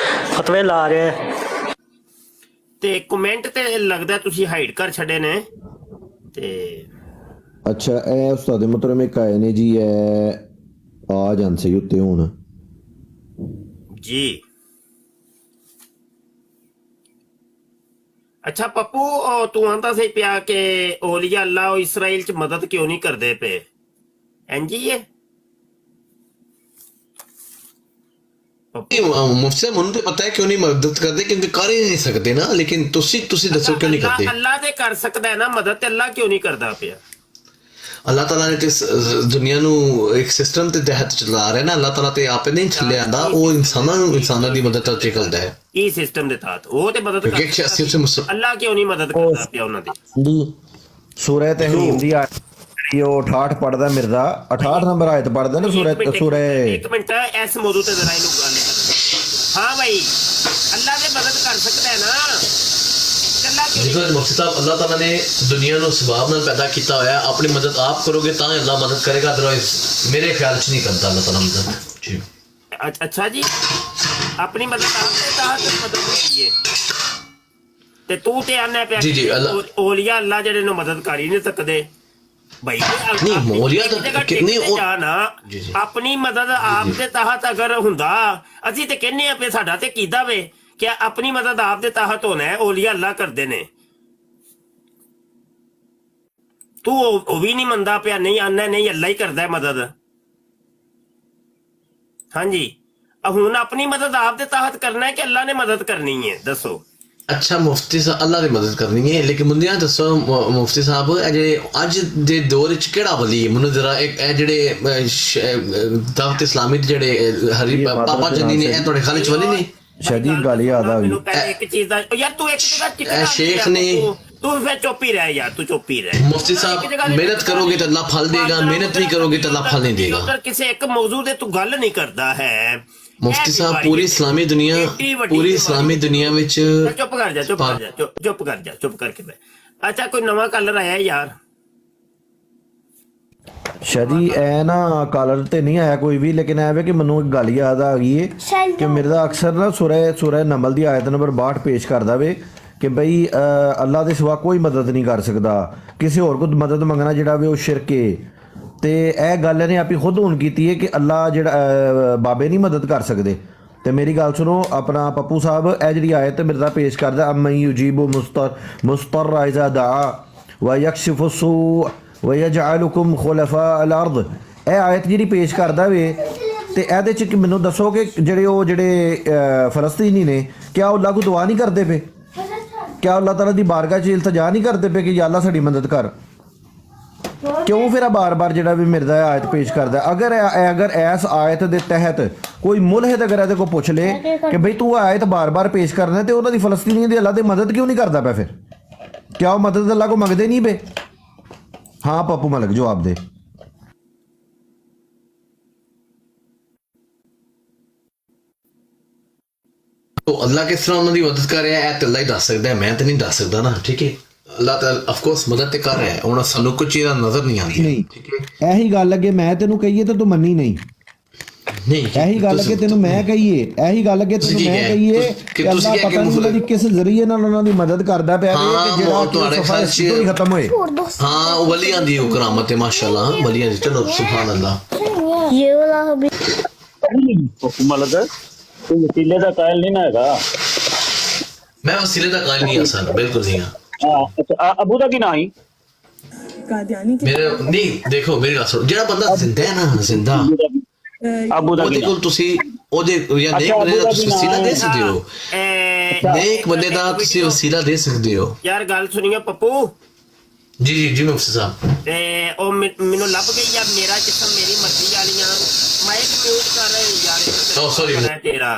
ਫਤਵੇ ਲਾ ਰਿਹਾ ਤੇ ਕਮੈਂਟ ਤੇ ਲੱਗਦਾ ਤੁਸੀਂ ਹਾਈਡ ਕਰ ਛੱਡੇ ਨੇ ਤੇ ਅੱਛਾ ਇਹ ਉਸਤਾਦ ਮੁਹਤਰਮ ਇੱਕ ਆਏ ਨੇ ਜੀ, ਇਹ ਆ ਜਾਣ ਸਹੀ ਉੱਤੇ ਹੁਣ ਜੀ। ਅੱਛਾ ਪੱਪੂ, ਉਹ ਤੂੰ ਆਂਦਾ ਸੀ ਪਿਆ ਕਿ ਔਲੀਆ ਅੱਲਾ ਉਹ ਇਸਰਾਈਲ ਚ ਮਦਦ ਕਿਉਂ ਨਹੀਂ ਕਰਦੇ ਪਏ? ਇੰਜੀ ਹੈ ਮੁਫਤੀ ਸਾਹਿਬ ਮੈਨੂੰ ਤੇ ਪਤਾ ਹੈ ਕਿਉਂ ਨਹੀਂ ਮਦਦ ਕਰਦੇ, ਕਿਉਂਕਿ ਕਰ ਹੀ ਨਹੀਂ ਸਕਦੇ ਨਾ। ਲੇਕਿਨ ਤੁਸੀਂ ਦੱਸੋ ਕਿਉਂ ਨਹੀਂ ਕਰਦੇ? ਅੱਲਾ ਤੇ ਕਰ ਸਕਦਾ ਹੈ ਨਾ ਮਦਦ, ਤੇ ਅੱਲਾ ਕਿਉਂ ਨਹੀਂ ਕਰਦਾ ਪਿਆ? ਅੱਲਾਹ ਤਾਲਾ ਨੇ ਤੇ ਦੁਨੀਆ ਨੂੰ ਇੱਕ ਸਿਸਟਮ ਦੇ ਤਹਿਤ ਚਲਾ ਰਿਹਾ ਨਾ। ਅੱਲਾਹ ਤਾਲਾ ਤੇ ਆਪੇ ਨਹੀਂ ਥੱਲੇ ਆਂਦਾ, ਉਹ ਇਨਸਾਨਾਂ ਦੀ ਮਦਦ ਕਰਕੇ ਕਰਦਾ ਹੈ। ਇਹ ਸਿਸਟਮ ਦੇ ਤਹਿਤ ਉਹ ਤੇ ਮਦਦ ਕਰਦਾ, ਅੱਲਾ ਕਿਉਂ ਨਹੀਂ ਮਦਦ ਕਰਦਾ ਪਿਆ ਉਹਨਾਂ ਦੀ? ਸੂਰਹ ਤਹਰੀਮ ਦੀ ਉਹ 68 ਪੜਦਾ ਮਿਰਜ਼ਾ, 68 ਨੰਬਰ ਆਇਤ ਪੜਦਾ ਨਾ ਸੂਰਹ। ਇੱਕ ਮਿੰਟ ਇਸ ਮੌਜੂ ਤੇ ਜ਼ਰਾ ਇਹਨੂੰ ਗੱਲ ਕਰ। ਹਾਂ ਭਾਈ, ਅੱਲਾ ਤੇ ਮਦਦ ਕਰ ਸਕਦਾ ਹੈ ਨਾ। ਦੇਖੋ ਮੁਫਤੀ ਸਾਹਿਬ, ਅੱਲਾਹ ਤਾਲਾ ਨੇ ਦੁਨੀਆ ਨੂੰ ਸਬਾਬ ਨਾਲ ਪੈਦਾ ਕੀਤਾ ਹੋਇਆ। ਆਪਣੀ ਮਦਦ ਆਪ ਕਰੋਗੇ ਤਾਂ ਹੀ ਅੱਲਾਹ ਮਦਦ ਕਰੇਗਾ, ਅਦਰਵਾਈਜ਼ ਮੇਰੇ ਖਿਆਲ ਚ ਨਹੀਂ ਕਰਦਾ ਅੱਲਾਹ ਤਾਲਾ ਮਦਦ ਜੀ। ਅੱਛਾ ਜੀ, ਆਪਣੀ ਮਦਦ ਆਪ ਤੇ ਤਹਿਤ ਮਦਦ ਹੋਈ ਹੈ ਤੇ ਤੂੰ ਤੇ ਆਨਾ ਪਿਆ ਜੀ ਔਲੀਆ ਅੱਲਾ ਜਿਹੜੇ ਨੂੰ ਮਦਦ ਕਰ ਹੀ ਨਹੀਂ ਸਕਦੇ ਭਾਈ। ਨਹੀਂ ਮੌਲੀਆ ਤਾਂ ਕਿੰਨੀ ਆਪਣੀ ਮਦਦ ਆਪ ਦੇ ਤਹਿਤ ਅਗਰ ਹੁੰਦਾ, ਅਸੀਂ ਤੇ ਕਹਿੰਨੇ ਆ ਪਏ ਸਾਡਾ ਤੇ ਕੀਦਾ ਵੇ ਕਿ ਆਪਣੀ ਮਦਦ ਆਪ ਦੇ ਤਹਿਤ ਹੋਣਾ ਹੈ, ਔਲੀਆ ਅੱਲਾ ਕਰਦੇ ਨੇ। ਤੂੰ ਉਹ ਵੀ ਨਹੀਂ ਮੰਨਦਾ ਪਿਆ, ਨਹੀਂ ਆਨਾ ਨਹੀਂ ਅੱਲਾ ਹੀ ਕਰਦਾ ਹੈ ਮਦਦ। ਹਾਂਜੀ, ਹੁਣ ਆਪਣੀ ਮਦਦ ਆਪ ਦੇ ਤਹਿਤ ਕਰਨਾ ਹੈ ਕਿ ਅੱਲਾ ਨੇ ਮਦਦ ਕਰਨੀ ਹੈ, ਦੱਸੋ। ਅੱਛਾ ਮੁਫਤੀ ਸਾਹਿਬ, ਅੱਲਾ ਦੀ ਮਦਦ ਕਰਨੀ ਹੈ, ਲੇਕਿਨ ਮੁੰਡਿਆਂ ਦੱਸੋ ਮੁਫਤੀ ਸਾਹਿਬ, ਇਹ ਜਿਹੜੇ ਅੱਜ ਦੇ ਦੌਰ ਵਿੱਚ ਕਿਹੜਾ ਵਲੀ ਹੈ? ਮੈਨੂੰ ਜ਼ਰਾ ਇਹ ਜਿਹੜੇ ਦਾਵਤ ਇਸਲਾਮੀ ਦੇ ਜਿਹੜੇ ਹਰੀ ਪਾਪਾ ਜਨੀ ਨੇ, ਇਹ ਤੁਹਾਡੇ ਖਾਲੇ ਚ ਵਲੀ ਨੇ? ਸ਼ਾਦੀ ਗੱਲ ਯਾਦ ਆ ਗਈ ਇੱਕ ਚੀਜ਼ ਦਾ ਯਾਰ, ਤੂੰ ਇੱਕ ਜਗ੍ਹਾ ਸ਼ੇਖ ਨੇ, ਤੂੰ ਫਿਰ ਚੁੱਪ ਹੀ ਰਹਿ ਯਾਰ, ਤੂੰ ਚੁੱਪ ਹੀ ਰਹਿ। ਮੁਫਤੀ ਸਾਹਿਬ, ਮਿਹਨਤ ਕਰੋਗੇ ਤਾਂ ਅੱਲਾਹ ਫਲ ਦੇਗਾ, ਮਿਹਨਤ ਨਹੀਂ ਕਰੋਗੇ ਤਾਂ ਅੱਲਾਹ ਫਲ ਨਹੀਂ ਦੇਗਾ। ਕਿਸੇ ਇੱਕ ਮੌਜੂ ਦੇ ਤੂੰ ਗੱਲ ਨਹੀਂ ਕਰਦਾ ਹੈ ਮੁਫਤੀ ਸਾਹਿਬ। ਪੂਰੀ ਇਸਲਾਮੀ ਦੁਨੀਆ ਵਿੱਚ ਚੁੱਪ ਕਰ ਜਾ, ਚੁੱਪ ਕਰਕੇ ਬੈ। ਅੱਛਾ, ਕੋਈ ਨਵਾਂ ਕਲਰ ਆਇਆ ਯਾਰ? ਸ਼ਾਦੀ ਐ ਨਾ ਕਾਲਰ ਤੇ ਨਹੀਂ ਆਇਆ ਕੋਈ ਵੀ, ਲੇਕਿਨ ਐ ਵੇ ਕਿ ਮੈਨੂੰ ਇੱਕ ਗੱਲ ਯਾਦ ਆ ਗਈ ਹੈ ਕਿ ਮਿਰਜ਼ਾ ਅਕਸਰ ਨਾ ਸੂਰਹ ਨਮਲ ਦੀ ਆਇਤ ਨੰਬਰ 62 ਪੇਸ਼ ਕਰਦਾ ਵੇ ਕਿ ਬਈ ਅੱਲਾ ਦੇ ਸਿਵਾ ਕੋਈ ਮਦਦ ਨਹੀਂ ਕਰ ਸਕਦਾ, ਕਿਸੇ ਹੋਰ ਕੋਲ ਮਦਦ ਮੰਗਣਾ ਜਿਹੜਾ ਵੇ ਉਹ ਸ਼ਿਰਕ ਹੈ। ਤੇ ਇਹ ਗੱਲ ਇਹਨੇ ਆਪੀ ਖੁਦ ਹੁਣ ਕੀਤੀ ਹੈ ਕਿ ਅੱਲਾ ਜਿਹੜਾ ਬਾਬੇ ਨਹੀਂ ਮਦਦ ਕਰ ਸਕਦੇ। ਤੇ ਮੇਰੀ ਗੱਲ ਸੁਣੋ, ਆਪਣਾ ਪੱਪੂ ਸਾਹਿਬ, ਇਹ ਜਿਹੜੀ ਆਇਤ ਮਿਰਜ਼ਾ ਪੇਸ਼ ਕਰਦਾ, ਅਮਨ ਯੁਜੀਬੁ ਮੁਸਤਰ ਇਜ਼ਾ ਦਆ व यक्शिफु السوء ويجعلكم خلفاء الارض, ਇਹ ਆਇਤ ਜਿਹੜੀ ਪੇਸ਼ ਕਰਦਾ ਵੇ। ਤੇ ਇਹਦੇ ਚ ਮੈਨੂੰ ਦੱਸੋ ਕਿ ਜਿਹੜੇ ਫਲਸਤੀਨੀ ਨੇ, ਕਿਆ ਉਹ ਅੱਲਾਹ ਕੋ ਦੁਆ ਨਹੀਂ ਕਰਦੇ ਪਏ? ਕਿਆ ਅੱਲਾਹ ਤਾਲਾ ਦੀ ਬਾਰਗਾਹ 'ਚ ਇਲਤਜਾ ਨਹੀਂ ਕਰਦੇ ਪਏ ਕਿ ਯਾ ਅੱਲਾਹ ਸਾਡੀ ਮਦਦ ਕਰ? ਕਿਉਂ ਫਿਰ ਬਾਰ-ਬਾਰ ਜਿਹੜਾ ਵੀ ਮਿਰਜ਼ਾ ਆਇਤ ਪੇਸ਼ ਕਰਦਾ? ਅਗਰ ਇਸ ਆਇਤ ਦੇ ਤਹਿਤ ਕੋਈ ਮੁਲਹਿਦ ਅਗਰ ਇਹਦੇ ਕੋ ਪੁੱਛ ਲੇ ਕਿ ਬਈ ਤੂੰ ਆਇਤ ਬਾਰ-ਬਾਰ ਪੇਸ਼ ਕਰਨਾ ਤੇ ਉਹਨਾਂ ਦੀ ਫਲਸਤੀਨੀਆਂ ਦੀ ਅੱਲਾਹ ਦੀ ਮਦਦ ਕਿਉਂ ਨਹੀਂ ਕਰਦਾ ਪਿਆ? ਫਿਰ ਕਿਆ ਉਹ ਮਦਦ ਅੱਲਾਹ ਕੋ ਮੰਗਦੇ ਨਹੀਂ ਪਏ? हाँ पप्पू मलिक जवाब दे। तो अल्लाह किस तरह उन्होंने मदद कर रहा है तो अल्लाह ही दस सकता है, मैं तो नहीं दस सकता ना। ठीक है, अल्लाह ताला ऑफ कोर्स मदद ते कर रहा है, उन्हें सानू कुछ चीज़ नजर नहीं आती। नहीं ठीक है, यही गल अगे मैं तेनू कहीए तो तू मन्नी नहीं। यही गल अगे तेनू मैं कहीए, यही गल अगे तेनू मैं कहीए कि अल्लाह पता नहीं उन्होंने किस जरिए नाल उन्हां दी मदद करदा पिया है कि जेड़ा तुहाडे ख्याल च खत्म होए। हां वलियां दी करामत है माशाल्लाह, वलियां दी। चलो सुभान अल्लाह। ये वाला अभी मलद तू वसीले दा कायल नहीं ना हैगा? मैं वसीले दा कायल नहीं असल बिल्कुल नहीं हां। अच्छा अबू दा की ना ही कादियानी मेरे नहीं, देखो मेरी बात सुनो, जेड़ा बंदा जिंदा है ना, जिंदा ਉਹਦੇ ਕੋਲ ਤੁਸੀਂ ਉਹਦੇ ਜਾਂ ਨੇਕ ਬੰਦੇ ਦਾ ਤੁਸੀਂ ਵਸੀਲਾ ਦੇ ਸਕਦੇ ਹੋ, ਨੇਕ ਬੰਦੇ ਦਾ ਤੁਸੀਂ ਵਸੀਲਾ ਦੇ ਸਕਦੇ ਹੋ। ਯਾਰ ਗੱਲ ਸੁਣੀਏ ਪੱਪੂ ਜੀ ਜੀ ਜੀ ਮੁਫਤੀ ਸਾਹਿਬ, ਤੇ ਉਹ ਮੈਨੂੰ ਲੱਭ ਗਈ ਯਾਰ, ਮੇਰਾ ਕਿਸਮ ਮੇਰੀ ਮਰਜ਼ੀ ਵਾਲੀਆਂ ਮਾਈਕ ਮਿਊਟ ਕਰ ਯਾਰ। ਓ ਸੌਰੀ ਤੇਰਾ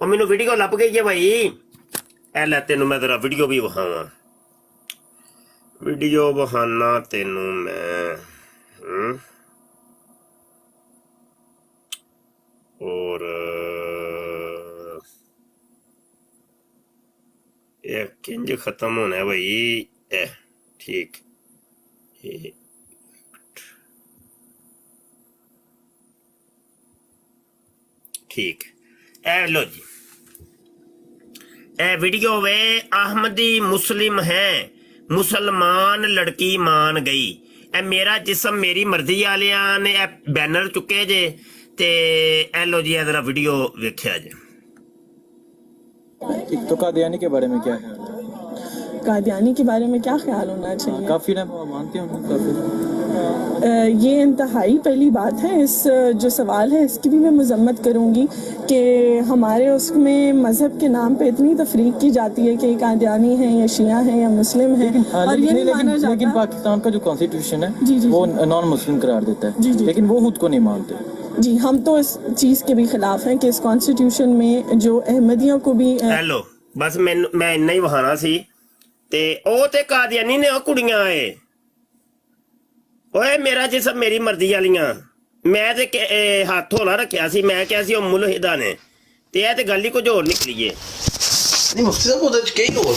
ਉਹ ਮੈਨੂੰ ਵੀਡੀਓ ਲੱਭ ਗਈ ਹੈ ਭਾਈ। ਇਹ ਲੈ ਤੈਨੂੰ ਮੈਂ ਤੇਰਾ ਵੀਡੀਓ ਵੀ ਵਿਖਾਵਾਂ, ਵੀਡੀਓ ਬਹਾਨਾ ਤੈਨੂੰ ਮੈਂ। और ये किंज खत्म होना है भाई, ठीक ठीक। लो जी, ए वीडियो वे अहमदी मुस्लिम है, मुसलमान लड़की मान गई। ए मेरा जिस्म मेरी मर्जी वालियां ने बैनर चुके जे ते ए लो जी जरा वीडियो देखिया जे। तो कादियानी के बारे में क्या है? कादियानी के बारे में क्या ख्याल होना चाहिए? काफिर है, वो मानते हैं उनको काफिर। ये इंतहाई पहली बात है। इस जो सवाल है इसकी भी मैं मजम्मत करूँगी कि हमारे उसमें मज़हब के नाम पे इतनी तफरीक की जाती है कि कादियानी हैं या शिया हैं या मुस्लिम हैं, और ये नहीं माना जाता। लेकिन पाकिस्तान का जो कॉन्स्टिट्यूशन है जी, जी, वो नॉन मुस्लिम करार देता है। जी, जी। लेकिन वो खुद को नहीं मानते। जी, हम तो इस चीज़ के भी खिलाफ हैं कि इस कॉन्स्टिट्यूशन में जो अहमदियों को भी ਹੈਲੋ ਬਸ ਮੈਂ ਇੰਨਾ ਹੀ ਵਹਾਣਾ ਸੀ ਤੇ ਉਹ ਤੇ ਕਾਦੀਆਨੀ ਨੇ ਉਹ ਕੁੜੀਆਂ ਆਏ ਓਏ ਮੇਰਾ ਜਿਸਮ ਮੇਰੀ ਮਰਜ਼ੀ ਵਾਲੀਆਂ ਮੈਂ ਤੇ ਹੱਥ ਹੌਲਾ ਰੱਖਿਆ ਸੀ ਮੈਂ ਕਿਹਾ ਸੀ ਉਹ ਮੁਲਹਿਦਾ ਨੇ ਤੇ ਇਹ ਤੇ ਗੱਲ ਹੀ ਕੁਝ ਹੋਰ ਨਿਕਲੀ ਏ ਨਹੀਂ ਮੁਫਤੀ ਸਾਹਿਬ ਉਹਦੇ ਚ ਕਈ ਹੋ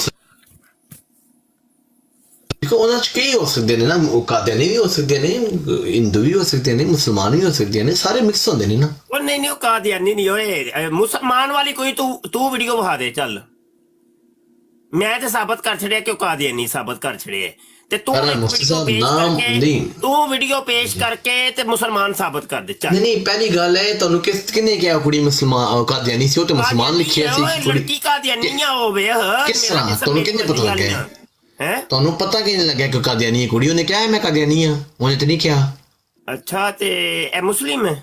ਦੇਖੋ ਉਹਨਾਂ ਚ ਕਈ ਹੋ ਸਕਦੇ ਨੇ ਨਾ ਉਹ ਕਾਦੀਆਨੀ ਵੀ ਹੋ ਸਕਦੇ ਨੇ ਹਿੰਦੂ ਵੀ ਹੋ ਸਕਦੇ ਨੇ ਮੁਸਲਮਾਨ ਵੀ ਹੋ ਸਕਦੇ ਨੇ ਸਾਰੇ ਮਿਕਸ ਹੁੰਦੇ ਨੇ ਨਾ ਉਹ ਨਹੀਂ ਉਹ ਕਾਦੀਆਨੀ ਨਹੀਂ ਓਏ ਮੁਸਲਮਾਨ ਵਾਲੀ ਕੋਈ ਤੂੰ ਵੀਡੀਓ ਵਿਖਾ ਦੇ ਚੱਲ ਮੈਂ ਤੇ ਸਾਬਤ ਕਰ ਛੜਿਆ ਕਿ ਉਹ ਕਾਦੀਆਨੀ ਸਾਬਤ ਕਰ ਛੜਿਆ ਤੇ ਤੂੰ ਵੀਡੀਓ ਪੇਸ਼ ਕਰਕੇ ਤੇ ਮੁਸਲਮਾਨ ਸਾਬਤ ਕਰ ਦੇ ਚੱਲ ਨਹੀਂ ਪਹਿਲੀ ਗੱਲ ਹੈ ਤੁਹਾਨੂੰ ਕਿਹਨੇ ਕਿਹਾ ਕੁੜੀ ਮੁਸਲਮਾਨ ਕਾਦੀਆਨੀ ਸੀ ਉਹ ਤੇ ਮੁਸਲਮਾਨ ਲਿਖਿਆ ਸੀ ਲੜਕੀ ਕਾਦੀਆਨੀ ਆ ਹੋਵੇ ਕਿਸ ਤਰ੍ਹਾਂ ਤੁਹਾਨੂੰ ਕਿਹਨੇ ਪਤਾ ਲੱਗਿਆ ਹੈ ਤੁਹਾਨੂੰ ਪਤਾ ਕਿਹਨੇ ਲੱਗਿਆ ਕਿ ਕਾਦੀਆਨੀ ਹੈ ਕੁੜੀ ਉਹਨੇ ਕਿਹਾ ਮੈਂ ਕਾਦੀਆਨੀ ਆ ਉਹਨੇ ਤੇ ਨਹੀਂ ਕਿਹਾ ਅੱਛਾ ਤੇ ਇਹ ਮੁਸਲਿਮ ਹੈ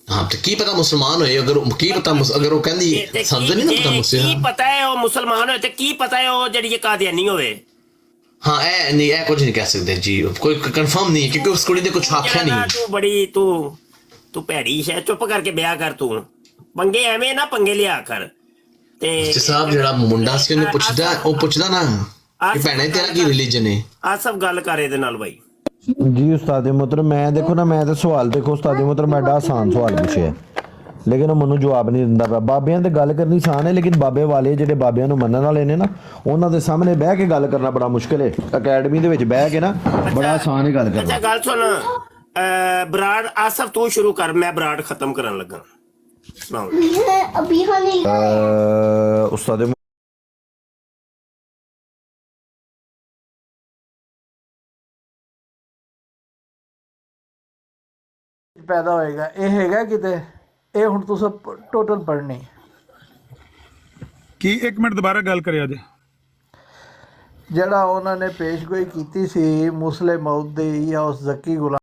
ਹਾਂ ਤੇ ਕੀ ਪਤਾ ਮੁਸਲਮਾਨ ਹੋਏ ਅਗਰ ਕੀ ਪਤਾ ਅਗਰ ਉਹ ਕਹਿੰਦੀ ਸਾਨੂੰ ਨਹੀਂ ਪਤਾ ਮੁਸਲਮਾਨ ਕੀ ਪਤਾ ਹੈ ਉਹ ਮੁਸਲਮਾਨ ਹੋਏ ਤੇ ਕੀ ਪਤਾ ਹੈ ਉਹ ਜਿਹੜੀ ਕਾਦੀਆਨੀ ਹੋਵੇ ਹਾਂ ਇਹ ਨਹੀਂ ਇਹ ਕੁਝ ਨਹੀਂ ਕਹਿ ਸਕਦੇ ਜੀ ਕੋਈ ਕਨਫਰਮ ਨਹੀਂ ਕਿਉਂਕਿ ਉਸ ਕੁੜੀ ਦੇ ਕੁਝ ਆਖਿਆ ਨਹੀਂ ਤੂੰ ਬੜੀ ਤੂੰ ਭੈੜੀ ਸ਼ੈ ਚੁੱਪ ਕਰਕੇ ਵਿਆਹ ਕਰ ਤੂੰ ਪੰਗੇ ਐਵੇਂ ਨਾ ਪੰਗੇ ਲਿਆ ਕਰ ਤੇ ਸਾਹਿਬ ਜਿਹੜਾ ਮੁੰਡਾ ਸੀ ਉਹਨੂੰ ਪੁੱਛਦਾ ਨਾ ਕਿ ਭੈਣੇ ਤੇਰਾ ਕੀ ਰਿਲੀਜਨ ਹੈ ਆ ਸਭ ਗੱਲ ਕਰ ਇਹਦੇ ਨਾਲ ਬਾਈ जी उस्ताद मोहतरम मैं देखो ना मैं तो सवाल देखो उस्ताद मोहतरम एडा आसान सवाल पूछे लेकिन ਉਹ ਮੈਨੂੰ ਜਵਾਬ ਨਹੀਂ ਦਿੰਦਾ ਪਿਆ ਬਾਬਿਆਂ ਤੇ ਗੱਲ ਕਰਨੀ ਆਸਾਨ ਹੈ ਲੇਕਿਨ ਬਾਬੇ ਵਾਲੇ ਜਿਹੜੇ ਬਾਬਿਆਂ ਨੂੰ ਮੰਨਣ ਵਾਲੇ ਨੇ ਨਾ ਉਹਨਾਂ ਦੇ ਸਾਹਮਣੇ ਬਹਿ ਕੇ ਗੱਲ ਕਰਨਾ ਬੜਾ ਮੁਸ਼ਕਿਲ ਹੈ ਅਕੈਡਮੀ ਦੇ ਵਿੱਚ ਬਹਿ ਕੇ ਨਾ ਬੜਾ ਆਸਾਨ ਹੈ ਗੱਲ ਕਰਨਾ ਅੱਛਾ ਗੱਲ ਸੁਣ ਬਰਾੜ ਆਸਫ ਤੂੰ ਸ਼ੁਰੂ ਕਰ ਮੈਂ ਬਰਾੜ ਖਤਮ ਕਰਨ ਲੱਗਾ ਅਭੀ ਹਾਲੇ ਉਸਤਾਦ ਪੈਦਾ ਹੋਏਗਾ ਇਹ ਹੈਗਾ ਕਿਤੇ ਇਹ ਹੁਣ ਤੁਸੀਂ ਟੋਟਲ ਪੜ੍ਹਨੀ ਕੀ 1 ਮਿੰਟ ਦੁਬਾਰਾ ਗੱਲ ਕਰਿਆ ਜੇ ਜਿਹੜਾ ਉਹਨਾਂ ਨੇ ਪੇਸ਼ਗੋਈ ਕੀਤੀ ਸੀ ਮੁਸਲੇ ਮੌਦ ਦੀ ਜਾਂ ਉਸ ਜ਼ਕੀ ਗੁਲਾਮ